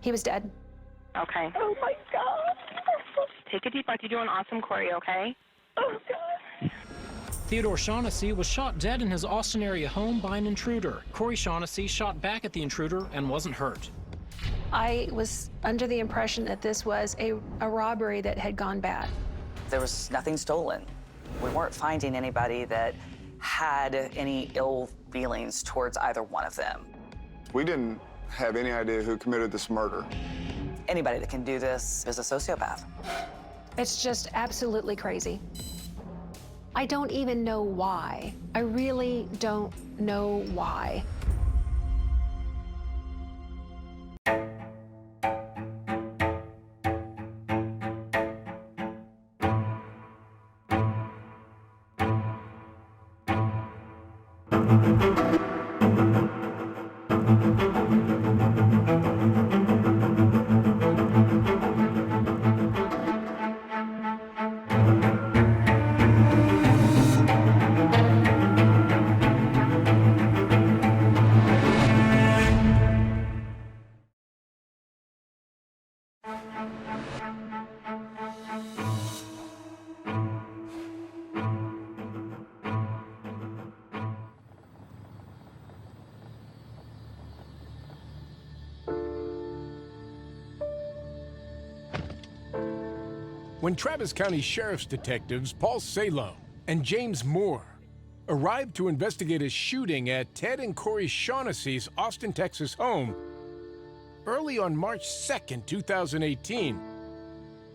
he was dead. Okay. Oh, my God. Take a deep breath. You're doing awesome, Corey, okay? Oh, God. Theodore Shaughnessy was shot dead in his Austin area home by an intruder. Corey Shaughnessy shot back at the intruder and wasn't hurt. I was under the impression that this was a robbery that had gone bad. There was nothing stolen. We weren't finding anybody that had any ill feelings towards either one of them. We didn't have any idea who committed this murder. Anybody that can do this is a sociopath. It's just absolutely crazy. I don't even know why. I really don't know why. When Travis County Sheriff's detectives Paul Salo and James Moore arrived to investigate a shooting at Ted and Corey Shaughnessy's Austin, Texas home early on March 2nd, 2018,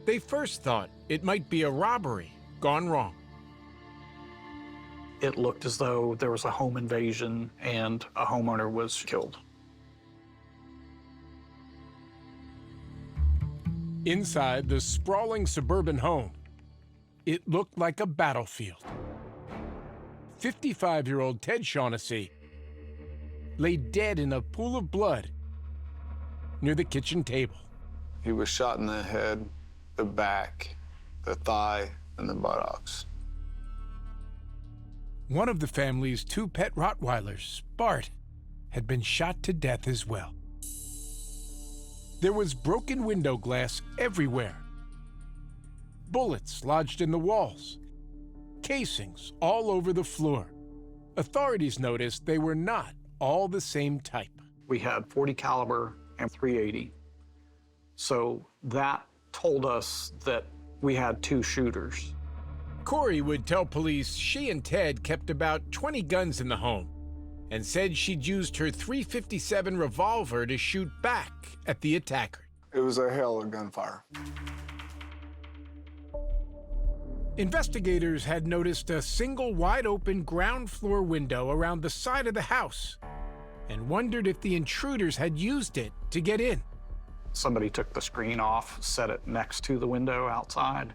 they first thought it might be a robbery gone wrong. It looked as though there was a home invasion and a homeowner was killed. Inside the sprawling suburban home, it looked like a battlefield. 55-year-old Ted Shaughnessy lay dead in a pool of blood near the kitchen table. He was shot in the head, the back, the thigh, and the buttocks. One of the family's 2 pet Rottweilers, Bart, had been shot to death as well. There was broken window glass everywhere. Bullets lodged in the walls. Casings all over the floor. Authorities noticed they were not all the same type. We had .40 caliber and .380. So that told us that we had 2 shooters. Corey would tell police she and Ted kept about 20 guns in the home and said she'd used her .357 revolver to shoot back at the attacker. It was a hail of gunfire. Investigators had noticed a single wide-open ground floor window around the side of the house and wondered if the intruders had used it to get in. Somebody took the screen off, set it next to the window outside.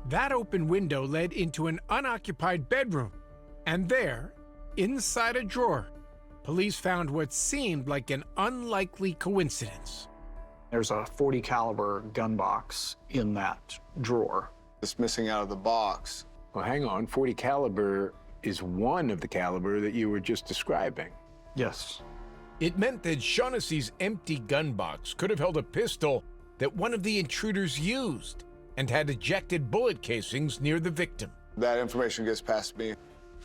That open window led into an unoccupied bedroom, and there, inside a drawer, police found what seemed like an unlikely coincidence. There's a .40 caliber gun box in that drawer. It's missing out of the box. Well, hang on. .40 caliber is one of the caliber that you were just describing. Yes. It meant that Shaughnessy's empty gun box could have held a pistol that one of the intruders used and had ejected bullet casings near the victim. That information gets past me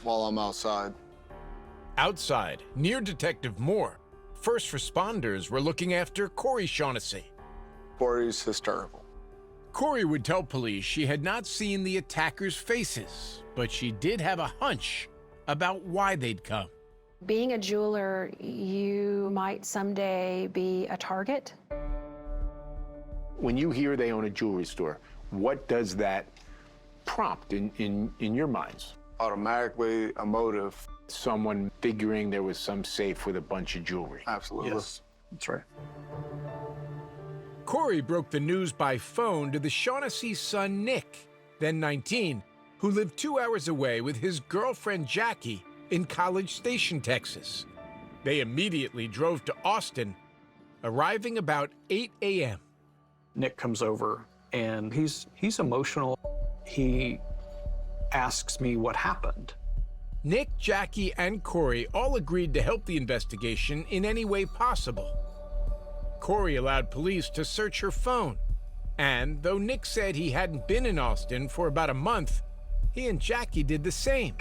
while I'm outside. Outside, near Detective Moore, first responders were looking after Corey Shaughnessy. Corey's hysterical. Corey would tell police she had not seen the attackers' faces, but she did have a hunch about why they'd come. Being a jeweler, you might someday be a target. When you hear they own a jewelry store, what does that prompt in your minds? Automatically a motive. Someone figuring there was some safe with a bunch of jewelry. Absolutely. Yes, that's right. Corey broke the news by phone to the Shaughnessy son, Nick, then 19, who lived 2 hours away with his girlfriend, Jackie, in College Station, Texas. They immediately drove to Austin, arriving about 8 a.m. Nick comes over, and he's emotional. He asks me what happened. Nick, Jackie, and Corey all agreed to help the investigation in any way possible. Corey allowed police to search her phone, and though Nick said he hadn't been in Austin for about a month, he and Jackie did the same.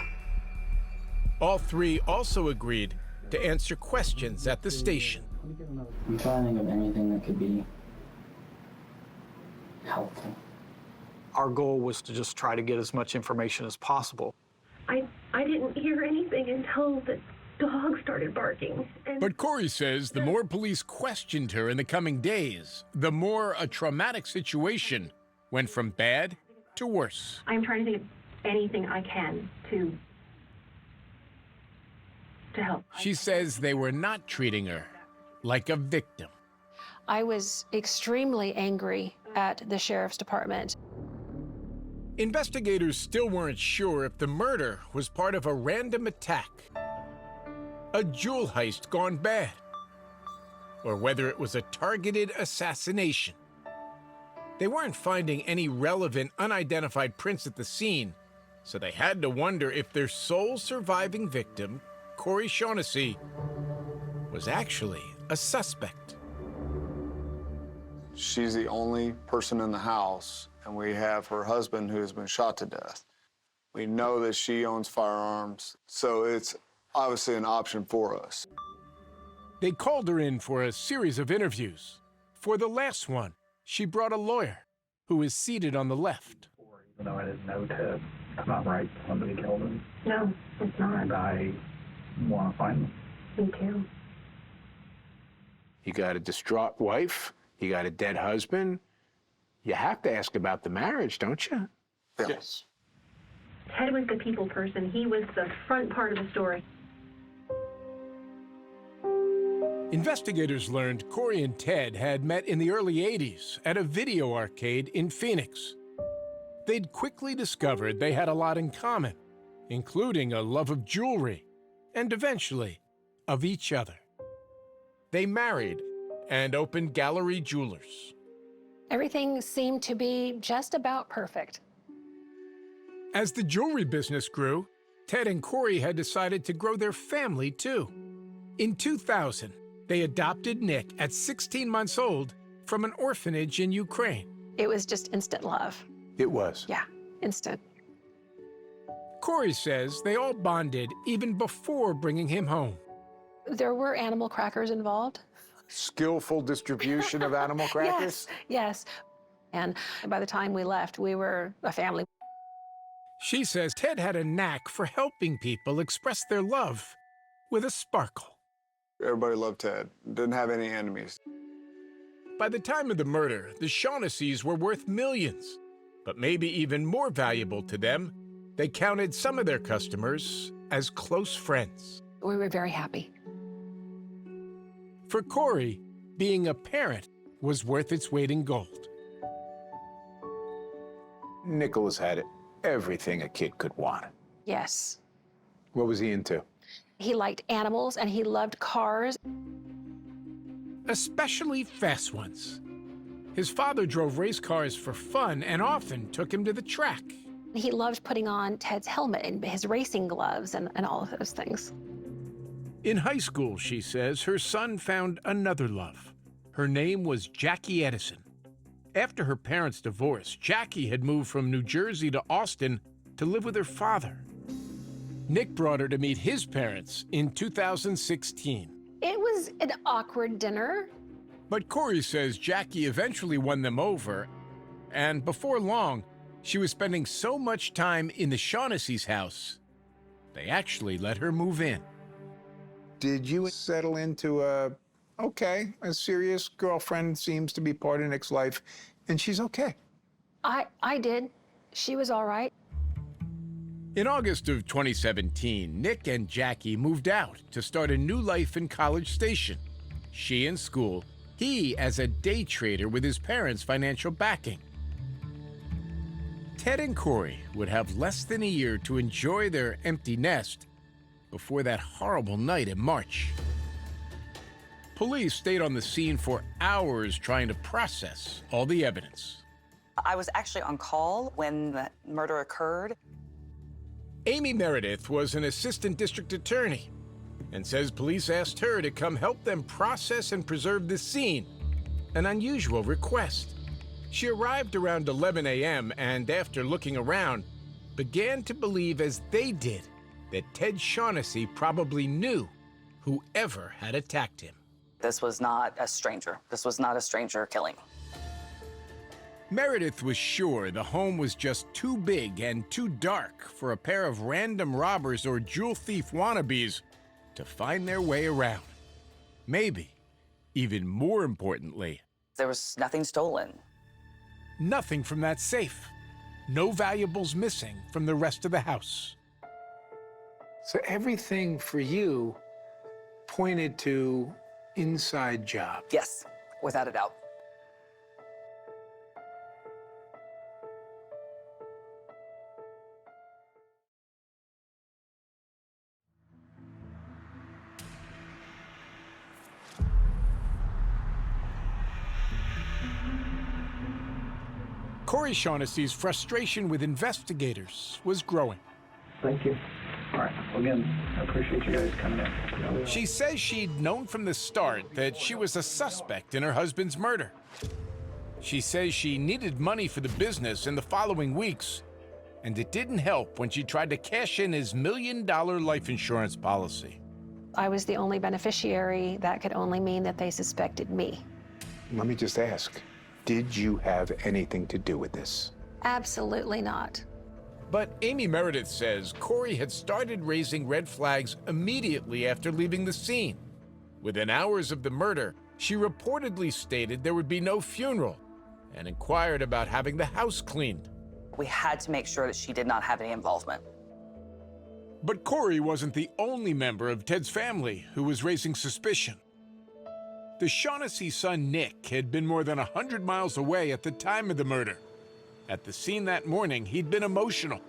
All three also agreed to answer questions at the station. I'm trying to think of anything that could be helpful. Our goal was to just try to get as much information as possible. I didn't hear anything until the dog started barking. But Corey says the more police questioned her in the coming days, the more a traumatic situation went from bad to worse. I'm trying to think of anything I can to help. She says they were not treating her like a victim. I was extremely angry at the sheriff's department. Investigators still weren't sure if the murder was part of a random attack, a jewel heist gone bad, or whether it was a targeted assassination. They weren't finding any relevant unidentified prints at the scene, so they had to wonder if their sole surviving victim, Corey Shaughnessy, was actually a suspect. She's the only person in the house, and we have her husband who has been shot to death. We know that she owns firearms, so it's obviously an option for us. They called her in for a series of interviews. For the last one, she brought a lawyer who is seated on the left. Even though I didn't know Ted, it's not right somebody killed him. No, it's not. And I want to find them. Me too. You got a distraught wife, you got a dead husband. You have to ask about the marriage, don't you? Yes. Ted was the people person. He was the front part of the story. Investigators learned Corey and Ted had met in the early 80s at a video arcade in Phoenix. They'd quickly discovered they had a lot in common, including a love of jewelry and eventually of each other. They married and opened Gallery Jewelers. Everything seemed to be just about perfect. As the jewelry business grew, Ted and Corey had decided to grow their family too. In 2000, they adopted Nick at 16 months old from an orphanage in Ukraine. It was just instant love. It was. Yeah, instant. Corey says they all bonded even before bringing him home. There were animal crackers involved. Skillful distribution of animal crackers? Yes. And by the time we left, we were a family. She says Ted had a knack for helping people express their love with a sparkle. Everybody loved Ted. Didn't have any enemies. By the time of the murder, the Shaughnessy's were worth millions. But maybe even more valuable to them, they counted some of their customers as close friends. We were very happy. For Corey, being a parent was worth its weight in gold. Nicholas had everything a kid could want. Yes. What was he into? He liked animals and he loved cars. Especially fast ones. His father drove race cars for fun and often took him to the track. He loved putting on Ted's helmet and his racing gloves and all of those things. In high school, she says, her son found another love. Her name was Jackie Edison. After her parents' divorce, Jackie had moved from New Jersey to Austin to live with her father. Nick brought her to meet his parents in 2016. It was an awkward dinner. But Corey says Jackie eventually won them over, and before long, she was spending so much time in the Shaughnessy's house, they actually let her move in. Did you settle into a serious girlfriend seems to be part of Nick's life, and she's okay? I did. She was all right. In August of 2017, Nick and Jackie moved out to start a new life in College Station. She in school, he as a day trader with his parents' financial backing. Ted and Corey would have less than a year to enjoy their empty nest before that horrible night in March. Police stayed on the scene for hours trying to process all the evidence. I was actually on call when the murder occurred. Amy Meredith was an assistant district attorney and says police asked her to come help them process and preserve the scene, an unusual request. She arrived around 11 a.m. and after looking around, began to believe as they did that Ted Shaughnessy probably knew whoever had attacked him. This was not a stranger. This was not a stranger killing. Meredith was sure the home was just too big and too dark for a pair of random robbers or jewel thief wannabes to find their way around. Maybe, even more importantly, there was nothing stolen. Nothing from that safe. No valuables missing from the rest of the house. So everything for you pointed to inside job. Yes, without a doubt. Corey Shaughnessy's frustration with investigators was growing. Thank you. All right. Well, again, I appreciate you guys coming in. She says she'd known from the start that she was a suspect in her husband's murder. She says she needed money for the business in the following weeks, and it didn't help when she tried to cash in his $1 million life insurance policy. I was the only beneficiary. That could only mean that they suspected me. Let me just ask, did you have anything to do with this? Absolutely not. But Amy Meredith says Corey had started raising red flags immediately after leaving the scene. Within hours of the murder, she reportedly stated there would be no funeral and inquired about having the house cleaned. We had to make sure that she did not have any involvement. But Corey wasn't the only member of Ted's family who was raising suspicion. The Shaughnessy son, Nick, had been more than 100 miles away at the time of the murder. At the scene that morning, he'd been emotional.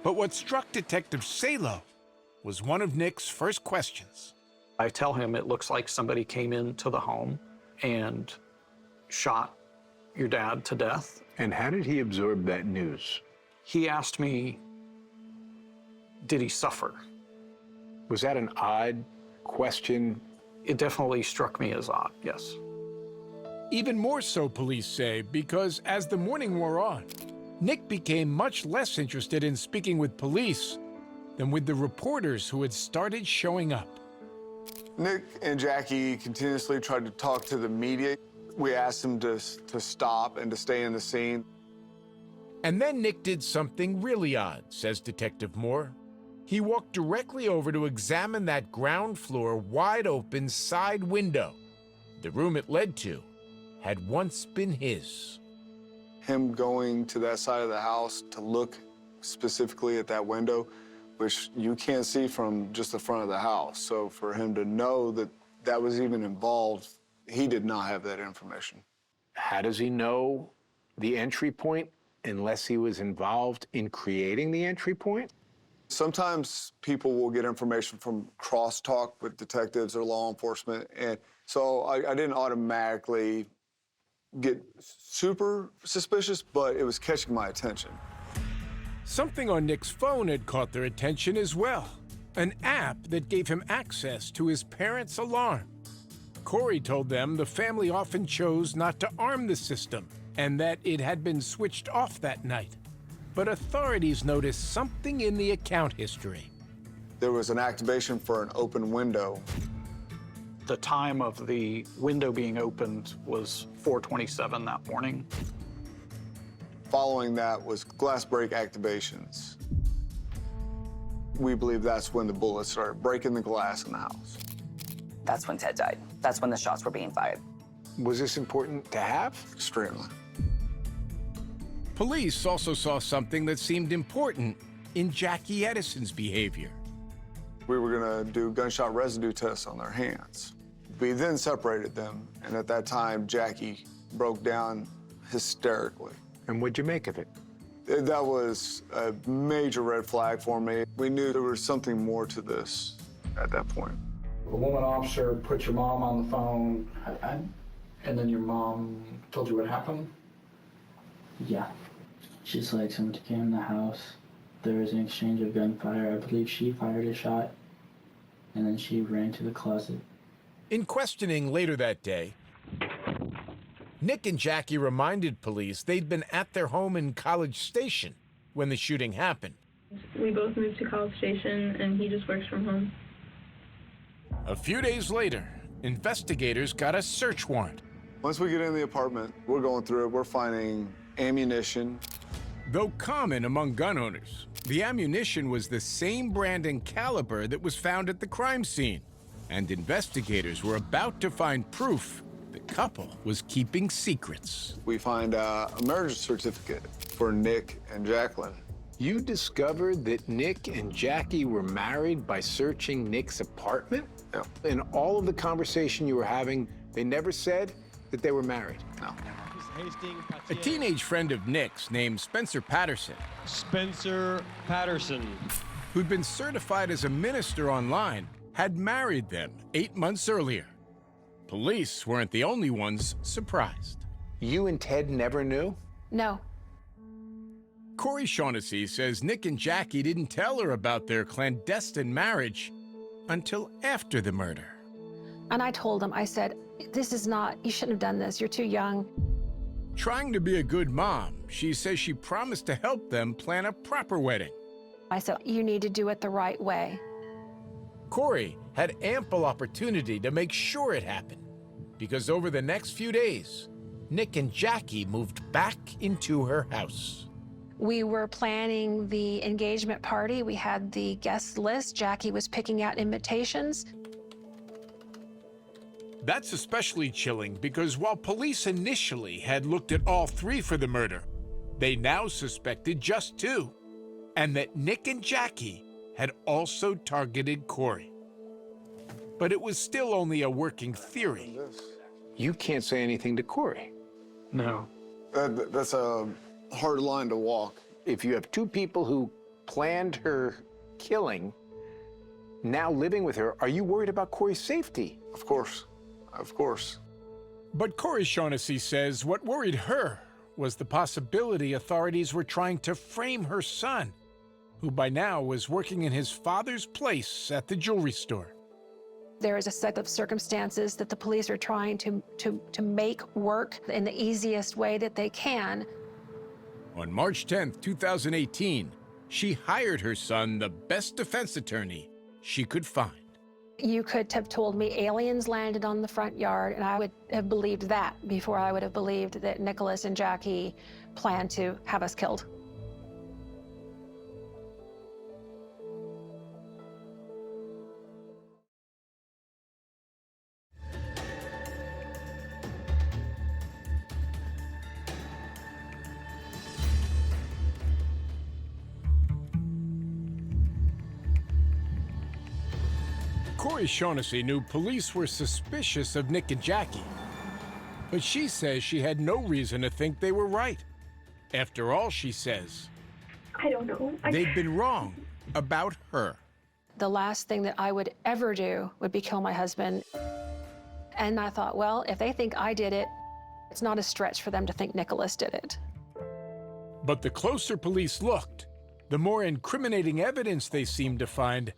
But what struck Detective Salo was one of Nick's first questions. I tell him it looks like somebody came into the home and shot your dad to death. And how did he absorb that news? He asked me, did he suffer? Was that an odd question? It definitely struck me as odd, yes. Even more so, police say, because as the morning wore on, Nick became much less interested in speaking with police than with the reporters who had started showing up. Nick and Jackie continuously tried to talk to the media. We asked him to stop and to stay in the scene. And then Nick did something really odd, says Detective Moore. He walked directly over to examine that ground floor wide open side window. The room it led to had once been his. Him going to that side of the house to look specifically at that window, which you can't see from just the front of the house. So for him to know that that was even involved, he did not have that information. How does he know the entry point unless he was involved in creating the entry point? Sometimes people will get information from crosstalk with detectives or law enforcement, and so I didn't automatically get super suspicious, but it was catching my attention. Something on Nick's phone had caught their attention as well. an app that gave him access to his parents' alarm. Corey told them the family often chose not to arm the system and that it had been switched off that night. But authorities noticed something in the account history. There was an activation for an open window. The time of the window being opened was 4:27 that morning. Following that was glass break activations. We believe that's when the bullets started breaking the glass in the house. That's when Ted died. That's when the shots were being fired. Was this important to have? Extremely. Police also saw something that seemed important in Jackie Edison's behavior. We were gonna do gunshot residue tests on their hands. We then separated them, and at that time, Jackie broke down hysterically. And what'd you make of it? That was a major red flag for me. We knew there was something more to this at that point. A woman officer put your mom on the phone, and then your mom told you what happened? Yeah. She's like, somebody came in the house. There was an exchange of gunfire. I believe she fired a shot, and then she ran to the closet. In questioning later that day, Nick and Jackie reminded police they'd been at their home in College Station when the shooting happened. We both moved to College Station, and he just works from home. A few days later, investigators got a search warrant. Once we get in the apartment, we're going through it. We're finding ammunition. Though common among gun owners, the ammunition was the same brand and caliber that was found at the crime scene. And investigators were about to find proof the couple was keeping secrets. We find a marriage certificate for Nick and Jacqueline. You discovered that Nick and Jackie were married by searching Nick's apartment? Yeah. In all of the conversation you were having, they never said that they were married? No. A teenage friend of Nick's named Spencer Patterson, who'd been certified as a minister online, had married them 8 months earlier. Police weren't the only ones surprised. You and Ted never knew? No. Corey Shaughnessy says Nick and Jackie didn't tell her about their clandestine marriage until after the murder. And I told him, I said, this is not, you shouldn't have done this. You're too young. Trying to be a good mom, she says she promised to help them plan a proper wedding. I said, you need to do it the right way. Corey had ample opportunity to make sure it happened, because over the next few days, Nick and Jackie moved back into her house. We were planning the engagement party. We had the guest list. Jackie was picking out invitations. That's especially chilling because while police initially had looked at all three for the murder, they now suspected just two, and that Nick and Jackie had also targeted Corey. But it was still only a working theory. You can't say anything to Corey. No. That's a hard line to walk. If you have two people who planned her killing, now living with her, are you worried about Corey's safety? Of course. Of course. But Corey Shaughnessy says what worried her was the possibility authorities were trying to frame her son, who by now was working in his father's place at the jewelry store. There is a set of circumstances that the police are trying to make work in the easiest way that they can. On March 10th, 2018, she hired her son the best defense attorney she could find. You could have told me aliens landed on the front yard, and I would have believed that before I would have believed that Nicholas and Jackie planned to have us killed. Corey Shaughnessy knew police were suspicious of Nick and Jackie, but she says she had no reason to think they were right. After all, she says, I don't know. they'd been wrong about her. The last thing that I would ever do would be kill my husband. And I thought, well, if they think I did it, it's not a stretch for them to think Nicholas did it. But the closer police looked, the more incriminating evidence they seemed to find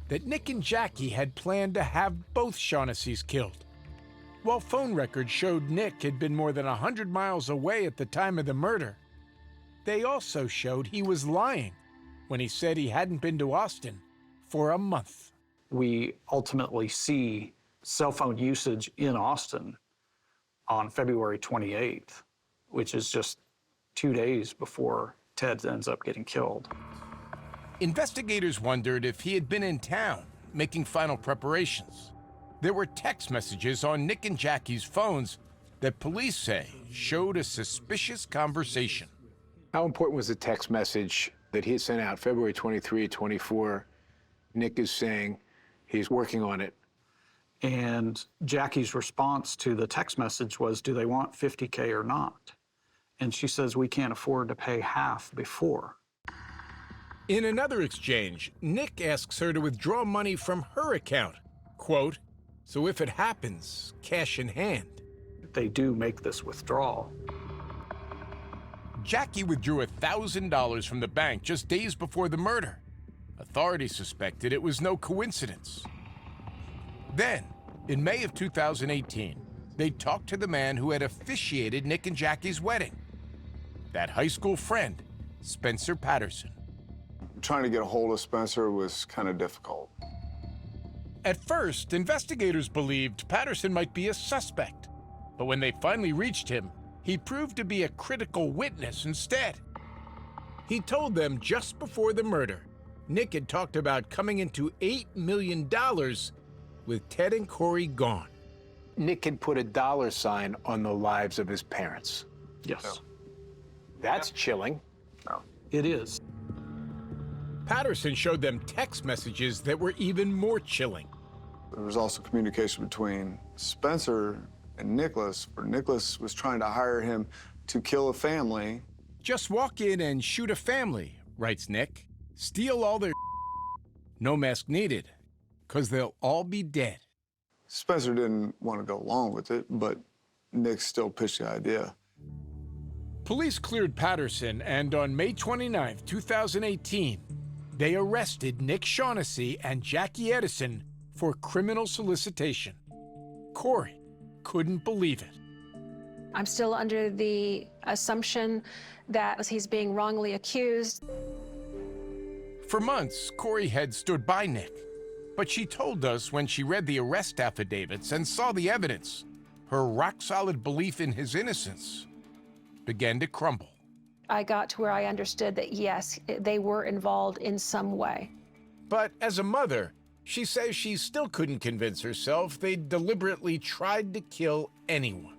that Nick and Jackie had planned to have both Shaughnessy's killed. While phone records showed Nick had been more than 100 miles away at the time of the murder, they also showed he was lying when he said he hadn't been to Austin for a month. We ultimately see cell phone usage in Austin on February 28th, which is just 2 days before Ted ends up getting killed. Investigators wondered if he had been in town making final preparations. There were text messages on Nick and Jackie's phones that police say showed a suspicious conversation. How important was the text message that he sent out February 23, 24? Nick is saying he's working on it. And Jackie's response to the text message was, do they want $50K or not? And she says, we can't afford to pay half before. In another exchange, Nick asks her to withdraw money from her account. Quote, so if it happens, cash in hand. They do make this withdrawal. Jackie withdrew $1,000 from the bank just days before the murder. Authorities suspected it was no coincidence. Then, in May of 2018, they talked to the man who had officiated Nick and Jackie's wedding. That high school friend, Spencer Patterson. Trying to get a hold of Spencer was kind of difficult. At first, investigators believed Patterson might be a suspect. But when they finally reached him, he proved to be a critical witness instead. He told them just before the murder, Nick had talked about coming into $8 million with Ted and Corey gone. Nick had put a dollar sign on the lives of his parents. Yes. That's chilling. No, it is. Patterson showed them text messages that were even more chilling. There was also communication between Spencer and Nicholas, where Nicholas was trying to hire him to kill a family. Just walk in and shoot a family, writes Nick. Steal all their no mask needed, because they'll all be dead. Spencer didn't want to go along with it, but Nick still pitched the idea. Police cleared Patterson, and on May 29, 2018, they arrested Nick Shaughnessy and Jackie Edison for criminal solicitation. Corey couldn't believe it. I'm still under the assumption that he's being wrongly accused. For months, Corey had stood by Nick, but she told us when she read the arrest affidavits and saw the evidence, her rock-solid belief in his innocence began to crumble. I got to where I understood that, yes, they were involved in some way. But as a mother, she says she still couldn't convince herself they deliberately tried to kill anyone.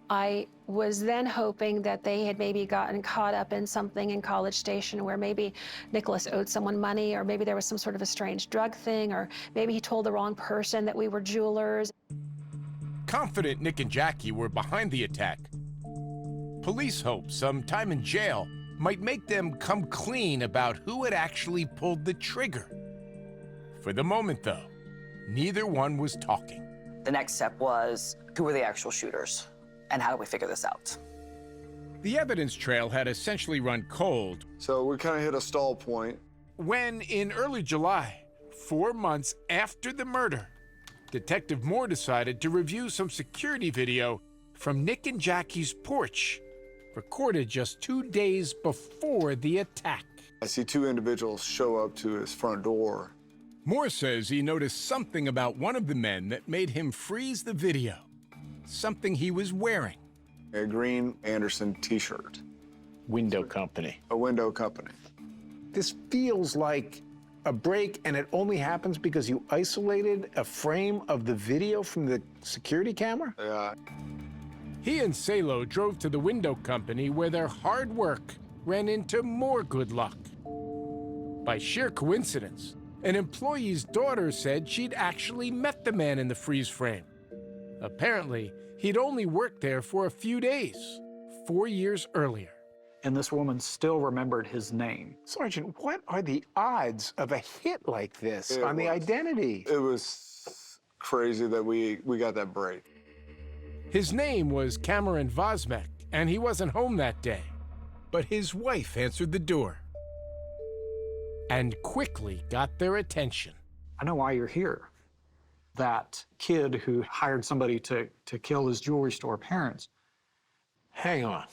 I was then hoping that they had maybe gotten caught up in something in College Station where maybe Nicholas owed someone money, or maybe there was some sort of a strange drug thing, or maybe he told the wrong person that we were jewelers. Confident Nick and Jackie were behind the attack, police hope some time in jail might make them come clean about who had actually pulled the trigger. For the moment, though, neither one was talking. The next step was, who were the actual shooters? And how do we figure this out? The evidence trail had essentially run cold. So we kind of hit a stall point. When, in early July, 4 months after the murder, Detective Moore decided to review some security video from Nick and Jackie's porch, recorded just 2 days before the attack. I see two individuals show up to his front door. Moore says he noticed something about one of the men that made him freeze the video. Something he was wearing. A green Anderson t-shirt. Window company. A window company. This feels like a break, and it only happens because you isolated a frame of the video from the security camera? Yeah. He and Salo drove to the window company where their hard work ran into more good luck. By sheer coincidence, an employee's daughter said she'd actually met the man in the freeze frame. Apparently, he'd only worked there for a few days, 4 years earlier. And this woman still remembered his name. Sergeant, what are the odds of a hit like this on the identity? It was crazy that we got that break. His name was Cameron Vosmek, and he wasn't home that day. But his wife answered the door and quickly got their attention. I know why you're here. That kid who hired somebody to kill his jewelry store parents. Hang on.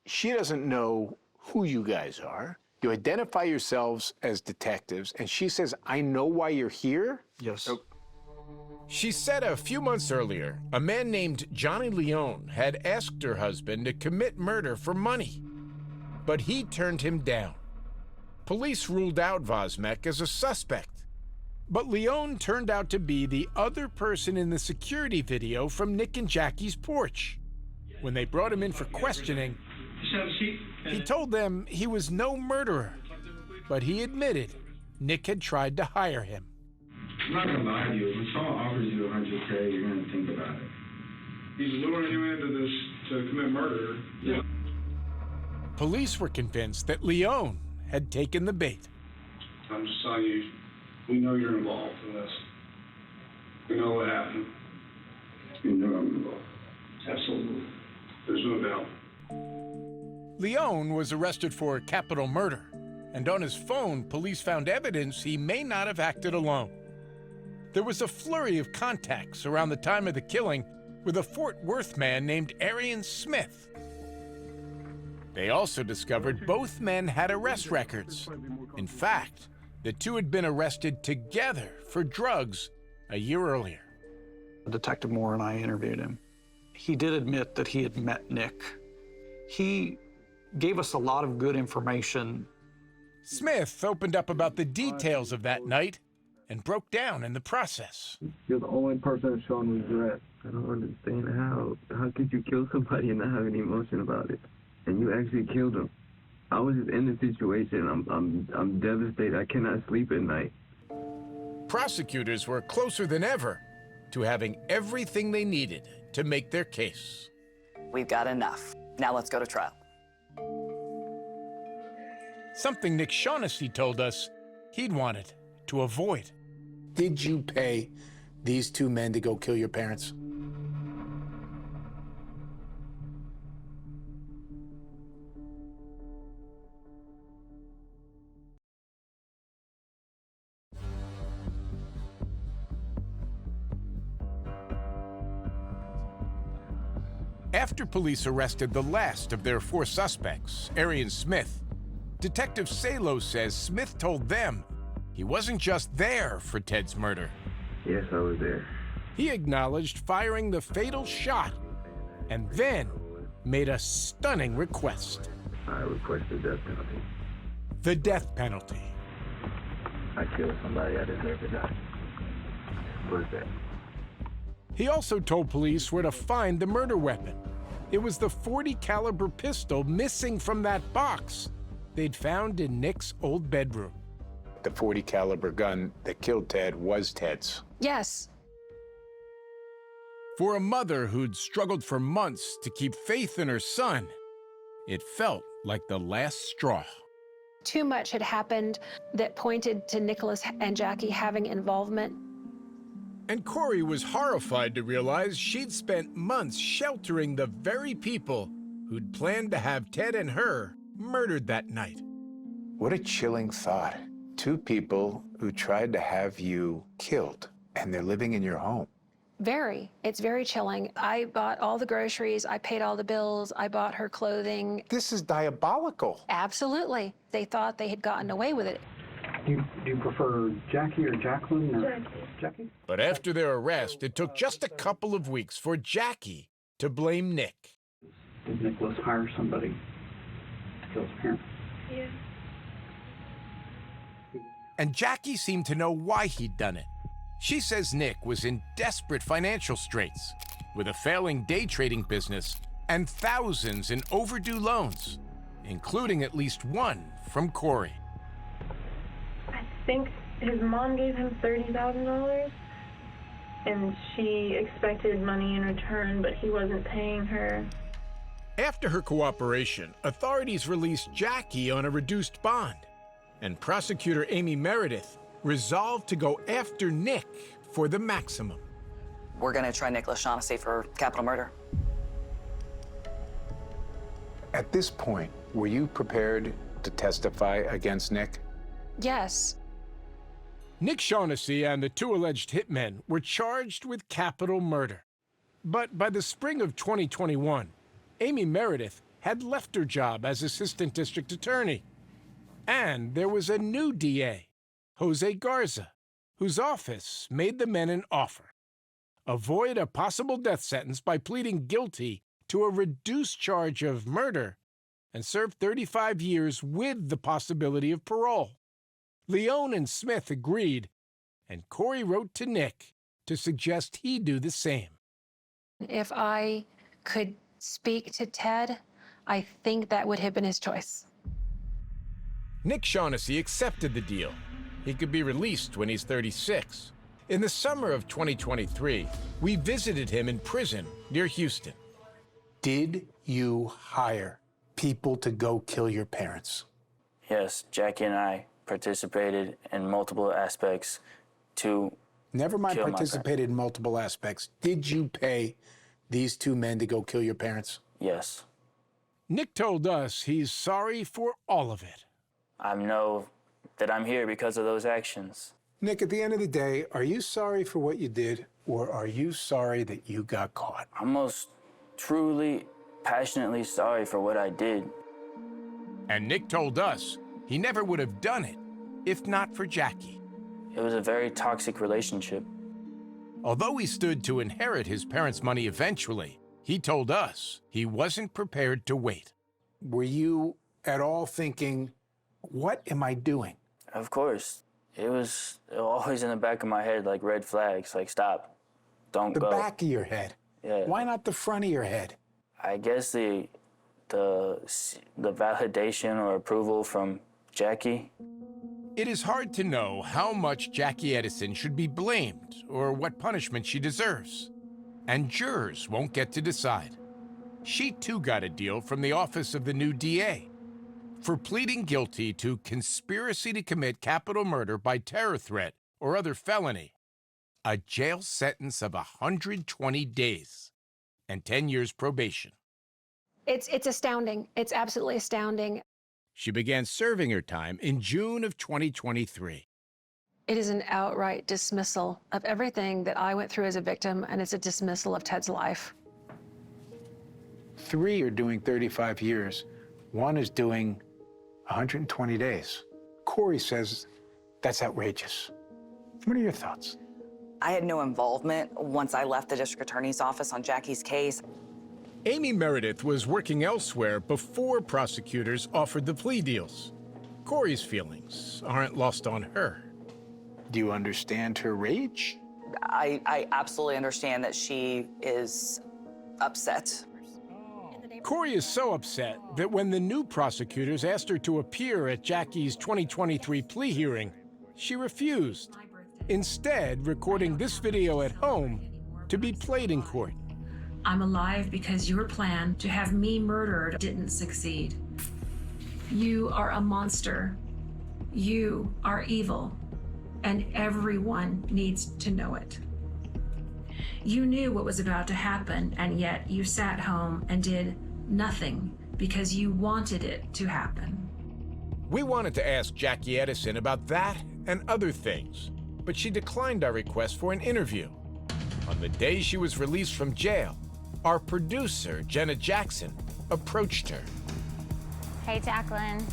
She doesn't know who you guys are. You identify yourselves as detectives, and she says, I know why you're here? Yes. She said a few months earlier, a man named Johnny Leone had asked her husband to commit murder for money, but he turned him down. Police ruled out Vosmek as a suspect, but Leone turned out to be the other person in the security video from Nick and Jackie's porch. When they brought him in for questioning, he told them he was no murderer, but he admitted Nick had tried to hire him. I'm not gonna lie to you. When someone offers you $100K, you're gonna think about it. He's luring you into this to commit murder. Yeah. Police were convinced that Leone had taken the bait. I'm just telling you, we know you're involved in this. We know what happened. You know I'm involved. Absolutely. There's no doubt. Leone was arrested for capital murder, and on his phone, police found evidence he may not have acted alone. There was a flurry of contacts around the time of the killing with a Fort Worth man named Arian Smith. They also discovered both men had arrest records. In fact, the two had been arrested together for drugs a year earlier. Detective Moore and I interviewed him. He did admit that he had met Nick. He gave us a lot of good information. Smith opened up about the details of that night and broke down in the process. You're the only person that's shown regret. I don't understand how could you kill somebody and not have any emotion about it? And you actually killed him. I was just in the situation. I'm devastated. I cannot sleep at night. Prosecutors were closer than ever to having everything they needed to make their case. We've got enough. Now let's go to trial. Something Nick Shaughnessy told us he'd wanted to avoid. Did you pay these two men to go kill your parents? After police arrested the last of their 4 suspects, Arian Smith, Detective Salo says Smith told them he wasn't just there for Ted's murder. Yes, I was there. He acknowledged firing the fatal shot and then made a stunning request. I request the death penalty. The death penalty. I killed somebody, I deserve to die. What is that? He also told police where to find the murder weapon. It was the .40 caliber pistol missing from that box they'd found in Nick's old bedroom. The .40 caliber gun that killed Ted was Ted's. Yes. For a mother who'd struggled for months to keep faith in her son, it felt like the last straw. Too much had happened that pointed to Nicholas and Jackie having involvement. And Corey was horrified to realize she'd spent months sheltering the very people who'd planned to have Ted and her murdered that night. What a chilling thought. 2 people who tried to have you killed, and they're living in your home. Very. It's very chilling. I bought all the groceries. I paid all the bills. I bought her clothing. This is diabolical. Absolutely. They thought they had gotten away with it. Do you prefer Jackie or Jacqueline or Jackie? But after their arrest, it took just a couple of weeks for Jackie to blame Nick. Did Nicholas hire somebody to kill his parents? Yeah. And Jackie seemed to know why he'd done it. She says Nick was in desperate financial straits, with a failing day trading business and thousands in overdue loans, including at least one from Corey. I think his mom gave him $30,000, and she expected money in return, but he wasn't paying her. After her cooperation, authorities released Jackie on a reduced bond, and prosecutor Amy Meredith resolved to go after Nick for the maximum. We're gonna try Nicholas Shaughnessy for capital murder. At this point, were you prepared to testify against Nick? Yes. Nick Shaughnessy and the two alleged hitmen were charged with capital murder. But by the spring of 2021, Amy Meredith had left her job as assistant district attorney. And there was a new DA, Jose Garza, whose office made the men an offer. Avoid a possible death sentence by pleading guilty to a reduced charge of murder and serve 35 years with the possibility of parole. Leone and Smith agreed, and Corey wrote to Nick to suggest he do the same. If I could speak to Ted, I think that would have been his choice. Nick Shaughnessy accepted the deal. He could be released when he's 36. In the summer of 2023, we visited him in prison near Houston. Did you hire people to go kill your parents? Yes, Jackie and I participated in multiple aspects to Never mind kill my participated in multiple aspects. Did you pay these two men to go kill your parents? Yes. Nick told us he's sorry for all of it. I know that I'm here because of those actions. Nick, at the end of the day, are you sorry for what you did, or are you sorry that you got caught? I'm most truly, passionately sorry for what I did. And Nick told us he never would have done it if not for Jackie. It was a very toxic relationship. Although he stood to inherit his parents' money eventually, he told us he wasn't prepared to wait. Were you at all thinking, what am I doing? Of course. It was always in the back of my head, like red flags, like stop, don't The go. back of your head. Yeah. Why not the front of your head? I guess the validation or approval from Jackie. It is hard to know how much Jackie Edison should be blamed or what punishment she deserves. And jurors won't get to decide. She too got a deal from the office of the new DA for pleading guilty to conspiracy to commit capital murder by terror threat or other felony. A jail sentence of 120 days and 10 years probation. It's astounding. It's absolutely astounding. She began serving her time in June of 2023. It is an outright dismissal of everything that I went through as a victim, and it's a dismissal of Ted's life. 3 are doing 35 years. 1 is doing 120 days. Corey says that's outrageous. What are your thoughts? I had no involvement once I left the district attorney's office on Jackie's case. Amy Meredith was working elsewhere before prosecutors offered the plea deals. Corey's feelings aren't lost on her. Do you understand her rage? I absolutely understand that she is upset. Corey is so upset that when the new prosecutors asked her to appear at Jackie's 2023 plea hearing, she refused, instead recording this video at home to be played in court. I'm alive because your plan to have me murdered didn't succeed. You are a monster. You are evil. And everyone needs to know it. You knew what was about to happen, and yet you sat home and did nothing because you wanted it to happen. We wanted to ask Jackie Edison about that and other things, but she declined our request for an interview. On the day she was released from jail, our producer, Jenna Jackson, approached her. Hey, Jacqueline.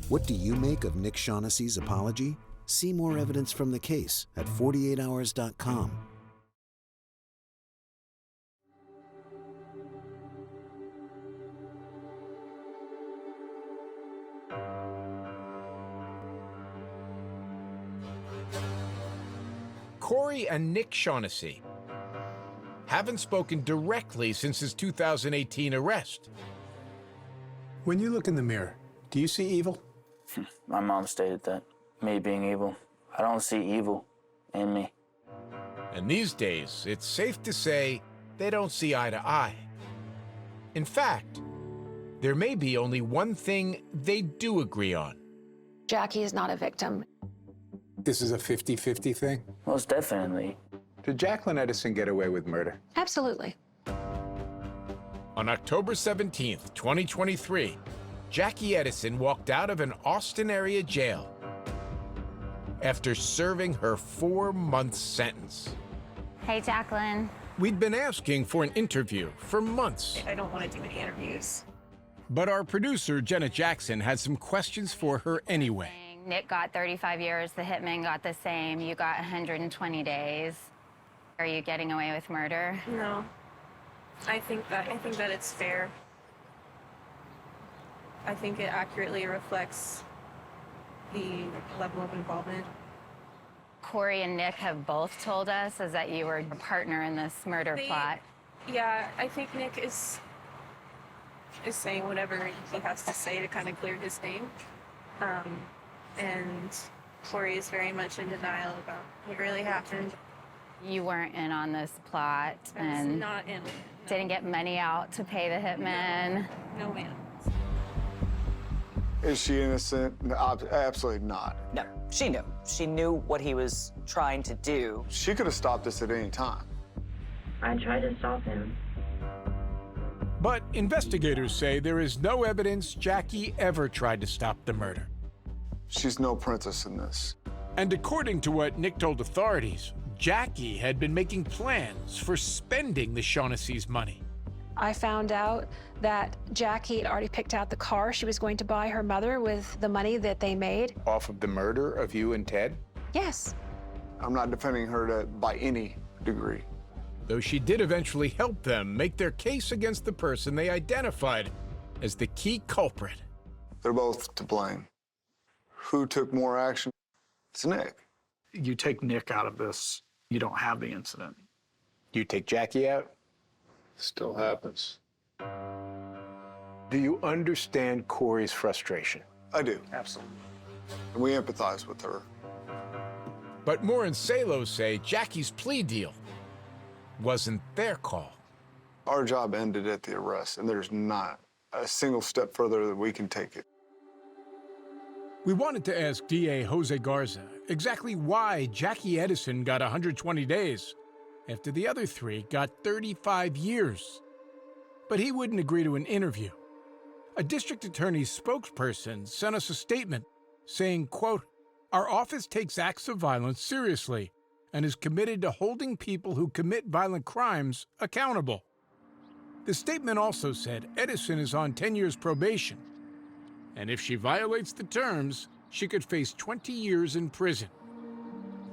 What do you make of Nick Shaughnessy's apology? See more evidence from the case at 48hours.com. Corey and Nick Shaughnessy haven't spoken directly since his 2018 arrest. When you look in the mirror, do you see evil? My mom stated that, me being evil. I don't see evil in me. And these days, it's safe to say they don't see eye to eye. In fact, there may be only one thing they do agree on. Jackie is not a victim. This is a 50-50 thing? Most definitely. Did Jacqueline Edison get away with murder? Absolutely. On October 17th, 2023, Jackie Edison walked out of an Austin area jail after serving her 4-month sentence. Hey, Jacqueline. We'd been asking for an interview for months. I don't want to do any interviews. But our producer, Jenna Jackson, had some questions for her anyway. Nick got 35 years. The hitman got the same. You got 120 days. Are you getting away with murder? No. I think that it's fair. I think it accurately reflects the level of involvement. Corey and Nick have both told us is that you were a partner in this murder plot. Yeah, I think Nick is saying whatever he has to say to kind of clear his name. And Corey is very much in denial about what really happened. You weren't in on this plot and not in. Didn't get money out to pay the hitman. No, ma'am. Is she innocent? No, absolutely not. No, she knew. She knew what he was trying to do. She could have stopped this at any time. I tried to stop him. But investigators say there is no evidence Jackie ever tried to stop the murder. She's no princess in this. And according to what Nick told authorities, Jackie had been making plans for spending the Shaughnessy's money. I found out that Jackie had already picked out the car she was going to buy her mother with the money that they made. Off of the murder of you and Ted? Yes. I'm not defending her by any degree. Though she did eventually help them make their case against the person they identified as the key culprit. They're both to blame. Who took more action? It's Nick. You take Nick out of this, you don't have the incident. You take Jackie out? Still happens. Do you understand Corey's frustration? I do. Absolutely. And we empathize with her. But Moore and Salo say Jackie's plea deal wasn't their call. Our job ended at the arrest, and there's not a single step further that we can take it. We wanted to ask DA Jose Garza exactly why Jackie Edison got 120 days after the other three got 35 years. But he wouldn't agree to an interview. A district attorney's spokesperson sent us a statement saying, quote, "Our office takes acts of violence seriously and is committed to holding people who commit violent crimes accountable." The statement also said Edison is on 10 years probation, and if she violates the terms, she could face 20 years in prison.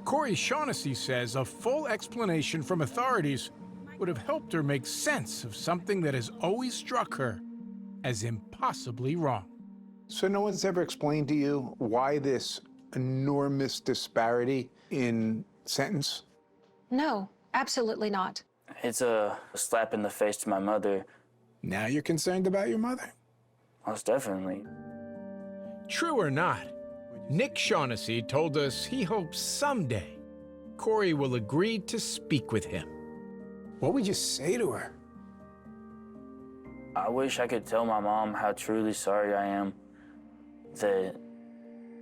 Corey Shaughnessy says a full explanation from authorities would have helped her make sense of something that has always struck her as impossibly wrong. So no one's ever explained to you why this enormous disparity in sentence? No, absolutely not. It's a slap in the face to my mother. Now you're concerned about your mother? Most definitely. True or not, Nick Shaughnessy told us he hopes someday Corey will agree to speak with him. What would you say to her? I wish I could tell my mom how truly sorry I am, that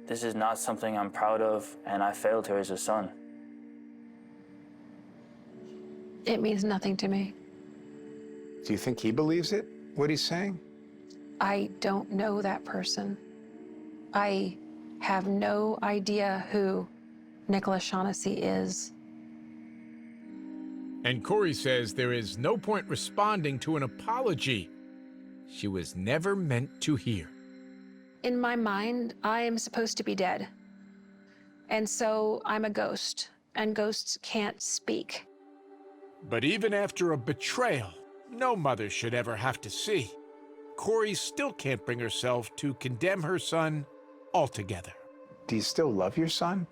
this is not something I'm proud of, and I failed her as a son. It means nothing to me. Do you think he believes it, what he's saying? I don't know that person. I have no idea who Nicholas Shaughnessy is. And Corey says there is no point responding to an apology she was never meant to hear. In my mind, I am supposed to be dead. And so I'm a ghost, and ghosts can't speak. But even after a betrayal no mother should ever have to see, Corey still can't bring herself to condemn her son altogether. Do you still love your son?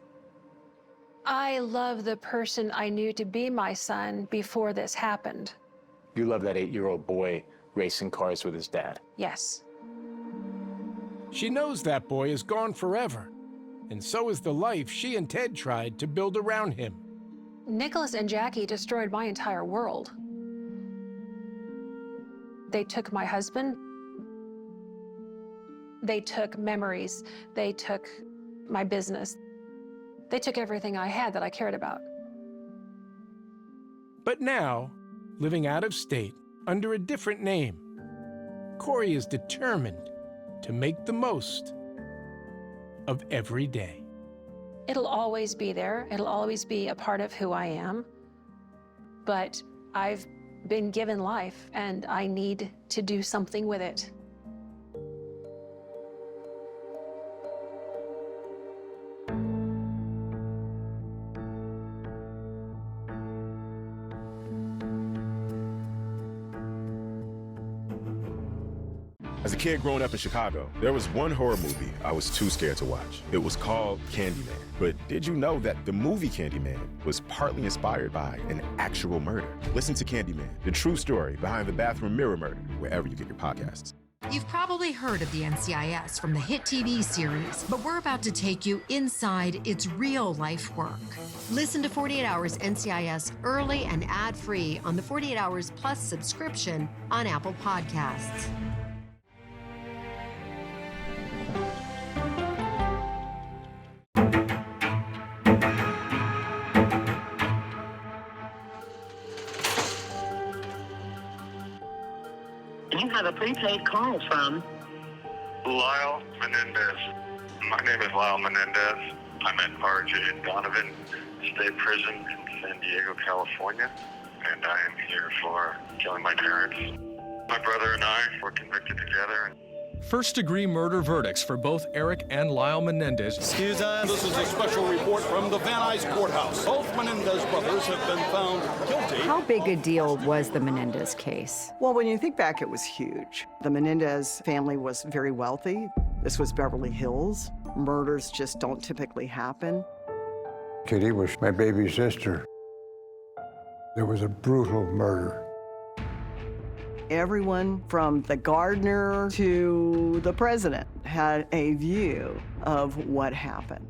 I love the person I knew to be my son before this happened. You love that 8-year-old boy racing cars with his dad? Yes. She knows that boy is gone forever, and so is the life she and Ted tried to build around him. Nicholas and Jackie destroyed my entire world. They took my husband. They took memories. They took my business. They took everything I had that I cared about. But now, living out of state under a different name, Corey is determined to make the most of every day. It'll always be there. It'll always be a part of who I am. But I've been given life, and I need to do something with it. As a kid growing up in Chicago, there was one horror movie I was too scared to watch. It was called Candyman. But did you know that the movie Candyman was partly inspired by an actual murder? Listen to Candyman, the true story behind the bathroom mirror murder, wherever you get your podcasts. You've probably heard of the NCIS from the hit TV series, but we're about to take you inside its real-life work. Listen to 48 Hours NCIS early and ad-free on the 48 Hours Plus subscription on Apple Podcasts. You have a prepaid call from Lyle Menendez. My name is Lyle Menendez. I'm at RJ Donovan State Prison in San Diego, California, and I am here for killing my parents. My brother and I were convicted together. First-degree murder verdicts for both Eric and Lyle Menendez. Excuse us. This is a special report from the Van Nuys Courthouse. Both Menendez brothers have been found guilty. How big a deal was the Menendez case? Well, when you think back, it was huge. The Menendez family was very wealthy. This was Beverly Hills. Murders just don't typically happen. Kitty was my baby sister. There was a brutal murder. Everyone from the gardener to the president had a view of what happened.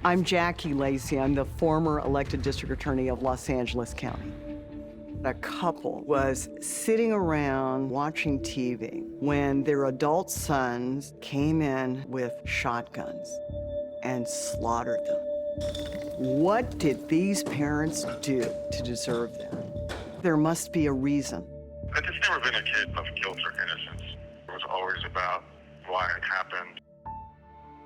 I'm Jackie Lacey. I'm the former elected district attorney of Los Angeles County. A couple was sitting around watching TV when their adult sons came in with shotguns and slaughtered them. What did these parents do to deserve that? There must be a reason. I've just never been a kid of guilt or innocence. It was always about why it happened.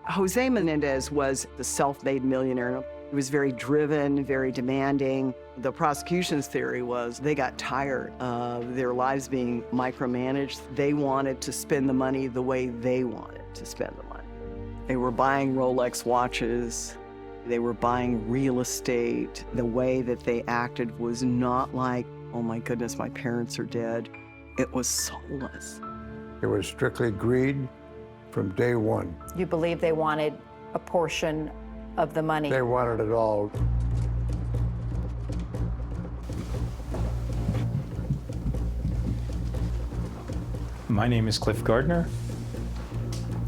Jose Menendez was the self-made millionaire. He was very driven, very demanding. The prosecution's theory was they got tired of their lives being micromanaged. They wanted to spend the money the way they wanted to spend the money. They were buying Rolex watches. They were buying real estate. The way that they acted was not like, oh my goodness, my parents are dead. It was soulless. It was strictly greed from day one. You believe they wanted a portion of the money? They wanted it all. My name is Cliff Gardner.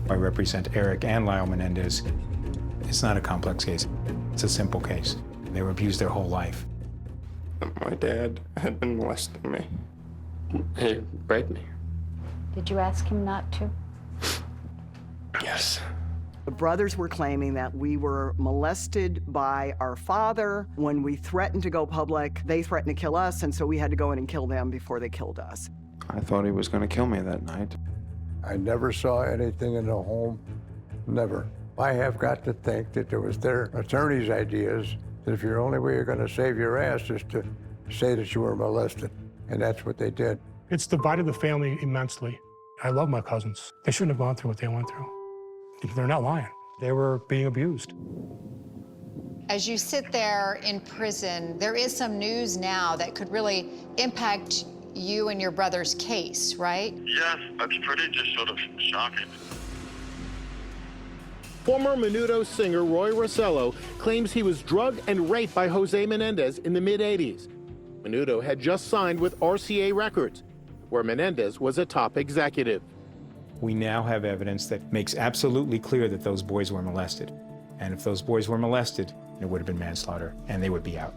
I represent Eric and Lyle Menendez. It's not a complex case. It's a simple case. They were abused their whole life. My dad had been molesting me. He raped me. Did you ask him not to? Yes. The brothers were claiming that we were molested by our father. When we threatened to go public, they threatened to kill us, and so we had to go in and kill them before they killed us. I thought he was going to kill me that night. I never saw anything in the home, never. I have got to think that it was their attorney's ideas that if your only way you're going to save your ass is to say that you were molested, and that's what they did. It's divided the family immensely. I love my cousins. They shouldn't have gone through what they went through. They're not lying. They were being abused. As you sit there in prison, there is some news now that could really impact you and your brother's case, right? Yes, that's pretty just sort of shocking. Former Menudo singer Roy Rossello claims he was drugged and raped by Jose Menendez in the mid-'80s. Menudo had just signed with RCA Records, where Menendez was a top executive. We now have evidence that makes absolutely clear that those boys were molested. And if those boys were molested, it would have been manslaughter, and they would be out.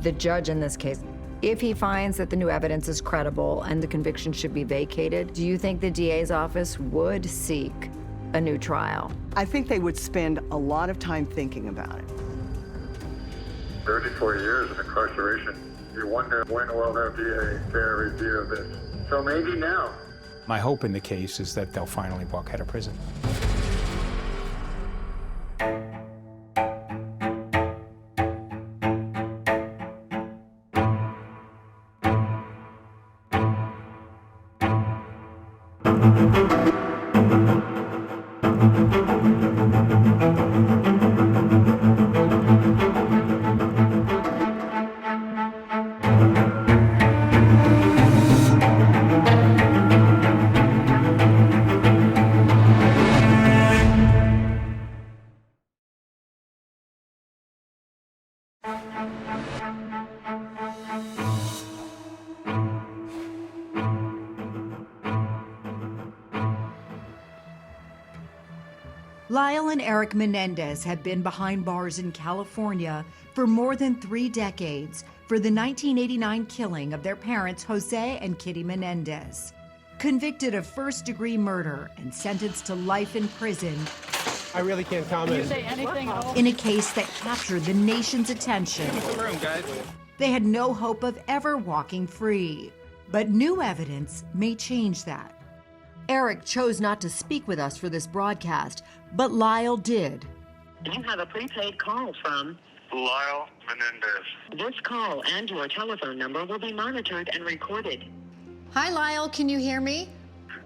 The judge in this case, if he finds that the new evidence is credible and the conviction should be vacated, do you think the DA's office would seek a new trial? I think they would spend a lot of time thinking about it. 34 years of incarceration. You wonder when will there be a fair review of this. So maybe now. My hope in the case is that they'll finally walk out of prison. Lyle and Eric Menendez have been behind bars in California for more than 3 decades for the 1989 killing of their parents, Jose and Kitty Menendez. Convicted of first-degree murder and sentenced to life in prison, I really can't comment. Can you say anything in a case that captured the nation's attention. Room, guys. They had no hope of ever walking free. But new evidence may change that. Eric chose not to speak with us for this broadcast, but Lyle did. You have a prepaid call from Lyle Menendez. This call and your telephone number will be monitored and recorded. Hi, Lyle. Can you hear me?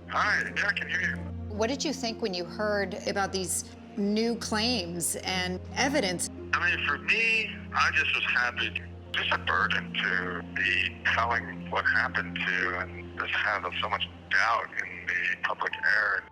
Hi, yeah, I can hear you. What did you think when you heard about these new claims and evidence? I mean, for me, I just was happy. Just a burden to be telling what happened to and just have so much doubt in the public air.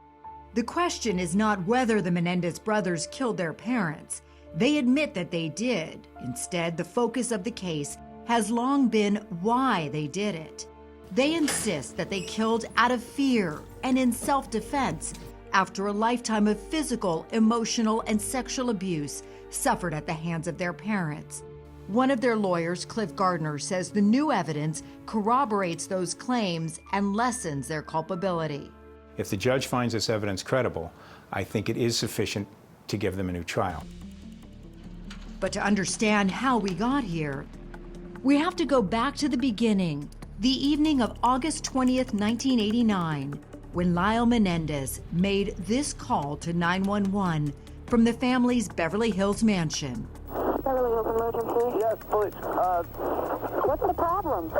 The question is not whether the Menendez brothers killed their parents. They admit that they did. Instead, the focus of the case has long been why they did it. They insist that they killed out of fear and in self-defense after a lifetime of physical, emotional, and sexual abuse suffered at the hands of their parents. One of their lawyers, Cliff Gardner, says the new evidence corroborates those claims and lessens their culpability. If the judge finds this evidence credible, I think it is sufficient to give them a new trial. But to understand how we got here, we have to go back to the beginning, the evening of August 20th, 1989, when Lyle Menendez made this call to 911 from the family's Beverly Hills mansion. Beverly Hills emergency? Yes, please. What's the problem?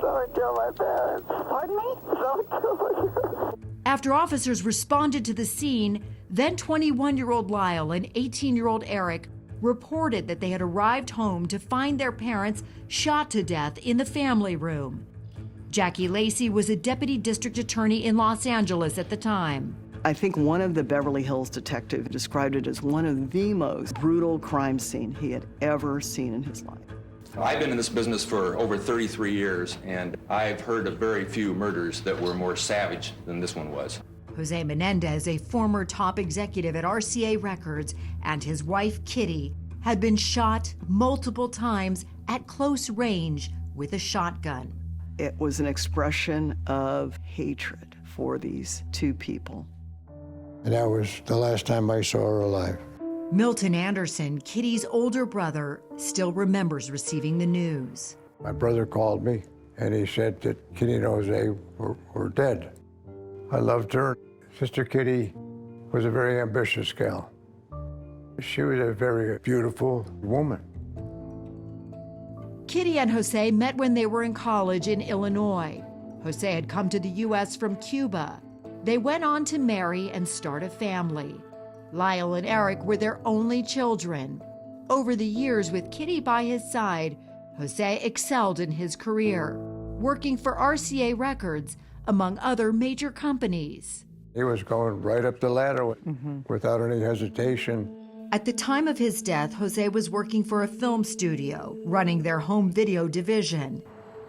Someone killed my parents. Pardon me? Someone killed my parents. After officers responded to the scene, then 21-year-old Lyle and 18-year-old Eric reported that they had arrived home to find their parents shot to death in the family room. Jackie Lacey was a deputy district attorney in Los Angeles at the time. I think one of the Beverly Hills detectives described it as one of the most brutal crime scene he had ever seen in his life. I've been in this business for over 33 years, and I've heard of very few murders that were more savage than this one was. Jose Menendez, a former top executive at RCA Records, and his wife, Kitty, had been shot multiple times at close range with a shotgun. It was an expression of hatred for these two people. And that was the last time I saw her alive. Milton Anderson, Kitty's older brother, still remembers receiving the news. My brother called me, and he said that Kitty and Jose were dead. I loved her. Sister Kitty was a very ambitious gal. She was a very beautiful woman. Kitty and Jose met when they were in college in Illinois. Jose had come to the U.S. from Cuba. They went on to marry and start a family. Lyle and Eric were their only children. Over the years, with Kitty by his side, Jose excelled in his career, working for RCA Records, among other major companies. He was going right up the ladder without any hesitation. At the time of his death, Jose was working for a film studio, running their home video division.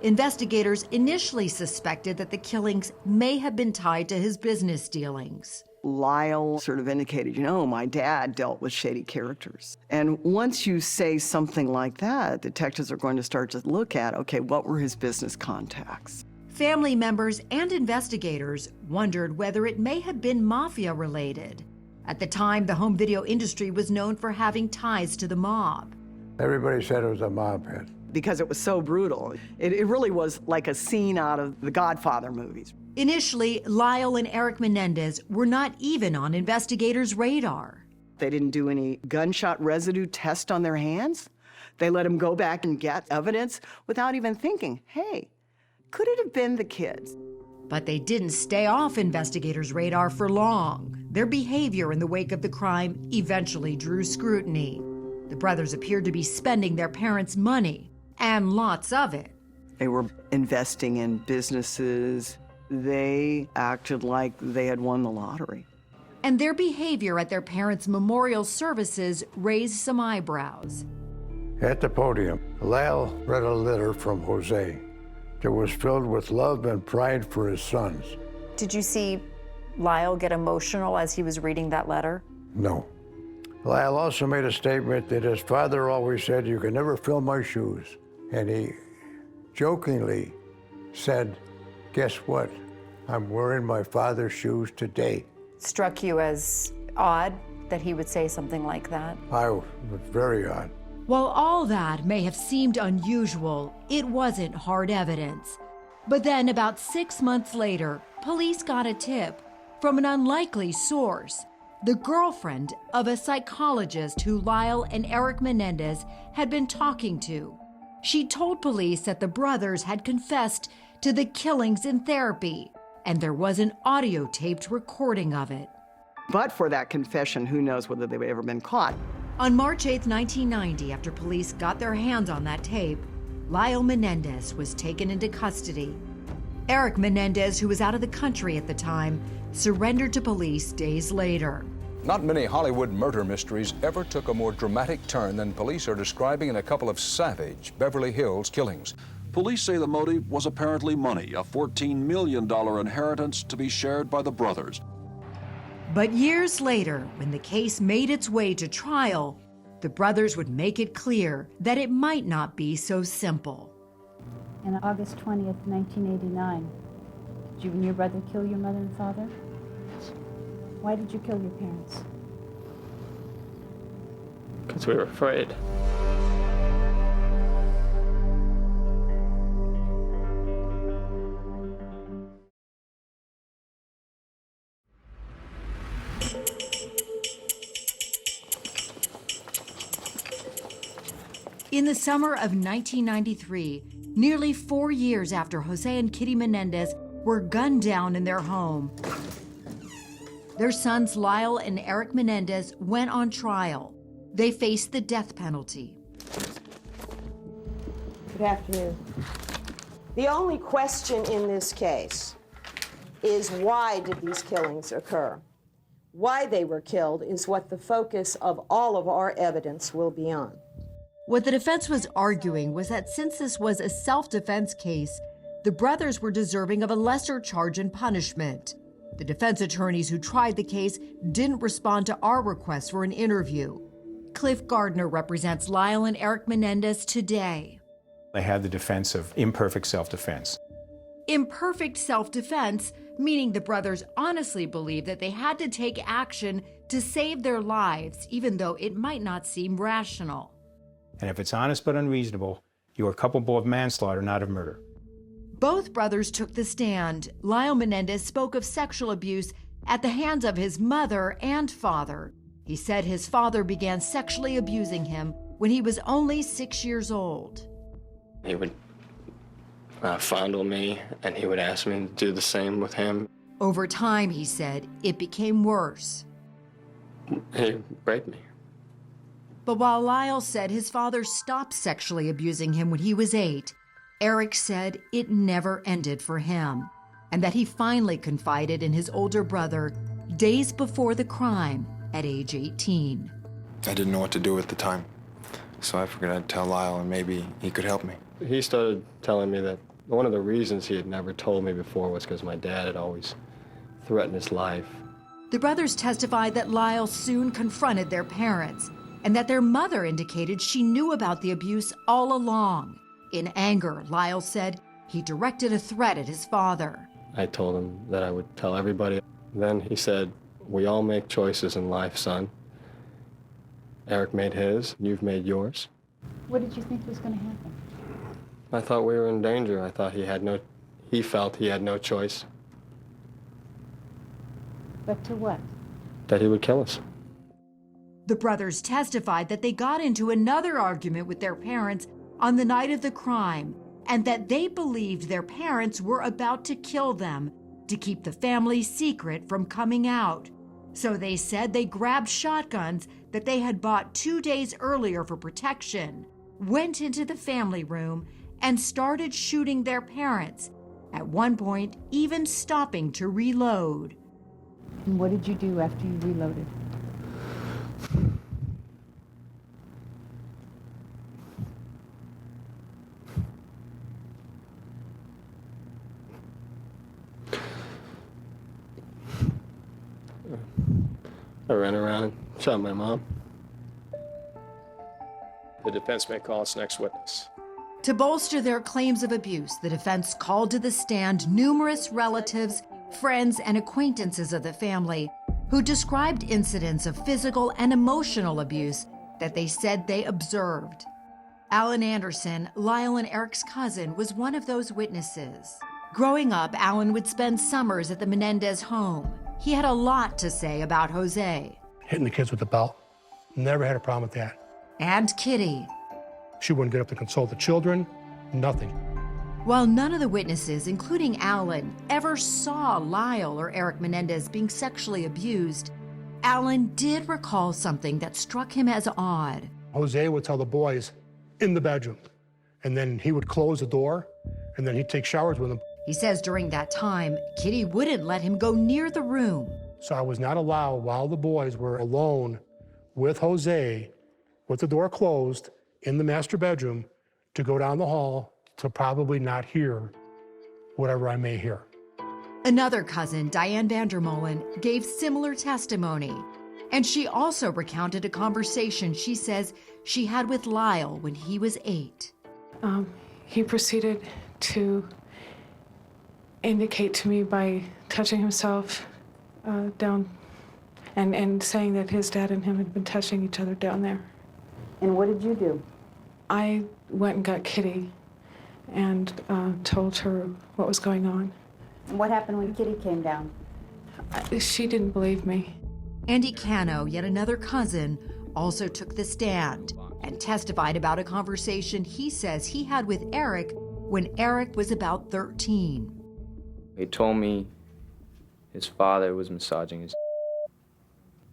Investigators initially suspected that the killings may have been tied to his business dealings. Lyle sort of indicated, my dad dealt with shady characters. And once you say something like that, detectives are going to start to look at, okay, what were his business contacts? Family members and investigators wondered whether it may have been mafia-related. At the time, the home video industry was known for having ties to the mob. Everybody said it was a mob hit. Because it was so brutal. It really was like a scene out of the Godfather movies. Initially, Lyle and Eric Menendez were not even on investigators' radar. They didn't do any gunshot residue test on their hands. They let them go back and get evidence without even thinking, hey, could it have been the kids? But they didn't stay off investigators' radar for long. Their behavior in the wake of the crime eventually drew scrutiny. The brothers appeared to be spending their parents' money, and lots of it. They were investing in businesses. They acted like they had won the lottery. And their behavior at their parents' memorial services raised some eyebrows. At the podium, Lyle read a letter from Jose that was filled with love and pride for his sons. Did you see Lyle get emotional as he was reading that letter? No. Lyle also made a statement that his father always said, "You can never fill my shoes." And he jokingly said, "Guess what? I'm wearing my father's shoes today." Struck you as odd that he would say something like that? I was very odd. While all that may have seemed unusual, it wasn't hard evidence. But then, about 6 months later, police got a tip from an unlikely source: the girlfriend of a psychologist who Lyle and Eric Menendez had been talking to. She told police that the brothers had confessed to the killings in therapy, and there was an audio-taped recording of it. But for that confession, who knows whether they've ever been caught. On March 8, 1990, after police got their hands on that tape, Lyle Menendez was taken into custody. Eric Menendez, who was out of the country at the time, surrendered to police days later. Not many Hollywood murder mysteries ever took a more dramatic turn than police are describing in a couple of savage Beverly Hills killings. Police say the motive was apparently money, a $14 million inheritance to be shared by the brothers. But years later, when the case made its way to trial, the brothers would make it clear that it might not be so simple. On August 20th, 1989, did you and your brother kill your mother and father? Why did you kill your parents? Because we were afraid. In the summer of 1993, nearly 4 years after Jose and Kitty Menendez were gunned down in their home, their sons Lyle and Eric Menendez went on trial. They faced the death penalty. Good afternoon. The only question in this case is, why did these killings occur? Why they were killed is what the focus of all of our evidence will be on. What the defense was arguing was that since this was a self-defense case, the brothers were deserving of a lesser charge and punishment. The defense attorneys who tried the case didn't respond to our request for an interview. Cliff Gardner represents Lyle and Eric Menendez today. They had the defense of imperfect self-defense. Imperfect self-defense, meaning the brothers honestly believed that they had to take action to save their lives, even though it might not seem rational. And if it's honest but unreasonable, you are culpable of manslaughter, not of murder. Both brothers took the stand. Lyle Menendez spoke of sexual abuse at the hands of his mother and father. He said his father began sexually abusing him when he was only 6 years old. He would fondle me, and he would ask me to do the same with him. Over time, he said, it became worse. He raped me. But while Lyle said his father stopped sexually abusing him when he was 8, Eric said it never ended for him, and that he finally confided in his older brother days before the crime at age 18. I didn't know what to do at the time, so I figured I'd tell Lyle and maybe he could help me. He started telling me that one of the reasons he had never told me before was because my dad had always threatened his life. The brothers testified that Lyle soon confronted their parents, and that their mother indicated she knew about the abuse all along. In anger, Lyle said he directed a threat at his father. I told him that I would tell everybody. Then he said, "We all make choices in life, son. Eric made his, you've made yours." What did you think was going to happen? I thought we were in danger. I thought he felt he had no choice. But to what? That he would kill us. The brothers testified that they got into another argument with their parents on the night of the crime, and that they believed their parents were about to kill them to keep the family secret from coming out. So they said they grabbed shotguns that they had bought 2 days earlier for protection, went into the family room, and started shooting their parents, at one point even stopping to reload. And what did you do after you reloaded? I ran around and shot my mom. The defense may call its next witness. To bolster their claims of abuse, the defense called to the stand numerous relatives, friends, and acquaintances of the family who described incidents of physical and emotional abuse that they said they observed. Alan Anderson, Lyle and Eric's cousin, was one of those witnesses. Growing up, Alan would spend summers at the Menendez home. He had a lot to say about Jose. Hitting the kids with the belt. Never had a problem with that. And Kitty. She wouldn't get up to console the children, nothing. While none of the witnesses, including Alan, ever saw Lyle or Eric Menendez being sexually abused, Alan did recall something that struck him as odd. Jose would tell the boys in the bedroom, and then he would close the door, and then he'd take showers with them. He says during that time, Kitty wouldn't let him go near the room. So I was not allowed, while the boys were alone with Jose, with the door closed, in the master bedroom, to go down the hall to probably not hear whatever I may hear. Another cousin, Diane Vandermolen, gave similar testimony. And she also recounted a conversation she says she had with Lyle when he was 8. He proceeded to indicate to me by touching himself down and saying that his dad and him had been touching each other down there. And what did you do? I went and got Kitty and told her what was going on. And what happened when Kitty came down? She didn't believe me. Andy Cano, yet another cousin, also took the stand and testified about a conversation he says he had with Eric when Eric was about 13. He told me his father was massaging his.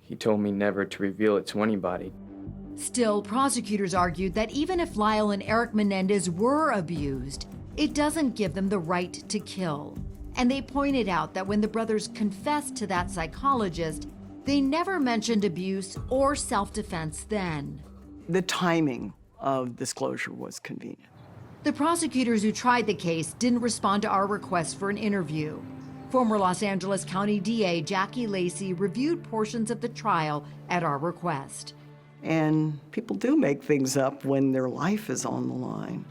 He told me never to reveal it to anybody. Still, prosecutors argued that even if Lyle and Eric Menendez were abused, it doesn't give them the right to kill. And they pointed out that when the brothers confessed to that psychologist, they never mentioned abuse or self-defense then. The timing of disclosure was convenient. The prosecutors who tried the case didn't respond to our request for an interview. Former Los Angeles County DA Jackie Lacey reviewed portions of the trial at our request. And people do make things up when their life is on the line.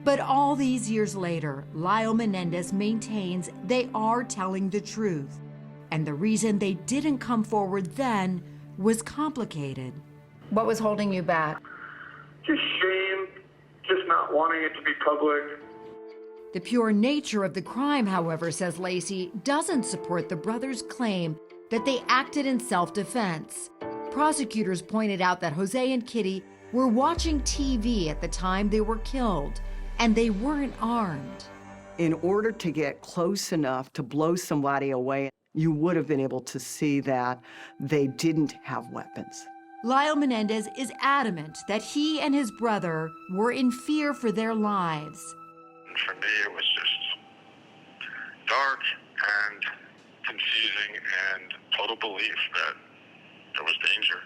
But all these years later, Lyle Menendez maintains they are telling the truth. And the reason they didn't come forward then was complicated. What was holding you back? Just shame, just not wanting it to be public. The pure nature of the crime, however, says Lacey, doesn't support the brothers' claim that they acted in self-defense. Prosecutors pointed out that Jose and Kitty were watching TV at the time they were killed, and they weren't armed. In order to get close enough to blow somebody away, you would have been able to see that they didn't have weapons. Lyle Menendez is adamant that he and his brother were in fear for their lives. For me, it was just dark and confusing and total belief that there was danger.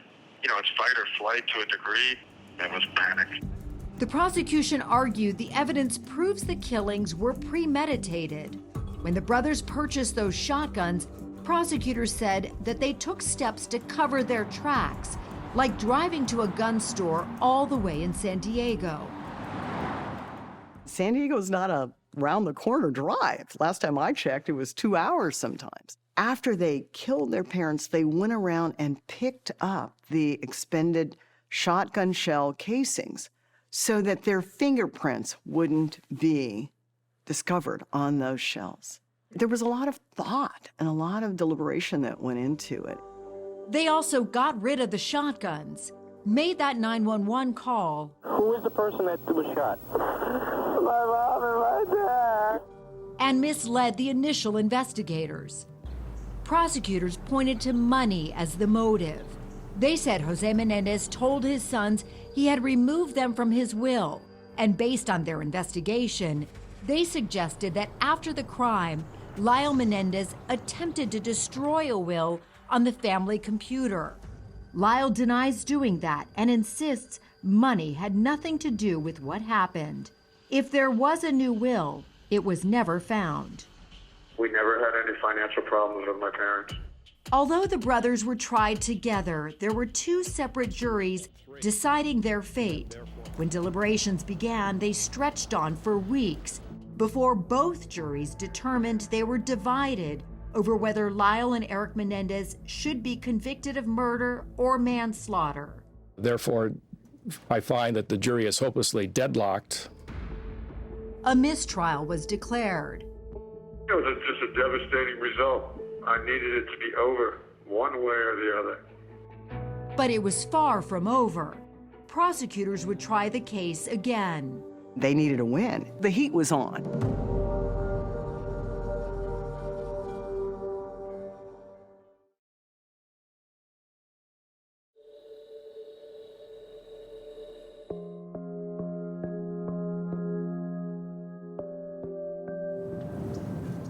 You know, it's fight or flight to a degree. It was panic. The prosecution argued the evidence proves the killings were premeditated. When the brothers purchased those shotguns, prosecutors said that they took steps to cover their tracks, like driving to a gun store all the way in San Diego. San Diego's not a round-the-corner drive. Last time I checked, it was 2 hours sometimes. After they killed their parents, they went around and picked up the expended shotgun shell casings so that their fingerprints wouldn't be discovered on those shells. There was a lot of thought and a lot of deliberation that went into it. They also got rid of the shotguns, made that 911 call. Who is the person that was shot? My mom and my dad. And misled the initial investigators. Prosecutors pointed to money as the motive. They said Jose Menendez told his sons he had removed them from his will, and based on their investigation, they suggested that after the crime, Lyle Menendez attempted to destroy a will on the family computer. Lyle denies doing that and insists money had nothing to do with what happened. If there was a new will, it was never found. We never had any financial problems with my parents. Although the brothers were tried together, there were two separate juries deciding their fate. When deliberations began, they stretched on for weeks before both juries determined they were divided over whether Lyle and Eric Menendez should be convicted of murder or manslaughter. Therefore, I find that the jury is hopelessly deadlocked. A mistrial was declared. It was just a devastating result. I needed it to be over, one way or the other. But it was far from over. Prosecutors would try the case again. They needed a win. The heat was on.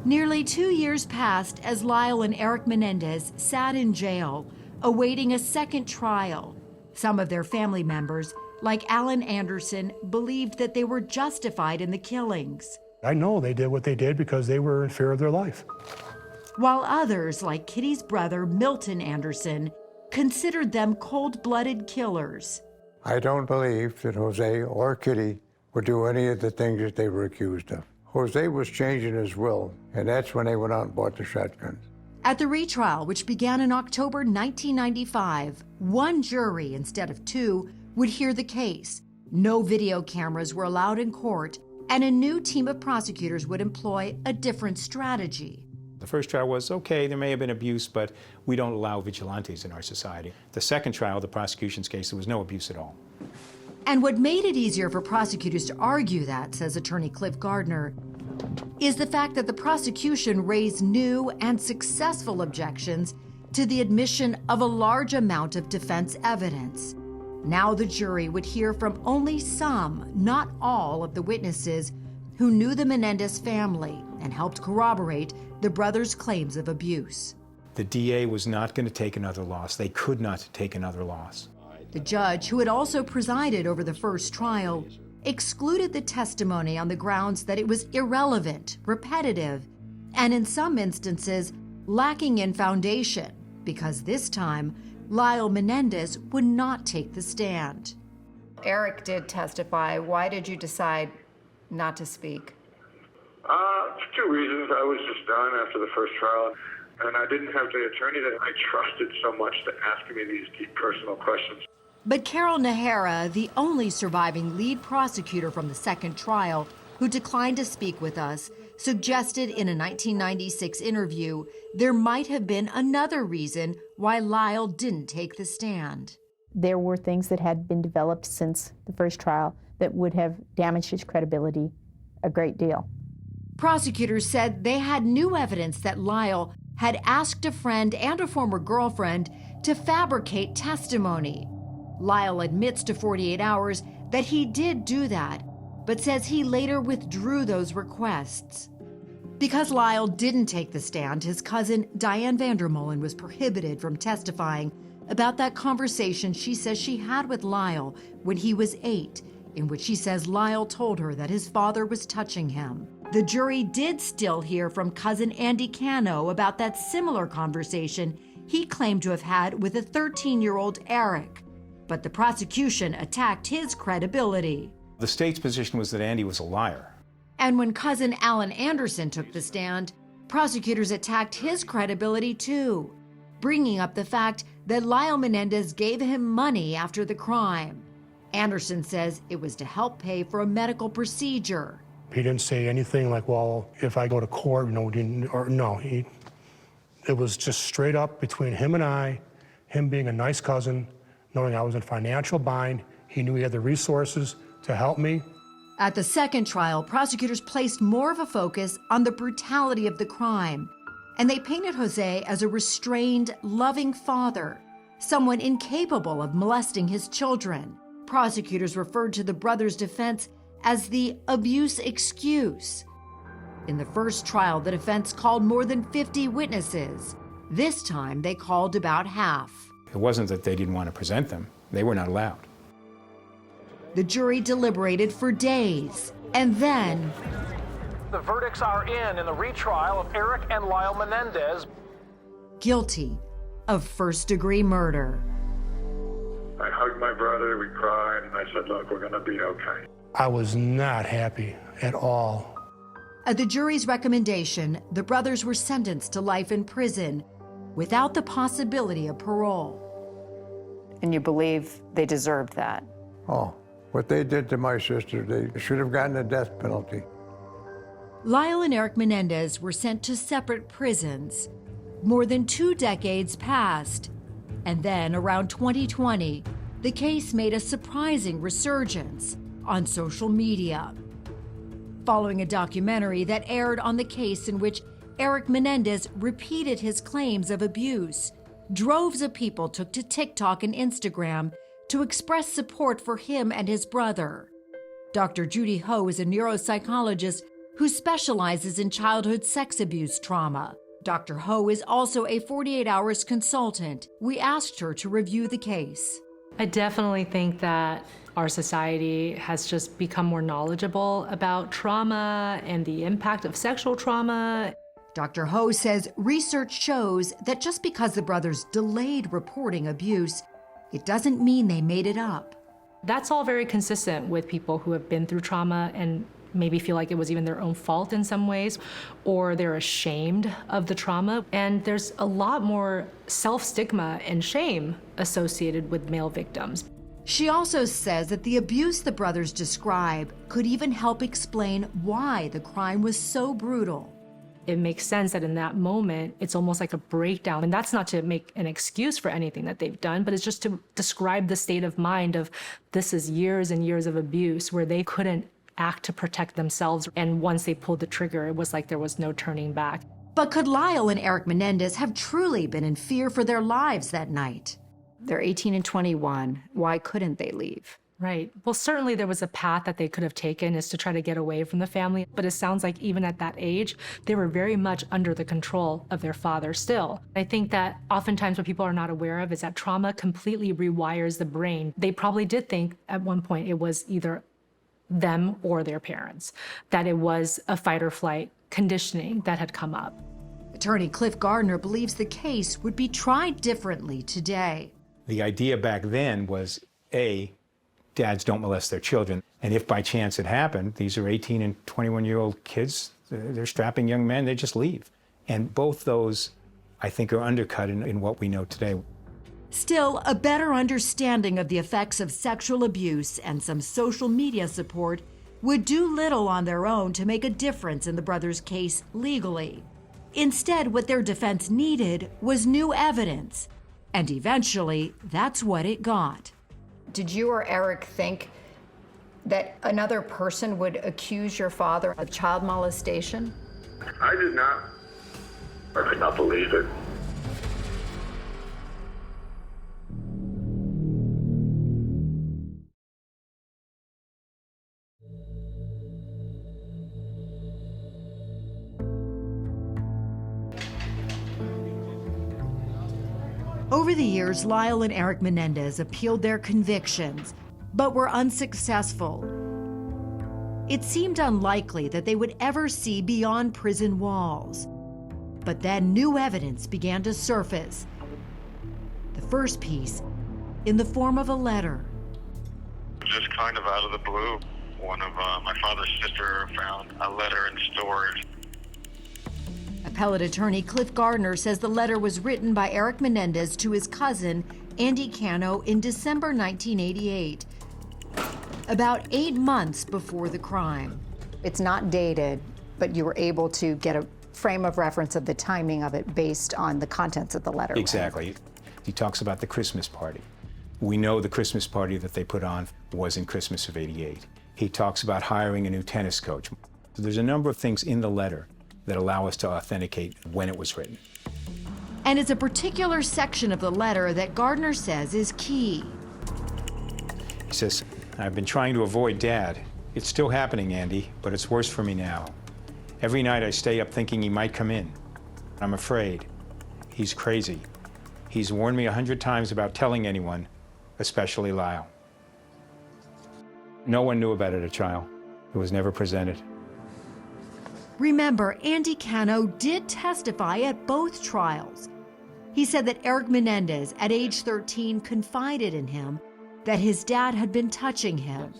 Nearly 2 years passed as Lyle and Eric Menendez sat in jail, awaiting a second trial. Some of their family members, like Alan Anderson, believed that they were justified in the killings. I know they did what they did because they were in fear of their life. While others, like Kitty's brother, Milton Anderson, considered them cold-blooded killers. I don't believe that Jose or Kitty would do any of the things that they were accused of. Jose was changing his will, and that's when they went out and bought the shotguns. At the retrial, which began in October 1995, one jury instead of two would hear the case. No video cameras were allowed in court, and a new team of prosecutors would employ a different strategy. The first trial was, okay, there may have been abuse, but we don't allow vigilantes in our society. The second trial, the prosecution's case, there was no abuse at all. And what made it easier for prosecutors to argue that, says attorney Cliff Gardner, is the fact that the prosecution raised new and successful objections to the admission of a large amount of defense evidence. Now the jury would hear from only some, not all, of the witnesses who knew the Menendez family and helped corroborate the brothers' claims of abuse. The DA was not going to take another loss. They could not take another loss. The judge, who had also presided over the first trial, excluded the testimony on the grounds that it was irrelevant, repetitive, and in some instances, lacking in foundation, because this time, Lyle Menendez would not take the stand. Eric did testify. Why did you decide not to speak? For 2 reasons. I was just done after the first trial, and I didn't have the attorney that I trusted so much to ask me these deep personal questions. But Carol Nahara, the only surviving lead prosecutor from the second trial, who declined to speak with us, suggested in a 1996 interview there might have been another reason why Lyle didn't take the stand. There were things that had been developed since the first trial that would have damaged his credibility a great deal. Prosecutors said they had new evidence that Lyle had asked a friend and a former girlfriend to fabricate testimony. Lyle admits to 48 Hours that he did do that, but says he later withdrew those requests. Because Lyle didn't take the stand, his cousin Diane Vandermolen was prohibited from testifying about that conversation she says she had with Lyle when he was 8, in which she says Lyle told her that his father was touching him. The jury did still hear from cousin Andy Cano about that similar conversation he claimed to have had with a 13-year-old Eric. But the prosecution attacked his credibility. The state's position was that Andy was a liar. And when cousin Alan Anderson took the stand, prosecutors attacked his credibility too, bringing up the fact that Lyle Menendez gave him money after the crime. Anderson says it was to help pay for a medical procedure. He didn't say anything like, well, if I go to court, you know, it was just straight up between him and I, him being a nice cousin, knowing I was in financial bind. He knew he had the resources to help me. At the second trial, prosecutors placed more of a focus on the brutality of the crime, and they painted Jose as a restrained, loving father, someone incapable of molesting his children. Prosecutors referred to the brothers' defense as the abuse excuse. In the first trial, the defense called more than 50 witnesses. This time, they called about half. It wasn't that they didn't want to present them. They were not allowed. The jury deliberated for days, and then the verdicts are in the retrial of Eric and Lyle Menendez. Guilty of first-degree murder. I hugged my brother, we cried, and I said, look, we're going to be okay. I was not happy at all. At the jury's recommendation, the brothers were sentenced to life in prison without the possibility of parole. And you believe they deserved that? Oh, what they did to my sister, they should have gotten a death penalty. Lyle and Eric Menendez were sent to separate prisons. More than 2 decades passed, and then around 2020, the case made a surprising resurgence on social media. Following a documentary that aired on the case in which Eric Menendez repeated his claims of abuse, droves of people took to TikTok and Instagram to express support for him and his brother. Dr. Judy Ho is a neuropsychologist who specializes in childhood sex abuse trauma. Dr. Ho is also a 48 Hours consultant. We asked her to review the case. I definitely think that our society has just become more knowledgeable about trauma and the impact of sexual trauma. Dr. Ho says research shows that just because the brothers delayed reporting abuse, it doesn't mean they made it up. That's all very consistent with people who have been through trauma and maybe feel like it was even their own fault in some ways, or they're ashamed of the trauma. And there's a lot more self-stigma and shame associated with male victims. She also says that the abuse the brothers describe could even help explain why the crime was so brutal. It makes sense that in that moment, it's almost like a breakdown. And that's not to make an excuse for anything that they've done, but it's just to describe the state of mind of this is years and years of abuse where they couldn't act to protect themselves. And once they pulled the trigger, it was like there was no turning back. But could Lyle and Eric Menendez have truly been in fear for their lives that night? They're 18 and 21. Why couldn't they leave? Right. Well, certainly there was a path that they could have taken is to try to get away from the family. But it sounds like even at that age, they were very much under the control of their father still. I think that oftentimes what people are not aware of is that trauma completely rewires the brain. They probably did think at one point it was either them or their parents, that it was a fight or flight conditioning that had come up. Attorney Cliff Gardner believes the case would be tried differently today. The idea back then was, A, dads don't molest their children. And if by chance it happened, these are 18 and 21-year-old kids, they're strapping young men, they just leave. And both those, I think, are undercut in what we know today. Still, a better understanding of the effects of sexual abuse and some social media support would do little on their own to make a difference in the brothers' case legally. Instead, what their defense needed was new evidence. And eventually, that's what it got. Did you or Eric think that another person would accuse your father of child molestation? I did not. I could not believe it. Over the years, Lyle and Eric Menendez appealed their convictions, but were unsuccessful. It seemed unlikely that they would ever see beyond prison walls. But then new evidence began to surface. The first piece, in the form of a letter. Just kind of out of the blue, one of my father's sister found a letter in storage. Appellate attorney Cliff Gardner says the letter was written by Eric Menendez to his cousin, Andy Cano, in December 1988, about 8 months before the crime. It's not dated, but you were able to get a frame of reference of the timing of it based on the contents of the letter. Exactly. Right? He talks about the Christmas party. We know the Christmas party that they put on was in Christmas of '88. He talks about hiring a new tennis coach. So there's a number of things in the letter that allow us to authenticate when it was written. And it's a particular section of the letter that Gardner says is key. He says, I've been trying to avoid Dad. It's still happening, Andy, but it's worse for me now. Every night I stay up thinking he might come in. I'm afraid. He's crazy. He's warned me 100 times about telling anyone, especially Lyle. No one knew about it at trial. It was never presented. Remember, Andy Cano did testify at both trials. He said that Eric Menendez, at age 13, confided in him that his dad had been touching him.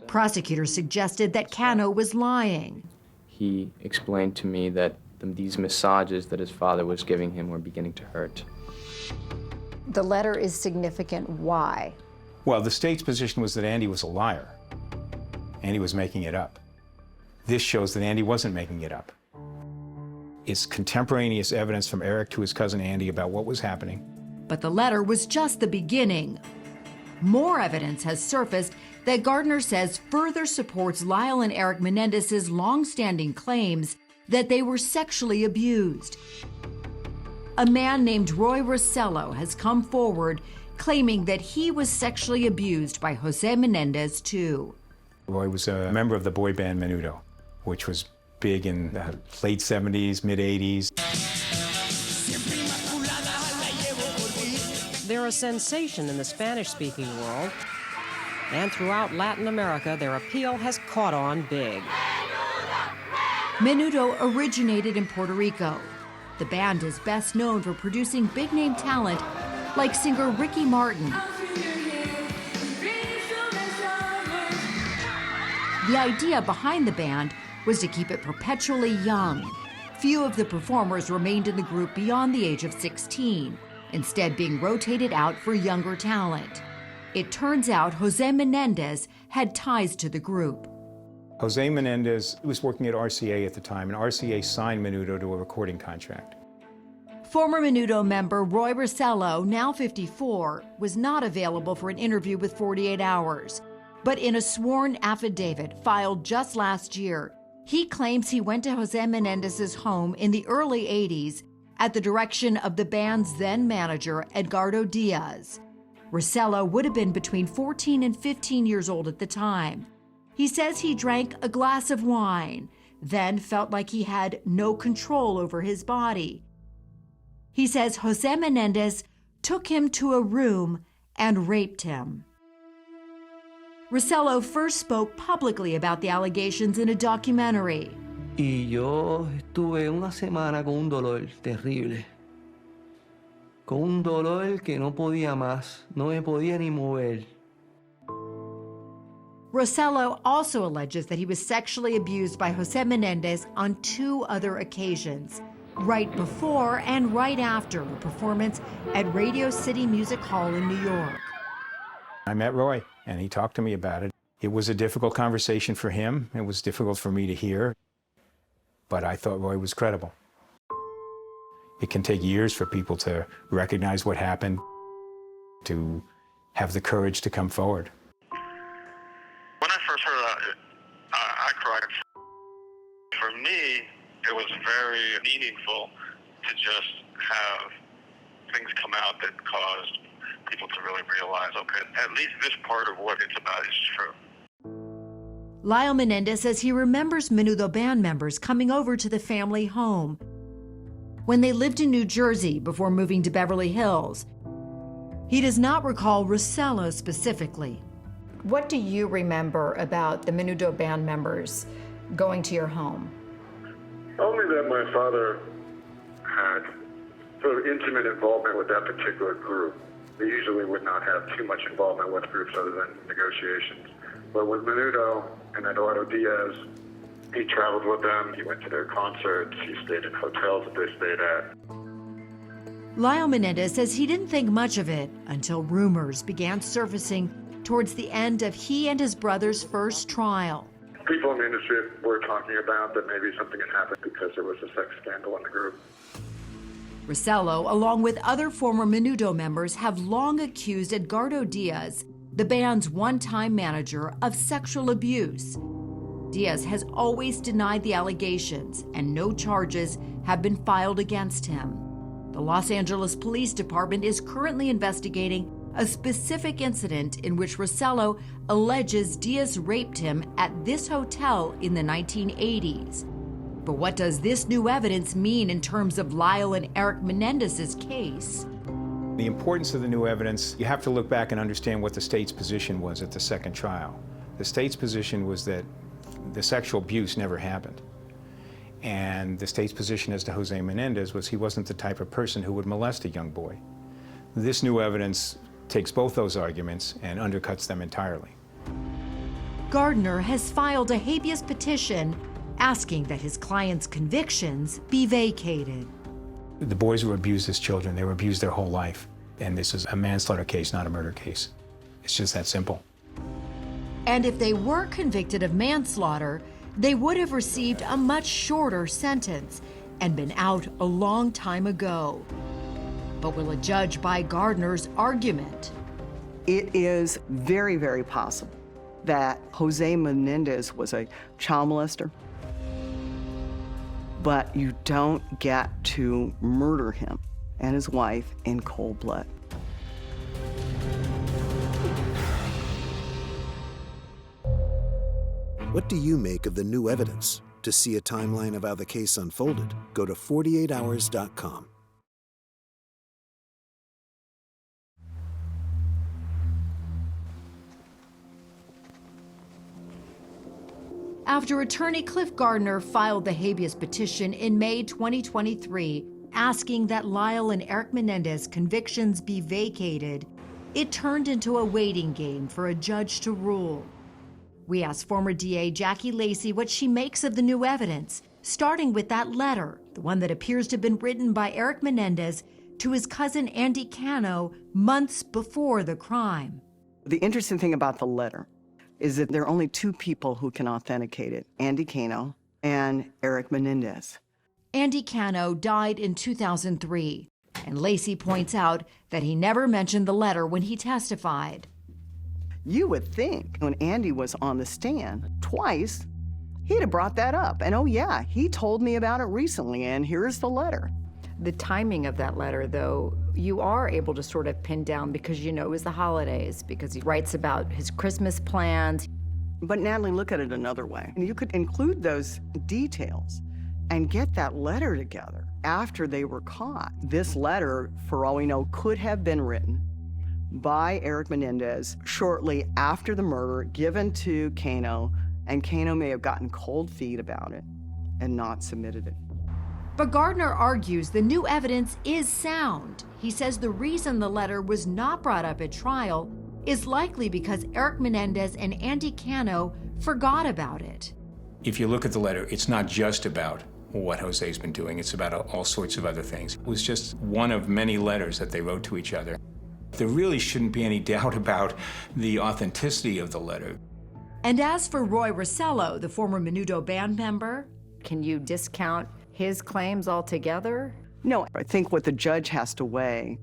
Prosecutors suggested that Cano was lying. He explained to me that these massages that his father was giving him were beginning to hurt. The letter is significant. Why? Well, the state's position was that Andy was a liar. Andy was making it up. This shows that Andy wasn't making it up. It's contemporaneous evidence from Eric to his cousin Andy about what was happening. But the letter was just the beginning. More evidence has surfaced that Gardner says further supports Lyle and Eric Menendez's long-standing claims that they were sexually abused. A man named Roy Rossello has come forward claiming that he was sexually abused by Jose Menendez, too. Roy was a member of the boy band Menudo, which was big in the late 70s, mid 80s. They're a sensation in the Spanish-speaking world, and throughout Latin America, their appeal has caught on big. Menudo originated in Puerto Rico. The band is best known for producing big-name talent like singer Ricky Martin. The idea behind the band was to keep it perpetually young. Few of the performers remained in the group beyond the age of 16, instead being rotated out for younger talent. It turns out Jose Menendez had ties to the group. Jose Menendez was working at RCA at the time, and RCA signed Menudo to a recording contract. Former Menudo member Roy Rossello, now 54, was not available for an interview with 48 Hours. But in a sworn affidavit filed just last year, he claims he went to Jose Menendez's home in the early 80s at the direction of the band's then manager, Edgardo Diaz. Rossello would have been between 14 and 15 years old at the time. He says he drank a glass of wine, then felt like he had no control over his body. He says Jose Menendez took him to a room and raped him. Rossello first spoke publicly about the allegations in a documentary. Y yo estuve una semana con un dolor terrible. Con un dolor que no podía más, no me podía ni mover. Rossello also alleges that he was sexually abused by Jose Menendez on 2 other occasions, right before and right after a performance at Radio City Music Hall in New York. I met Roy, and he talked to me about it. It was a difficult conversation for him. It was difficult for me to hear, but I thought Roy was credible. It can take years for people to recognize what happened, to have the courage to come forward. When I first heard about it, I cried. For me, it was very meaningful to just have things come out that caused people to really realize, okay, at least this part of what it's about is true. Lyle Menendez says he remembers Menudo band members coming over to the family home when they lived in New Jersey before moving to Beverly Hills. He does not recall Rossello specifically. What do you remember about the Menudo band members going to your home? Only that my father had sort of intimate involvement with that particular group. They usually would not have too much involvement with groups other than negotiations. But with Menudo and Eduardo Diaz, he traveled with them, he went to their concerts, he stayed in hotels that they stayed at. Lyle Menendez says he didn't think much of it until rumors began surfacing towards the end of he and his brother's first trial. People in the industry were talking about that maybe something had happened because there was a sex scandal in the group. Rosello, along with other former Menudo members, have long accused Edgardo Diaz, the band's one-time manager, of sexual abuse. Diaz has always denied the allegations, and no charges have been filed against him. The Los Angeles Police Department is currently investigating a specific incident in which Rosello alleges Diaz raped him at this hotel in the 1980s. But what does this new evidence mean in terms of Lyle and Eric Menendez's case? The importance of the new evidence, you have to look back and understand what the state's position was at the second trial. The state's position was that the sexual abuse never happened. And the state's position as to Jose Menendez was he wasn't the type of person who would molest a young boy. This new evidence takes both those arguments and undercuts them entirely. Gardner has filed a habeas petition asking that his client's convictions be vacated. The boys were abused as children. They were abused their whole life. And this is a manslaughter case, not a murder case. It's just that simple. And if they were convicted of manslaughter, they would have received a much shorter sentence and been out a long time ago. But will a judge buy Gardner's argument? It is very, very possible that Jose Menendez was a child molester, but you don't get to murder him and his wife in cold blood. What do you make of the new evidence? To see a timeline of how the case unfolded, go to 48hours.com. After attorney Cliff Gardner filed the habeas petition in May 2023, asking that Lyle and Eric Menendez convictions be vacated, it turned into a waiting game for a judge to rule. We asked former DA Jackie Lacey what she makes of the new evidence, starting with that letter, the one that appears to have been written by Eric Menendez to his cousin Andy Cano months before the crime. The interesting thing about the letter is that there are only two people who can authenticate it, Andy Cano and Eric Menendez. Andy Cano died in 2003, and Lacey points out that he never mentioned the letter when he testified. You would think when Andy was on the stand twice, he'd have brought that up. And oh yeah, he told me about it recently, and here's the letter. The timing of that letter, though, you are able to sort of pin down because you know it was the holidays, because he writes about his Christmas plans. But Natalie, look at it another way. You could include those details and get that letter together after they were caught. This letter, for all we know, could have been written by Eric Menendez shortly after the murder, given to Cano, and Cano may have gotten cold feet about it and not submitted it. But Gardner argues the new evidence is sound. He says the reason the letter was not brought up at trial is likely because Eric Menendez and Andy Cano forgot about it. If you look at the letter, it's not just about what Jose's been doing. It's about all sorts of other things. It was just one of many letters that they wrote to each other. There really shouldn't be any doubt about the authenticity of the letter. And as for Roy Rosello, the former Menudo band member, can you discount his claims altogether? No, I think what the judge has to weigh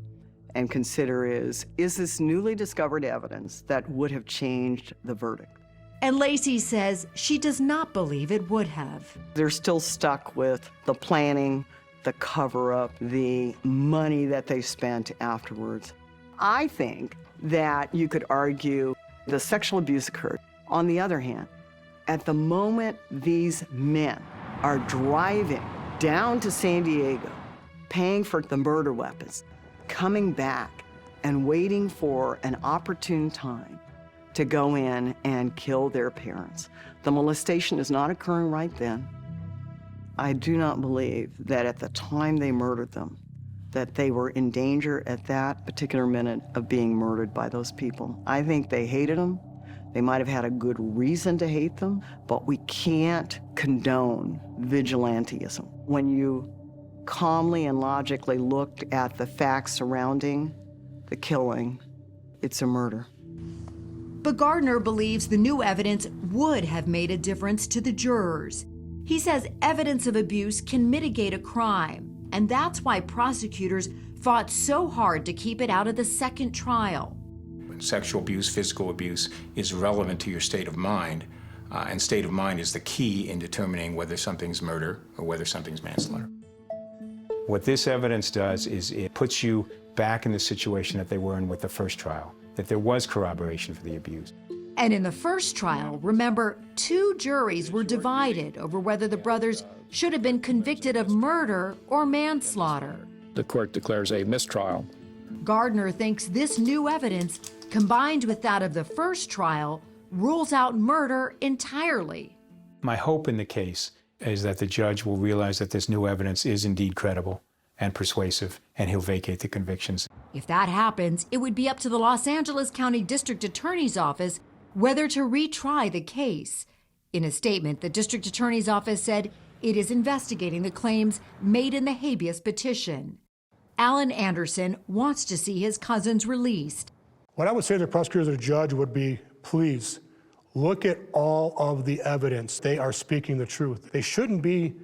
and consider is this newly discovered evidence that would have changed the verdict? And Lacey says she does not believe it would have. They're still stuck with the planning, the cover-up, the money that they spent afterwards. I think that you could argue the sexual abuse occurred. On the other hand, at the moment these men are driving down to San Diego, paying for the murder weapons, coming back and waiting for an opportune time to go in and kill their parents. The molestation is not occurring right then. I do not believe that at the time they murdered them, that they were in danger at that particular minute of being murdered by those people. I think they hated them. They might have had a good reason to hate them, but we can't condone vigilantism. When you calmly and logically looked at the facts surrounding the killing, it's a murder. But Gardner believes the new evidence would have made a difference to the jurors. He says evidence of abuse can mitigate a crime, and that's why prosecutors fought so hard to keep it out of the second trial. Sexual abuse, physical abuse is relevant to your state of mind, and state of mind is the key in determining whether something's murder or whether something's manslaughter. What this evidence does is it puts you back in the situation that they were in with the first trial, that there was corroboration for the abuse. And in the first trial, remember, 2 juries were divided over whether the brothers should have been convicted of murder or manslaughter. The court declares a mistrial. Gardner thinks this new evidence, combined with that of the first trial, rules out murder entirely. My hope in the case is that the judge will realize that this new evidence is indeed credible and persuasive, and he'll vacate the convictions. If that happens, it would be up to the Los Angeles County District Attorney's Office whether to retry the case. In a statement, the District Attorney's Office said it is investigating the claims made in the habeas petition. Alan Anderson wants to see his cousins released. What I would say to the prosecutors or judge would be, please, look at all of the evidence. They are speaking the truth. They shouldn't be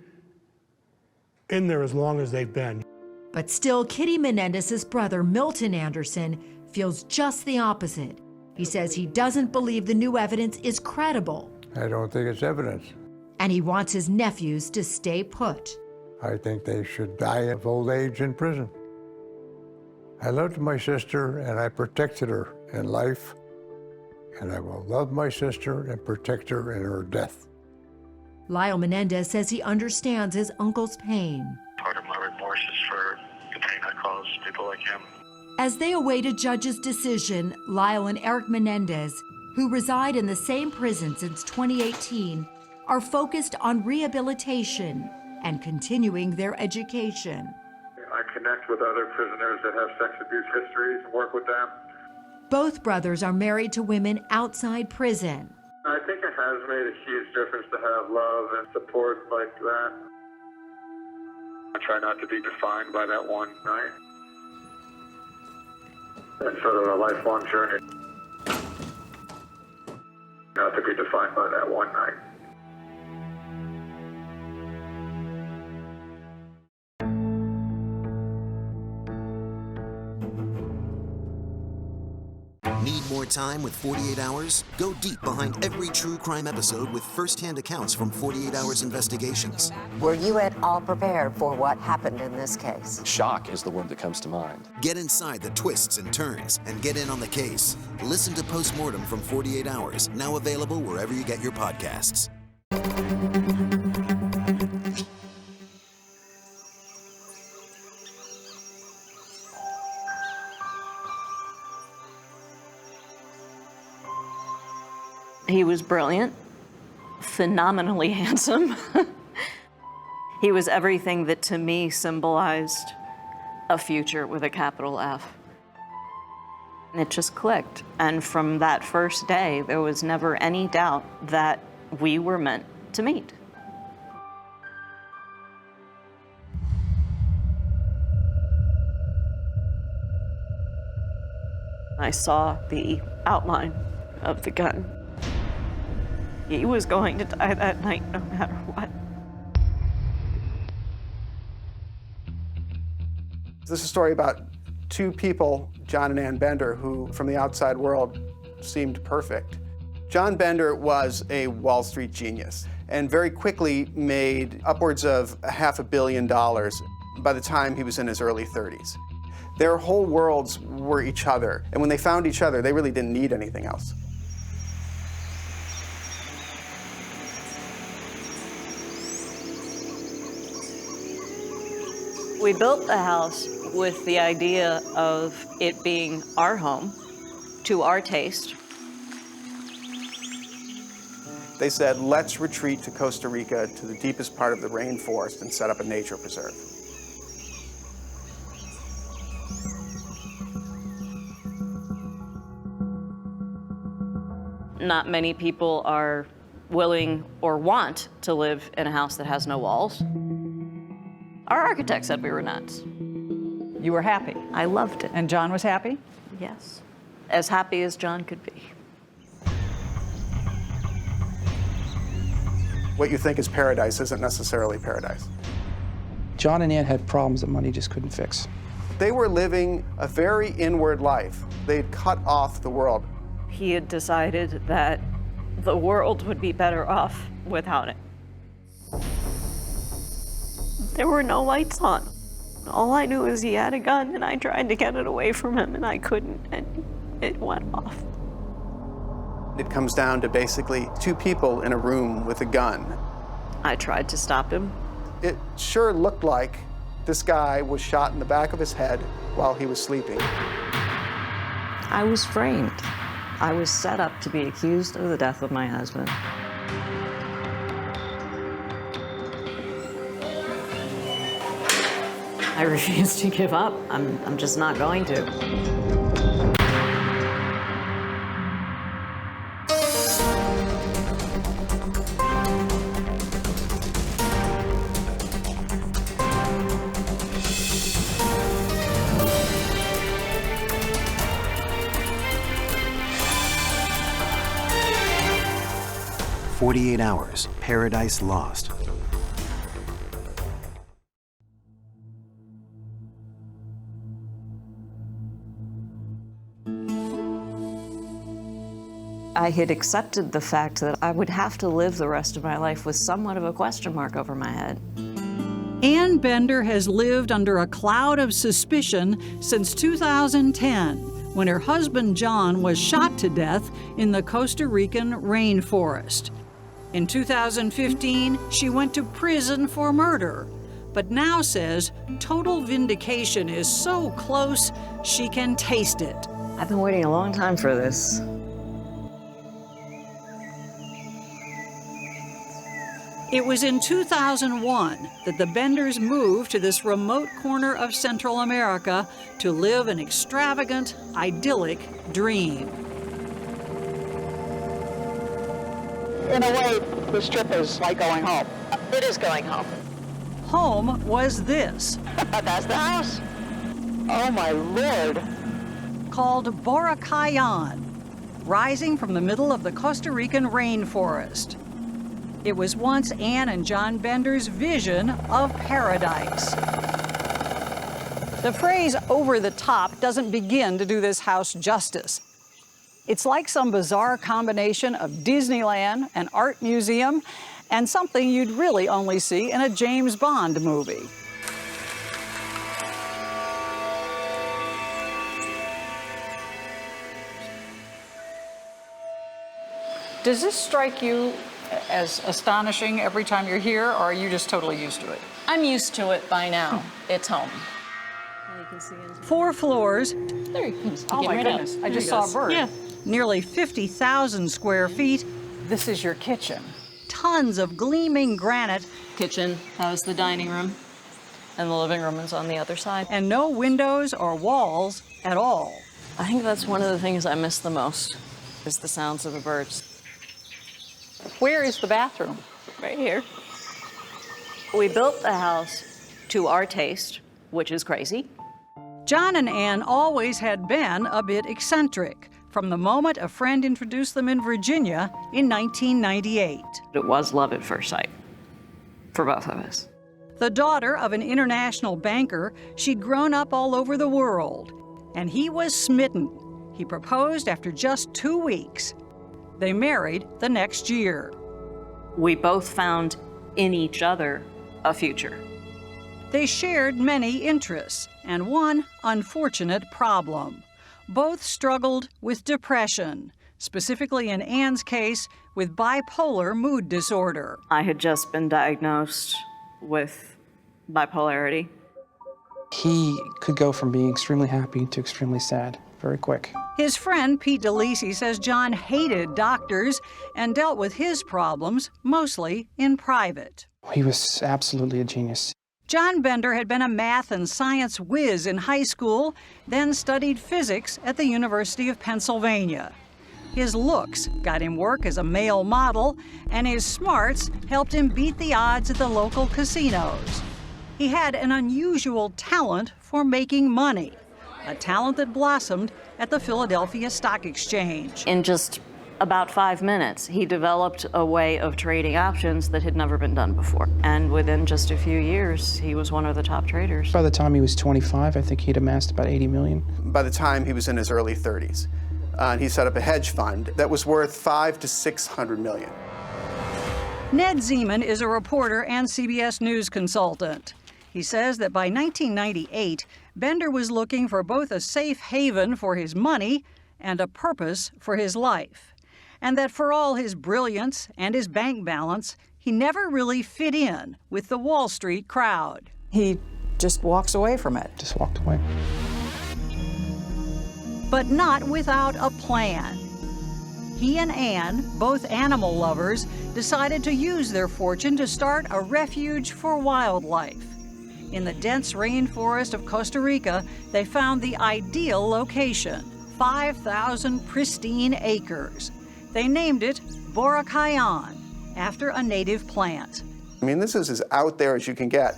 in there as long as they've been. But still, Kitty Menendez's brother, Milton Anderson, feels just the opposite. He says he doesn't believe the new evidence is credible. I don't think it's evidence. And he wants his nephews to stay put. I think they should die of old age in prison. I loved my sister and I protected her in life, and I will love my sister and protect her in her death. Lyle Menendez says he understands his uncle's pain. Part of my remorse is for the pain I caused people like him. As they await a judge's decision, Lyle and Eric Menendez, who reside in the same prison since 2018, are focused on rehabilitation and continuing their education. I connect with other prisoners that have sex abuse histories and work with them. Both brothers are married to women outside prison. I think it has made a huge difference to have love and support like that. I try not to be defined by that one night. It's sort of a lifelong journey. Not to be defined by that one night. Need more time with 48 Hours? Go deep behind every true crime episode with first-hand accounts from 48 Hours Investigations. Were you at all prepared for what happened in this case? Shock is the word that comes to mind. Get inside the twists and turns and get in on the case. Listen to Postmortem from 48 Hours, now available wherever you get your podcasts. He was brilliant, phenomenally handsome. He was everything that to me symbolized a future with a capital F. And it just clicked. And from that first day, there was never any doubt that we were meant to meet. I saw the outline of the gun. He was going to die that night no matter what. This is a story about two people, John and Ann Bender, who from the outside world seemed perfect. John Bender was a Wall Street genius and very quickly made upwards of $500 million by the time he was in his early 30s. Their whole worlds were each other, and when they found each other, they really didn't need anything else. We built the house with the idea of it being our home, to our taste. They said, let's retreat to Costa Rica, to the deepest part of the rainforest, and set up a nature preserve. Not many people are willing or want to live in a house that has no walls. Our architect said we were nuts. You were happy? I loved it. And John was happy? Yes. As happy as John could be. what you think is paradise isn't necessarily paradise. John and Ann had problems that money just couldn't fix. They were living a very inward life. They'd cut off the world. He had decided that the world would be better off without it. There were no lights on. All I knew is he had a gun, and I tried to get it away from him, and I couldn't, and it went off. It comes down to basically two people in a room with a gun. I tried to stop him. It sure looked like this guy was shot in the back of his head while he was sleeping. I was framed. I was set up to be accused of the death of my husband. I refuse to give up. I'm just not going to. "48 Hours, Paradise Lost." I had accepted the fact that I would have to live the rest of my life with somewhat of a question mark over my head. Ann Bender has lived under a cloud of suspicion since 2010, when her husband John was shot to death in the Costa Rican rainforest. In 2015, she went to prison for murder, but now says total vindication is so close she can taste it. I've been waiting a long time for this. It was in 2001 that the Benders moved to this remote corner of Central America to live an extravagant, idyllic dream. In a way, this trip is like going home. It is going home. Home was this. That's the house. Oh, my Lord. Called Boracayan, rising from the middle of the Costa Rican rainforest. It was once Ann and John Bender's vision of paradise. The phrase "over the top" doesn't begin to do this house justice. It's like some bizarre combination of Disneyland, an art museum, and something you'd really only see in a James Bond movie. Does this strike you as astonishing every time you're here, or are you just totally used to it? I'm used to it by now. It's home. 4 floors. There he comes. Oh my goodness, I just saw a bird. Yeah. Nearly 50,000 square feet. This is your kitchen. Tons of gleaming granite. Kitchen, that was the dining room, and the living room is on the other side. And no windows or walls at all. I think that's one of the things I miss the most, is the sounds of the birds. Where is the bathroom? Right here. We built the house to our taste, which is crazy. John and Ann always had been a bit eccentric, from the moment a friend introduced them in Virginia in 1998. It was love at first sight for both of us. The daughter of an international banker, she'd grown up all over the world, and he was smitten. He proposed after just 2 weeks. They married the next year. We both found in each other a future. They shared many interests and one unfortunate problem. Both struggled with depression, specifically in Ann's case, with bipolar mood disorder. I had just been diagnosed with bipolarity. He could go from being extremely happy to extremely sad very quick. His friend Pete DeLisi says John hated doctors and dealt with his problems mostly in private. He was absolutely a genius. John Bender had been a math and science whiz in high school, then studied physics at the University of Pennsylvania. His looks got him work as a male model, and his smarts helped him beat the odds at the local casinos. He had an unusual talent for making money, a talent that blossomed at the Philadelphia Stock Exchange. In just about 5 minutes, he developed a way of trading options that had never been done before. And within just a few years, he was one of the top traders. By the time he was 25, I think he'd amassed about 80 million. By the time he was in his early 30s, he set up a hedge fund that was worth $500 to $600 million. Ned Zeman is a reporter and CBS News consultant. He says that by 1998, Bender was looking for both a safe haven for his money and a purpose for his life. And that for all his brilliance and his bank balance, he never really fit in with the Wall Street crowd. He just walks away from it. Just walked away. But not without a plan. He and Ann, both animal lovers, decided to use their fortune to start a refuge for wildlife. In the dense rainforest of Costa Rica, they found the ideal location, 5,000 pristine acres. They named it Boracay, after a native plant. I mean, this is as out there as you can get.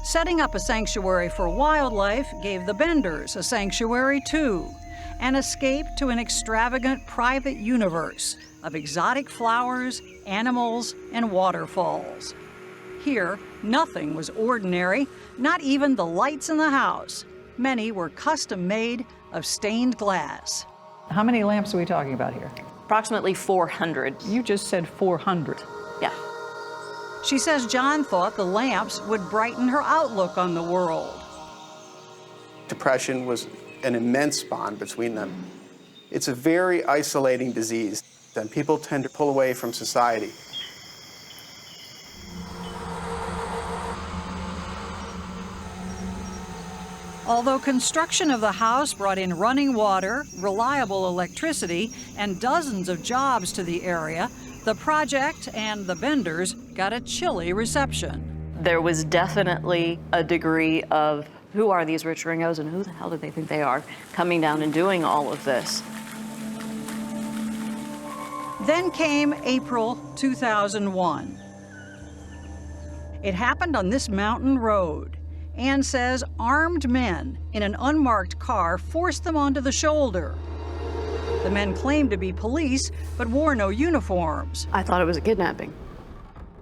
Setting up a sanctuary for wildlife gave the Benders a sanctuary too, an escape to an extravagant private universe of exotic flowers, animals, and waterfalls. Here, nothing was ordinary, not even the lights in the house. Many were custom made of stained glass. How many lamps are we talking about here? Approximately 400. You just said 400. Yeah. She says John thought the lamps would brighten her outlook on the world. Depression was an immense bond between them. It's a very isolating disease, and people tend to pull away from society. Although construction of the house brought in running water, reliable electricity, and dozens of jobs to the area, the project and the Benders got a chilly reception. There was definitely a degree of, who are these rich gringos and who the hell do they think they are, coming down and doing all of this. Then came April 2001. It happened on this mountain road. Ann says armed men in an unmarked car forced them onto the shoulder. The men claimed to be police, but wore no uniforms. I thought it was a kidnapping.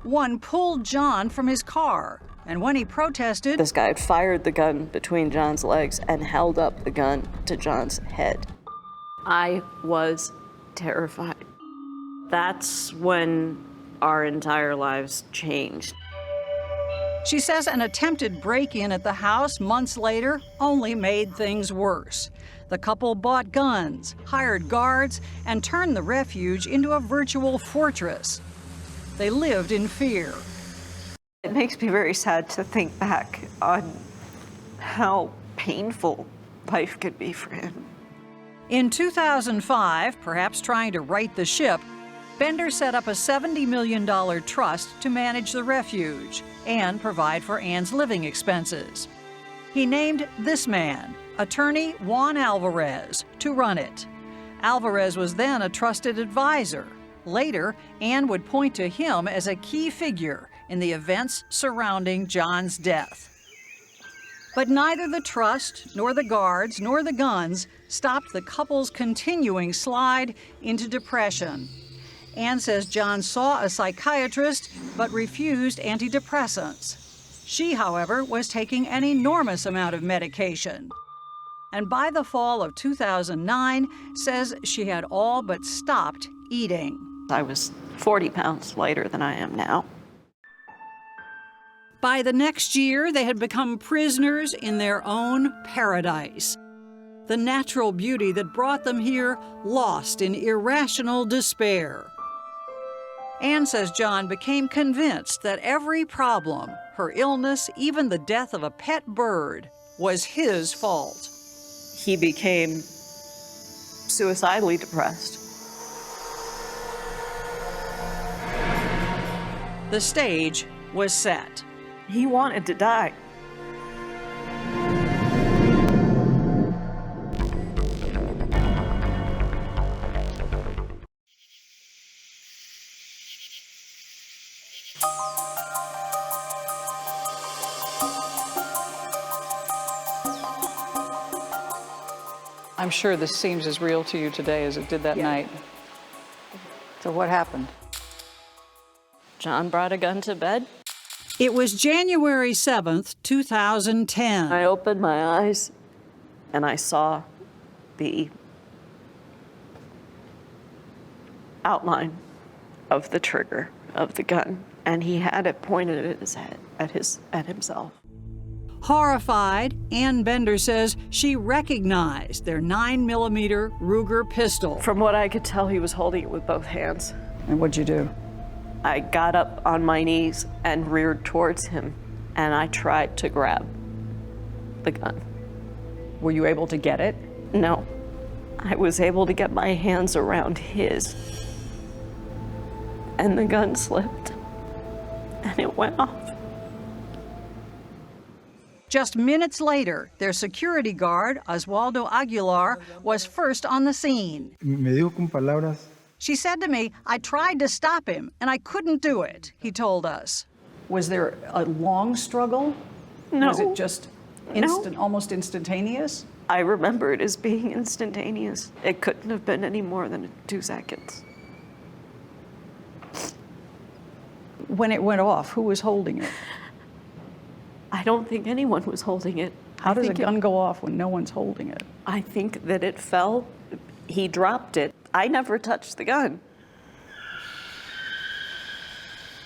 One pulled John from his car, and when he protested, this guy had fired the gun between John's legs and held up the gun to John's head. I was terrified. That's when our entire lives changed. She says an attempted break-in at the house months later only made things worse. The couple bought guns, hired guards, and turned the refuge into a virtual fortress. They lived in fear. It makes me very sad to think back on how painful life could be for him. In 2005, perhaps trying to right the ship, Bender set up a $70 million trust to manage the refuge and provide for Ann's living expenses. He named this man, attorney Juan Alvarez, to run it. Alvarez was then a trusted advisor. Later, Ann would point to him as a key figure in the events surrounding John's death. But neither the trust, nor the guards, nor the guns stopped the couple's continuing slide into depression. Ann says John saw a psychiatrist but refused antidepressants. She, however, was taking an enormous amount of medication. And by the fall of 2009, says she had all but stopped eating. I was 40 pounds lighter than I am now. By the next year, they had become prisoners in their own paradise. The natural beauty that brought them here lost in irrational despair. Ann says John became convinced that every problem, her illness, even the death of a pet bird, was his fault. He became suicidally depressed. The stage was set. He wanted to die. I'm sure this seems as real to you today as it did that night. So what happened? John brought a gun to bed. It was January 7th, 2010. I opened my eyes and I saw the outline of the trigger of the gun, and he had it pointed at his head, at himself. Horrified, Ann Bender says she recognized their 9mm Ruger pistol. From what I could tell, he was holding it with both hands. And what'd you do? I got up on my knees and reared towards him, and I tried to grab the gun. Were you able to get it? No. I was able to get my hands around his, and the gun slipped, and it went off. Just minutes later, their security guard, Oswaldo Aguilar, was first on the scene. Me dijo con palabras. She said to me, I tried to stop him, and I couldn't do it, he told us. Was there a long struggle? No. Was it just almost instantaneous? I remember it as being instantaneous. It couldn't have been any more than 2 seconds. When it went off, who was holding it? I don't think anyone was holding it. How does a gun go off when no one's holding it? I think that it fell. He dropped it. I never touched the gun.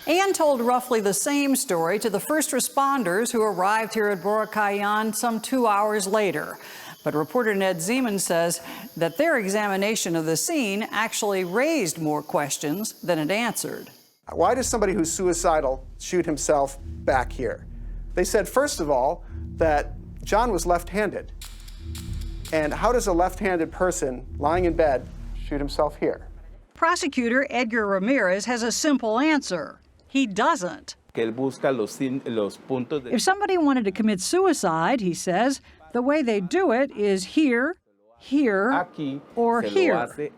Ann told roughly the same story to the first responders who arrived here at Boracay some 2 hours later. But reporter Ned Zeman says that their examination of the scene actually raised more questions than it answered. Why does somebody who's suicidal shoot himself back here? They said, first of all, that John was left-handed. And how does a left-handed person lying in bed shoot himself here? Prosecutor Edgar Ramirez has a simple answer. He doesn't. If somebody wanted to commit suicide, he says, the way they do it is here, here, or here.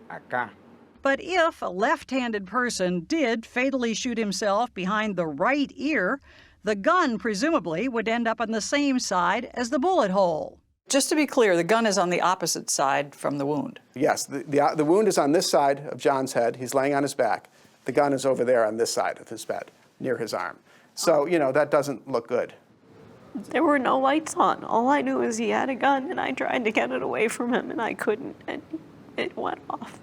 But if a left-handed person did fatally shoot himself behind the right ear, the gun presumably would end up on the same side as the bullet hole. Just to be clear, the gun is on the opposite side from the wound. Yes, the wound is on this side of John's head. He's laying on his back. The gun is over there on this side of his bed, near his arm. So, you know, that doesn't look good. There were no lights on. All I knew is he had a gun, and I tried to get it away from him, and I couldn't, and it went off.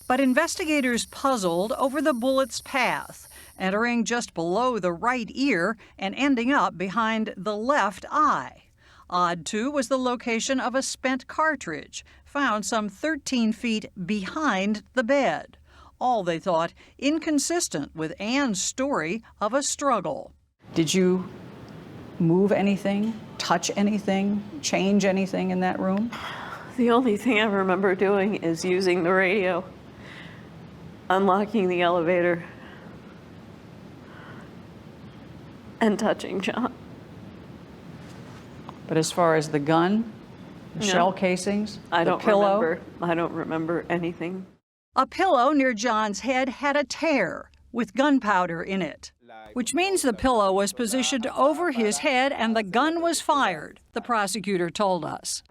But investigators puzzled over the bullet's path, entering just below the right ear and ending up behind the left eye. Odd, too, was the location of a spent cartridge, found some 13 feet behind the bed. All, they thought, inconsistent with Ann's story of a struggle. Did you move anything, touch anything, change anything in that room? The only thing I remember doing is using the radio, unlocking the elevator, and touching John. But as far as the gun, the shell casings, the pillow? I don't remember anything. A pillow near John's head had a tear with gunpowder in it, which means the pillow was positioned over his head and the gun was fired, the prosecutor told us.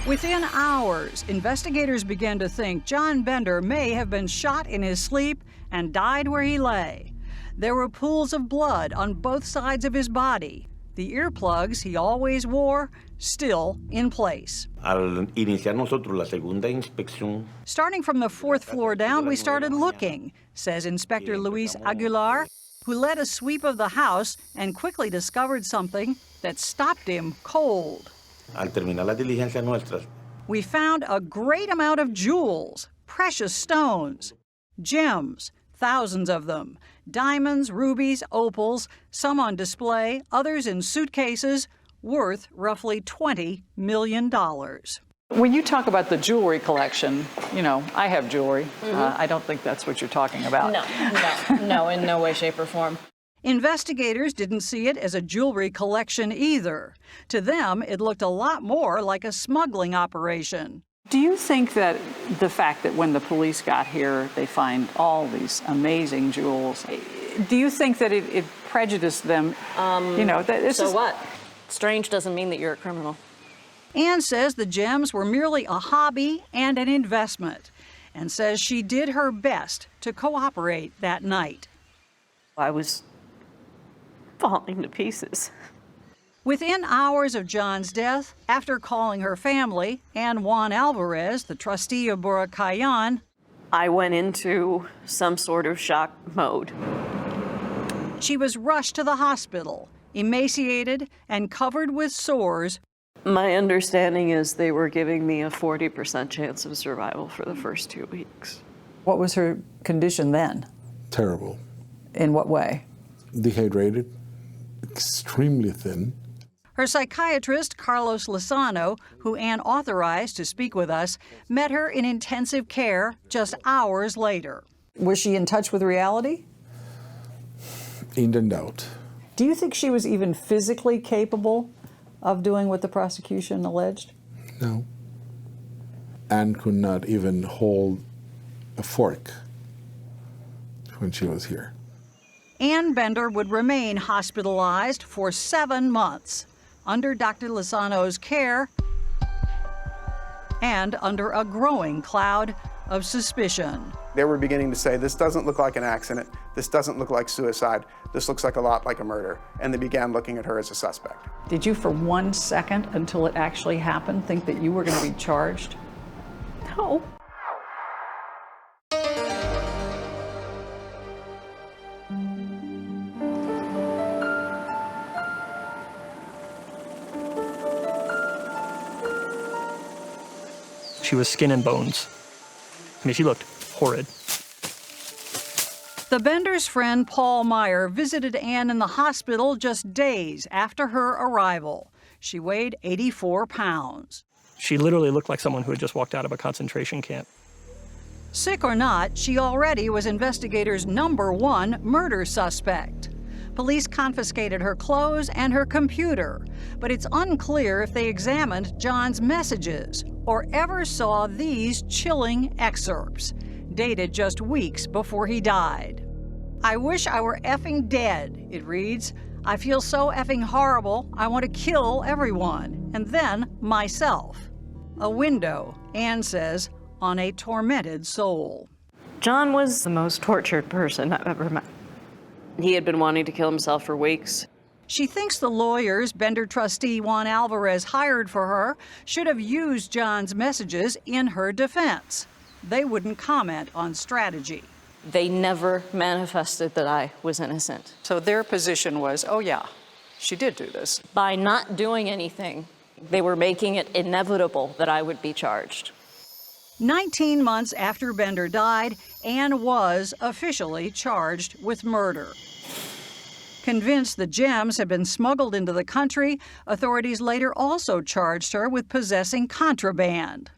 Within hours, investigators began to think John Bender may have been shot in his sleep and died where he lay. There were pools of blood on both sides of his body. The earplugs he always wore still in place. Al iniciar nosotros la segunda inspección. Starting from the 4th floor down, we started looking, says Inspector Luis Aguilar, who led a sweep of the house and quickly discovered something that stopped him cold. Al terminar la diligencia nuestra. We found a great amount of jewels, precious stones, gems, thousands of them, diamonds, rubies, opals, some on display, others in suitcases, worth roughly $20 million. When you talk about the jewelry collection, you know, I have jewelry. I don't think that's what you're talking about. No, in no way, shape, or form. Investigators didn't see it as a jewelry collection either. To them, it looked a lot more like a smuggling operation. Do you think that the fact that when the police got here, they find all these amazing jewels, do you think that it prejudiced them? You know, So what? Strange doesn't mean that you're a criminal. Ann says the gems were merely a hobby and an investment, and says she did her best to cooperate that night. I was falling to pieces. Within hours of John's death, after calling her family and Juan Alvarez, the trustee of Boracay, I went into some sort of shock mode. She was rushed to the hospital, emaciated and covered with sores. My understanding is they were giving me a 40% chance of survival for the first 2 weeks. What was her condition then? Terrible. In what way? Dehydrated, extremely thin. Her psychiatrist, Carlos Lozano, who Ann authorized to speak with us, met her in intensive care just hours later. Was she in touch with reality? In and out. Do you think she was even physically capable of doing what the prosecution alleged? No. Anne could not even hold a fork when she was here. Ann Bender would remain hospitalized for 7 months under Dr. Lozano's care and under a growing cloud of suspicion. They were beginning to say, this doesn't look like an accident, this doesn't look like suicide, this looks like a lot like a murder, and they began looking at her as a suspect. Did you for 1 second, until it actually happened, think that you were going to be charged? No. She was skin and bones. I mean, she looked horrid. The Benders' friend Paul Meyer visited Ann in the hospital just days after her arrival. She weighed 84 pounds. She literally looked like someone who had just walked out of a concentration camp. Sick or not, she already was investigators' #1 murder suspect. Police confiscated her clothes and her computer, but it's unclear if they examined John's messages or ever saw these chilling excerpts, dated just weeks before he died. "I wish I were effing dead," it reads. "I feel so effing horrible, I want to kill everyone, and then myself." A window, Ann says, on a tormented soul. John was the most tortured person I've ever met. He had been wanting to kill himself for weeks. She thinks the lawyers Bender trustee Juan Alvarez hired for her should have used John's messages in her defense. They wouldn't comment on strategy. They never manifested that I was innocent. So their position was, oh yeah, she did do this. By not doing anything, they were making it inevitable that I would be charged. 19 months after Bender died, Ann was officially charged with murder. Convinced the gems had been smuggled into the country, authorities later also charged her with possessing contraband.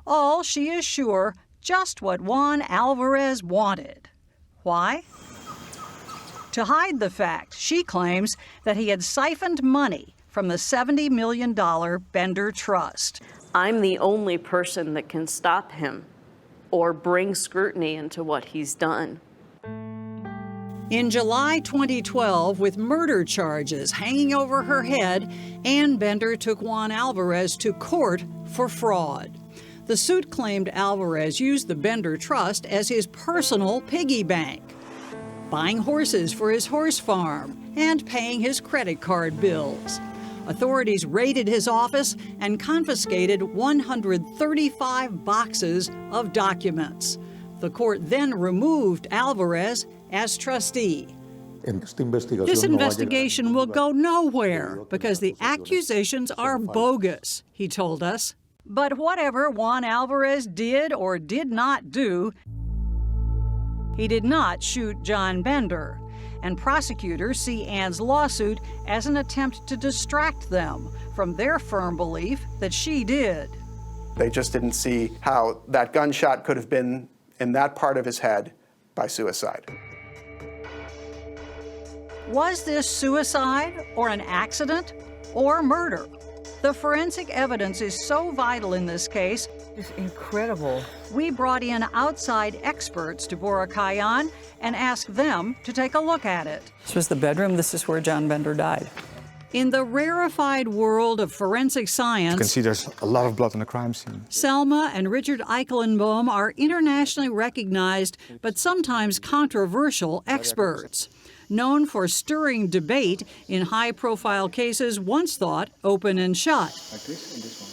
All, she is sure, just what Juan Alvarez wanted. Why? To hide the fact, she claims, that he had siphoned money from the $70 million Bender Trust. I'm the only person that can stop him or bring scrutiny into what he's done. In July 2012, with murder charges hanging over her head, Ann Bender took Juan Alvarez to court for fraud. The suit claimed Alvarez used the Bender Trust as his personal piggy bank, buying horses for his horse farm and paying his credit card bills. Authorities raided his office and confiscated 135 boxes of documents. The court then removed Alvarez as trustee. This investigation will go nowhere because the accusations are bogus, he told us. But whatever Juan Alvarez did or did not do, he did not shoot John Bender. And prosecutors see Ann's lawsuit as an attempt to distract them from their firm belief that she did. They just didn't see how that gunshot could have been in that part of his head by suicide. Was this suicide or an accident or murder? The forensic evidence is so vital in this case. It's incredible. We brought in outside experts to Boracay and asked them to take a look at it. This was the bedroom. This is where John Bender died. In the rarefied world of forensic science, You can see there's a lot of blood on the crime scene. Selma and Richard Eikelenboom are internationally recognized but sometimes controversial experts. Known for stirring debate in high-profile cases once thought open and shut. Like this and this one.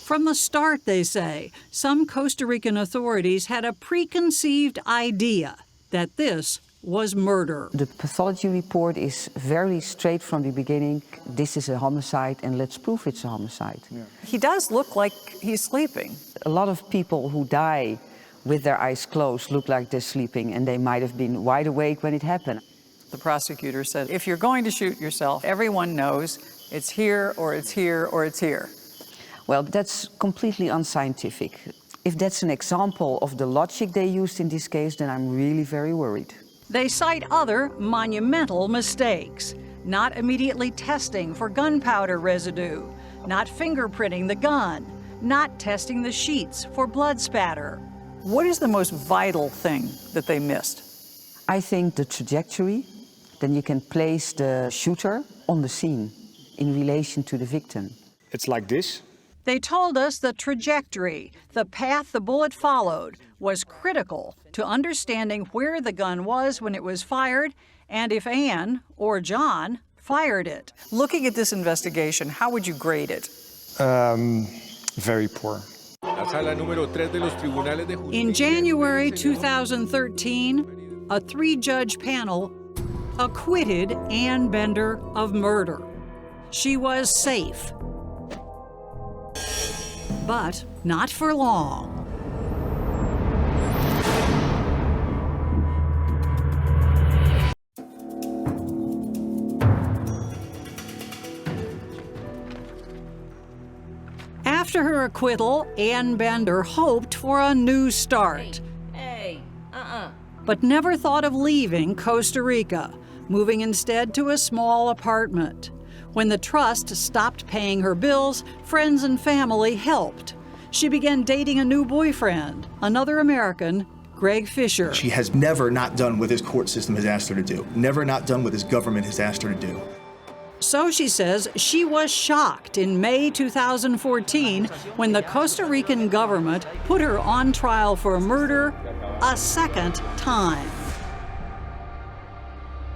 From the start, they say, some Costa Rican authorities had a preconceived idea that this was murder. The pathology report is very straight from the beginning. This is a homicide and let's prove it's a homicide. Yeah. He does look like he's sleeping. A lot of people who die with their eyes closed look like they're sleeping, and they might have been wide awake when it happened. The prosecutor said, if you're going to shoot yourself, everyone knows it's here or it's here or it's here. Well, that's completely unscientific. If that's an example of the logic they used in this case, then I'm really very worried. They cite other monumental mistakes. Not immediately testing for gunpowder residue, not fingerprinting the gun, not testing the sheets for blood spatter. What is the most vital thing that they missed? I think the trajectory. Then you can place the shooter on the scene in relation to the victim. It's like this. They told us the trajectory, the path the bullet followed, was critical to understanding where the gun was when it was fired and if Anne or John fired it. Looking at this investigation, how would you grade it? Very poor. In January 2013, a 3-judge panel acquitted Ann Bender of murder. She was safe. But not for long. After her acquittal, Ann Bender hoped for a new start. But never thought of leaving Costa Rica, moving instead to a small apartment. When the trust stopped paying her bills, friends and family helped. She began dating a new boyfriend, another American, Greg Fisher. She has never not done what his court system has asked her to do, never not done what his government has asked her to do. So she says she was shocked in May 2014 when the Costa Rican government put her on trial for murder a second time.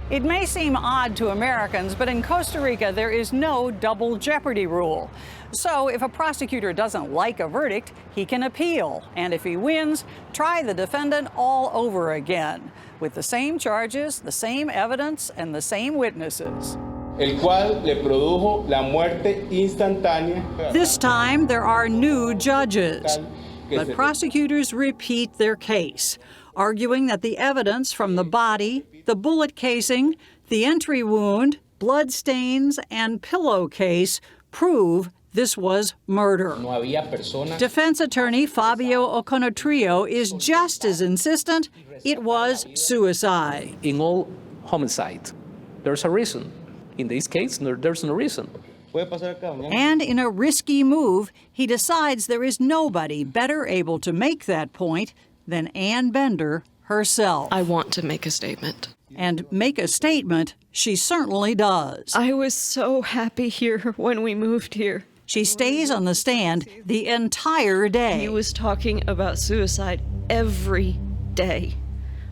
It may seem odd to Americans, but in Costa Rica there is no double jeopardy rule. So if a prosecutor doesn't like a verdict, he can appeal, and if he wins, try the defendant all over again, with the same charges, the same evidence, and the same witnesses. El cual le produjo la muerte instantánea. This time there are new judges, but prosecutors repeat their case, arguing that the evidence from the body, the bullet casing, the entry wound, blood stains, and pillowcase prove this was murder. Defense attorney Fabio Oconotrio is just as insistent it was suicide. In all homicide, there's a reason. In this case, there's no reason. And in a risky move, he decides there is nobody better able to make that point than Ann Bender herself. I want to make a statement. And make a statement she certainly does. I was so happy here when we moved here. She stays on the stand the entire day. He was talking about suicide every day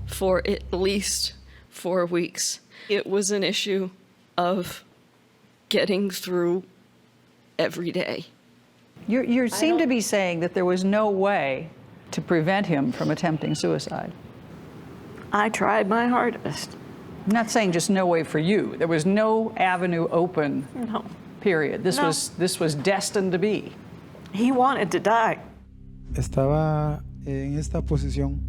for at least 4 weeks. It was an issue of getting through every day. You seem to be saying that there was no way to prevent him from attempting suicide. I tried my hardest. I'm not saying just no way for you. There was no avenue open. No. Period. This was destined to be. He wanted to die. Estaba en esta posición.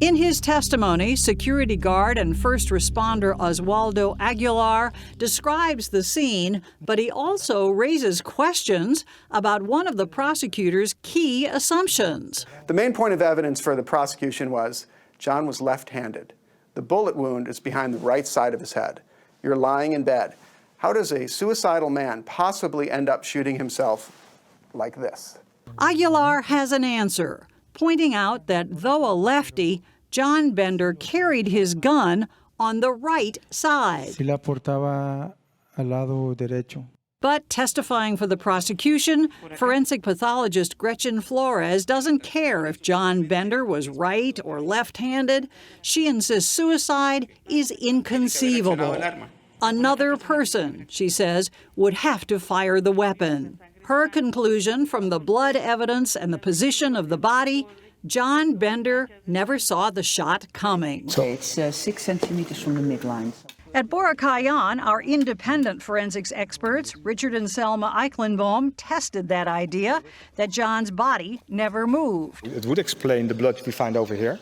In his testimony, security guard and first responder Oswaldo Aguilar describes the scene, but he also raises questions about one of the prosecutor's key assumptions. The main point of evidence for the prosecution was John was left-handed. The bullet wound is behind the right side of his head. You're lying in bed. How does a suicidal man possibly end up shooting himself like this? Aguilar has an answer, pointing out that though a lefty, John Bender carried his gun on the right side. Si la portaba al lado derecho. But testifying for the prosecution, forensic pathologist Gretchen Flores doesn't care if John Bender was right or left-handed. She insists suicide is inconceivable. Another person, she says, would have to fire the weapon. Her conclusion from the blood evidence and the position of the body, John Bender never saw the shot coming. So it's 6 centimeters from the midline. At Boracay, our independent forensics experts, Richard and Selma Eichenbaum, tested that idea that John's body never moved. It would explain the blood we find over here,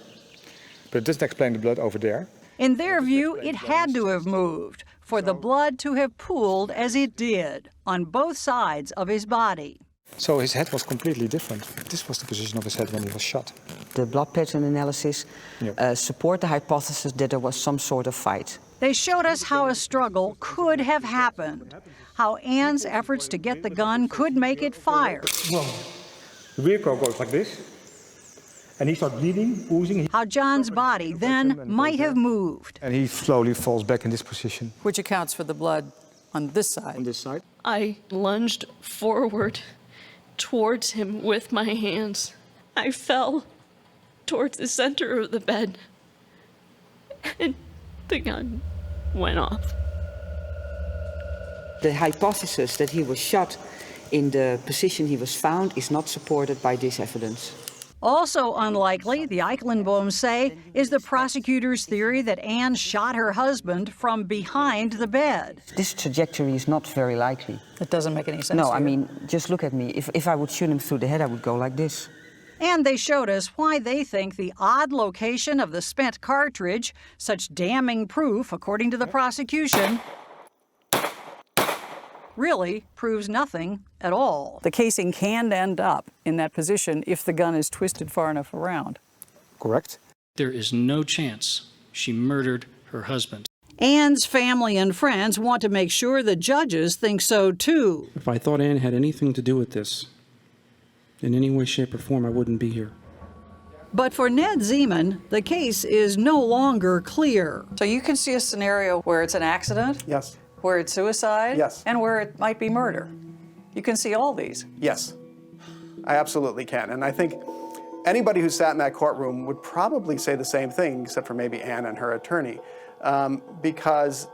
but it doesn't explain the blood over there. In their view, it had to have moved for the blood to have pooled as it did on both sides of his body. So his head was completely different. This was the position of his head when he was shot. The blood pattern analysis support the hypothesis that there was some sort of fight. They showed us how a struggle could have happened, how Ann's efforts to get the gun could make it fire. Well, the vehicle goes like this, and he starts bleeding, oozing. How John's body then might have moved. And he slowly falls back in this position. Which accounts for the blood on this side. On this side? I lunged forward towards him with my hands. I fell towards the center of the bed, and the gun went off. The hypothesis that he was shot in the position he was found is not supported by this evidence. Also unlikely, the Eichenbaums say, is the prosecutor's theory that Ann shot her husband from behind the bed. This trajectory is not very likely. It doesn't make any sense. No, I mean, just look at me. If I would shoot him through the head, I would go like this. And they showed us why they think the odd location of the spent cartridge, such damning proof, according to the prosecution, really proves nothing at all. The casing can end up in that position if the gun is twisted far enough around. Correct. There is no chance she murdered her husband. Ann's family and friends want to make sure the judges think so too. If I thought Ann had anything to do with this, in any way, shape, or form, I wouldn't be here. But for Ned Zeman, the case is no longer clear. So you can see a scenario where it's an accident? Yes. Where it's suicide? Yes. And where it might be murder? You can see all these? Yes, I absolutely can. And I think anybody who sat in that courtroom would probably say the same thing, except for maybe Ann and her attorney, because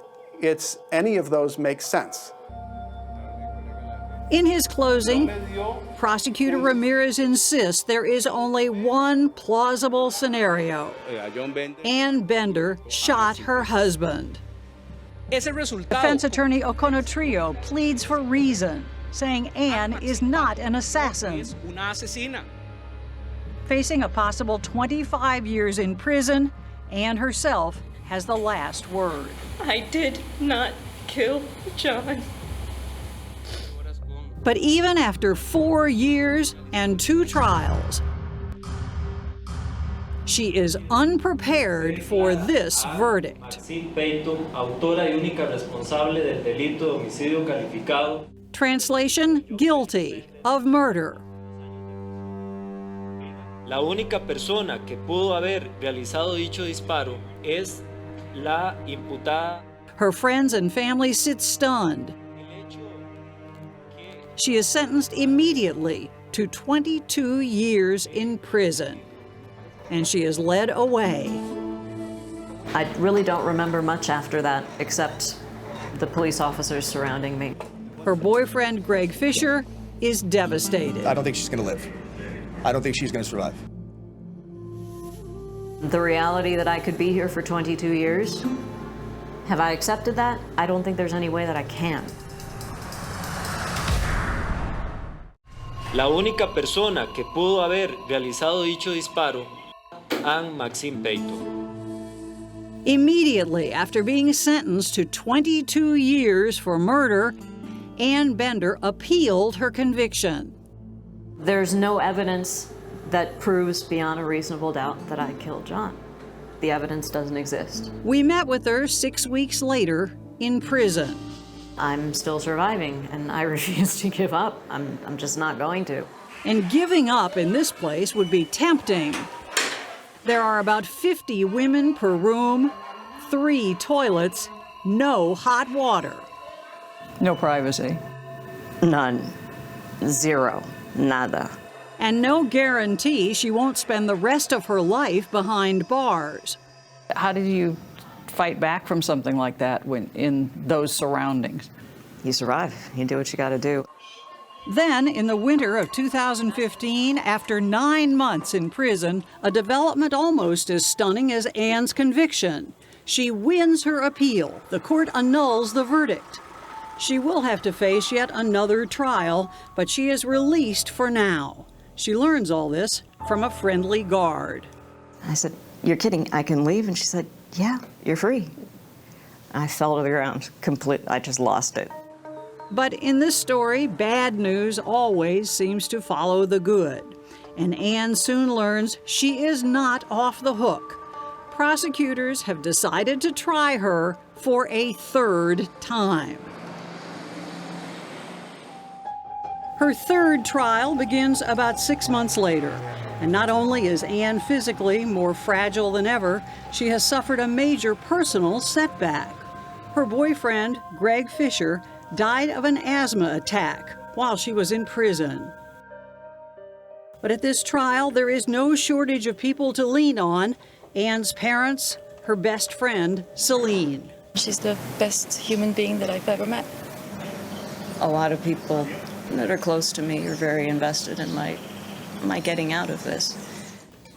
any of those makes sense. In his closing, Prosecutor Ramirez insists there is only one plausible scenario. Ann Bender shot her husband. Defense attorney O'Connor Trio pleads for reason, saying Ann is not an assassin. Facing a possible 25 years in prison, Ann herself has the last word. I did not kill John. But even after 4 years and 2 trials, she is unprepared for this verdict. Translation, guilty of murder. La única persona que pudo haber realizado dicho disparo es la imputada. Her friends and family sit stunned. She is sentenced immediately to 22 years in prison, and she is led away. I really don't remember much after that, except the police officers surrounding me. Her boyfriend, Greg Fisher, is devastated. I don't think she's going to live. I don't think she's going to survive. The reality that I could be here for 22 years, have I accepted that? I don't think there's any way that I can. La única persona que pudo haber realizado dicho disparo, Ann Maxine Peyton. Immediately after being sentenced to 22 years for murder, Ann Bender appealed her conviction. There's no evidence that proves beyond a reasonable doubt that I killed John. The evidence doesn't exist. We met with her 6 weeks later in prison. I'm still surviving, and I refuse to give up. I'm just not going to. And giving up in this place would be tempting. There are about 50 women per room, 3 toilets, no hot water. No privacy. None. Zero. Nada. And no guarantee she won't spend the rest of her life behind bars. How did you fight back from something like that when in those surroundings? You survive. You do what you got to do. Then, in the winter of 2015, after 9 months in prison, a development almost as stunning as Ann's conviction. She wins her appeal. The court annuls the verdict. She will have to face yet another trial, but she is released for now. She learns all this from a friendly guard. I said, "You're kidding, I can leave?" And she said, "Yeah, you're free." I fell to the ground. I just lost it. But in this story, bad news always seems to follow the good. And Ann soon learns she is not off the hook. Prosecutors have decided to try her for a third time. Her third trial begins about 6 months later. And not only is Ann physically more fragile than ever, she has suffered a major personal setback. Her boyfriend, Greg Fisher, died of an asthma attack while she was in prison. But at this trial, there is no shortage of people to lean on. Ann's parents, her best friend, Celine. She's the best human being that I've ever met. A lot of people that are close to me are very invested in my getting out of this.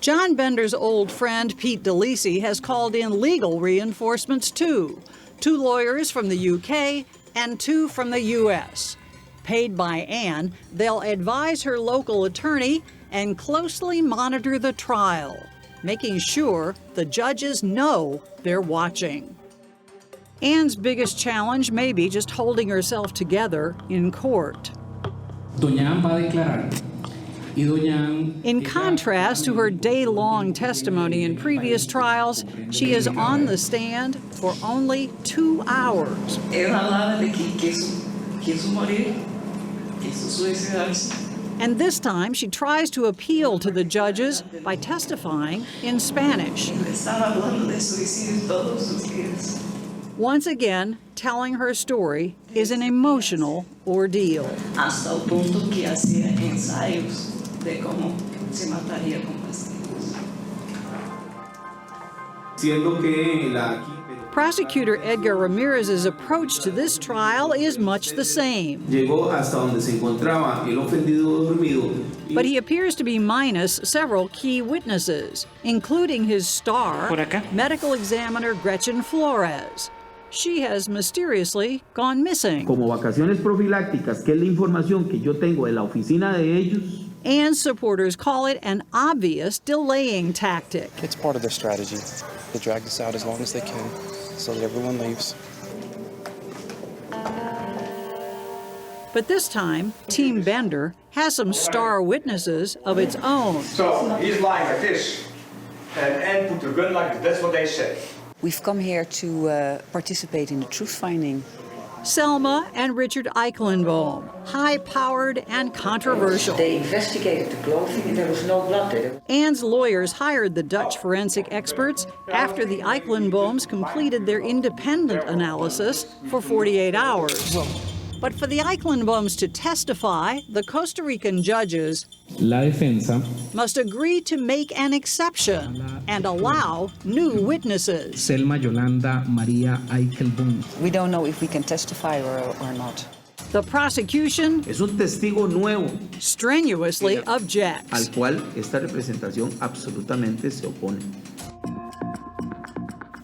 John Bender's old friend, Pete DeLisi, has called in legal reinforcements too. 2 lawyers from the UK and 2 from the US. Paid by Ann, they'll advise her local attorney and closely monitor the trial, making sure the judges know they're watching. Ann's biggest challenge may be just holding herself together in court. In contrast to her day-long testimony in previous trials, she is on the stand for only 2 hours. And this time, she tries to appeal to the judges by testifying in Spanish. Once again, telling her story is an emotional ordeal. Prosecutor Edgar Ramirez's approach to this trial is much the same. But he appears to be minus several key witnesses, including his star, medical examiner Gretchen Flores. She has mysteriously gone missing. Como vacaciones profilácticas, que es la información que yo tengo de la oficina de ellos. And supporters call it an obvious delaying tactic. It's part of their strategy. They drag this out as long as they can so that everyone leaves. But this time, Team Bender has some star witnesses of its own. So he's lying like this, and Ann put the gun like this. That's what they said. We've come here to participate in the truth-finding. Selma and Richard Eichenbaum, high-powered and controversial. They investigated the clothing and there was no blood there. Ann's lawyers hired the Dutch forensic experts after the Eichenbaums completed their independent analysis for 48 hours. But for the Eichenbaums to testify, the Costa Rican judges La defensa must agree to make an exception and allow new witnesses. Selma Yolanda Maria Eichenbaum. We don't know if we can testify or not. The prosecution Es un testigo nuevo strenuously objects. al cual esta representación absolutamente se opone.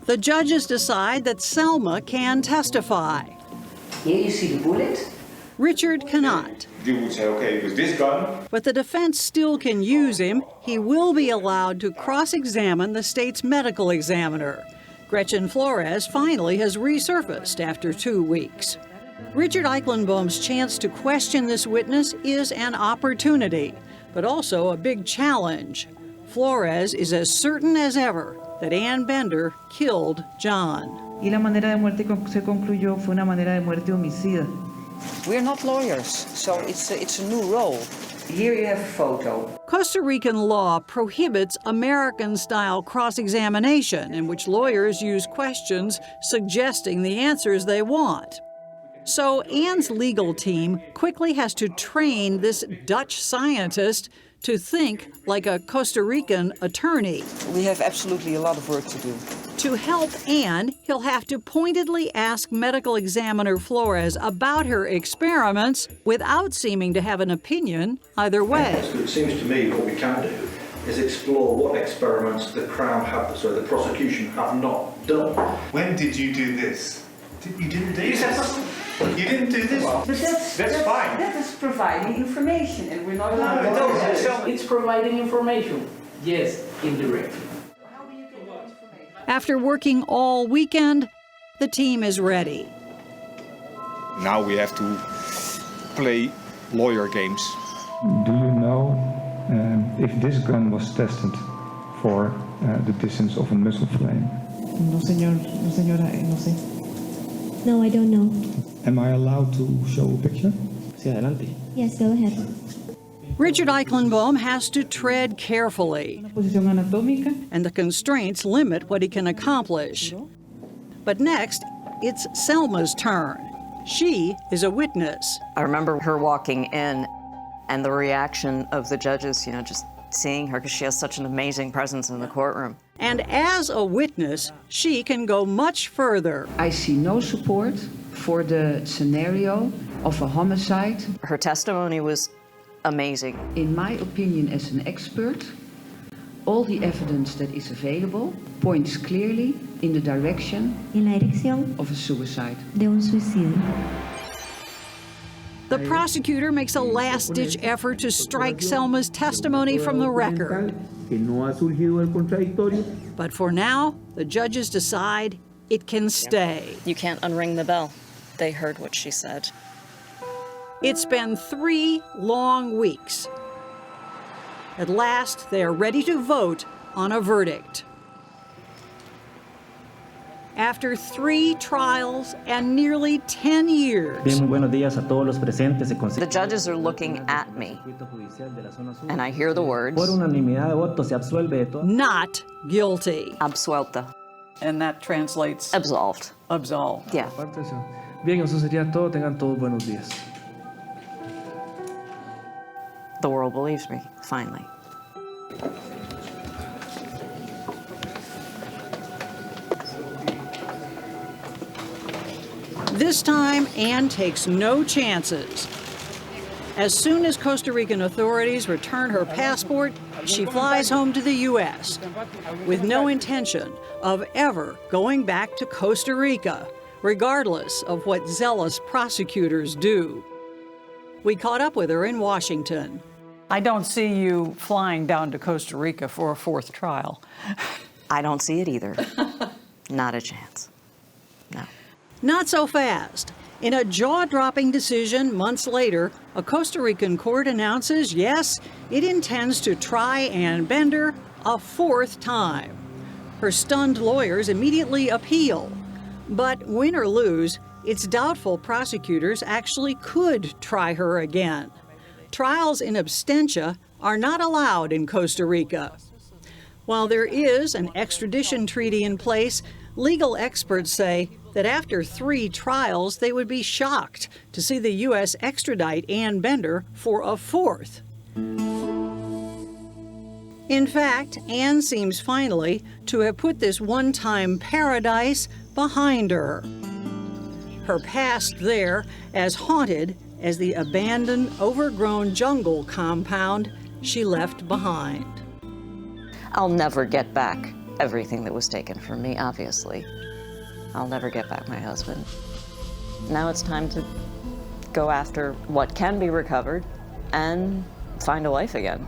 The judges decide that Selma can testify. Here you see the bullet. Richard cannot. You would say, okay, with this gun. But the defense still can use him. He will be allowed to cross-examine the state's medical examiner. Gretchen Flores finally has resurfaced after 2 weeks. Richard Eichenbaum's chance to question this witness is an opportunity, but also a big challenge. Flores is as certain as ever that Ann Bender killed John. Y la manera de muerte que se concluyó fue una manera de muerte homicida. We're not lawyers, so it's a new role. Here you have a photo. Costa Rican law prohibits American-style cross-examination in which lawyers use questions suggesting the answers they want. So Anne's legal team quickly has to train this Dutch scientist to think like a Costa Rican attorney. We have absolutely a lot of work to do. To help Anne, he'll have to pointedly ask medical examiner Flores about her experiments without seeming to have an opinion either way. It seems to me what we can do is explore what experiments the the prosecution have not done. When did you do this? You didn't do this? You didn't do this? But that's fine. That is providing information, and we're not allowed to do that. It's providing information. Yes, indirectly. After working all weekend, the team is ready. Now we have to play lawyer games. Do you know if this gun was tested for the distance of a missile flame? No, señor, no, señora, no sé. No, I don't know. Am I allowed to show a picture? Sí, adelante. Yes, go ahead. Richard Eichenbaum has to tread carefully, Posición anatómica. and the constraints limit what he can accomplish. But next, it's Selma's turn. She is a witness. I remember her walking in and the reaction of the judges, just seeing her because she has such an amazing presence in the courtroom. And as a witness, she can go much further. I see no support for the scenario of a homicide. Her testimony was amazing. In my opinion as an expert, all the evidence that is available points clearly in the direction of a suicide. De un suicidio. The prosecutor makes a last-ditch effort to strike Selma's testimony from the record. But for now, the judges decide it can stay. You can't unring the bell. They heard what she said. It's been 3 long weeks. At last, they are ready to vote on a verdict. After 3 trials and nearly 10 years, The judges are looking at me, and I hear the words, not guilty. Absuelta. And that translates Absolved. absolved. Yeah. Bien, eso sería todo. Tengan todos buenos días. The world believes me, finally. This time, Anne takes no chances. As soon as Costa Rican authorities return her passport, she flies home to the U.S. with no intention of ever going back to Costa Rica, regardless of what zealous prosecutors do. We caught up with her in Washington. I don't see you flying down to Costa Rica for a 4th trial. I don't see it either. Not a chance. No. Not so fast. In a jaw-dropping decision months later, a Costa Rican court announces, yes, it intends to try Ann Bender a 4th time. Her stunned lawyers immediately appeal. But win or lose, it's doubtful prosecutors actually could try her again. Trials in absentia are not allowed in Costa Rica. While there is an extradition treaty in place, legal experts say that after 3 trials, they would be shocked to see the U.S. extradite Ann Bender for a 4th. In fact, Ann seems finally to have put this one-time paradise behind her. Her past there as haunted as the abandoned, overgrown jungle compound she left behind. I'll never get back everything that was taken from me, obviously. I'll never get back my husband. Now it's time to go after what can be recovered and find a life again.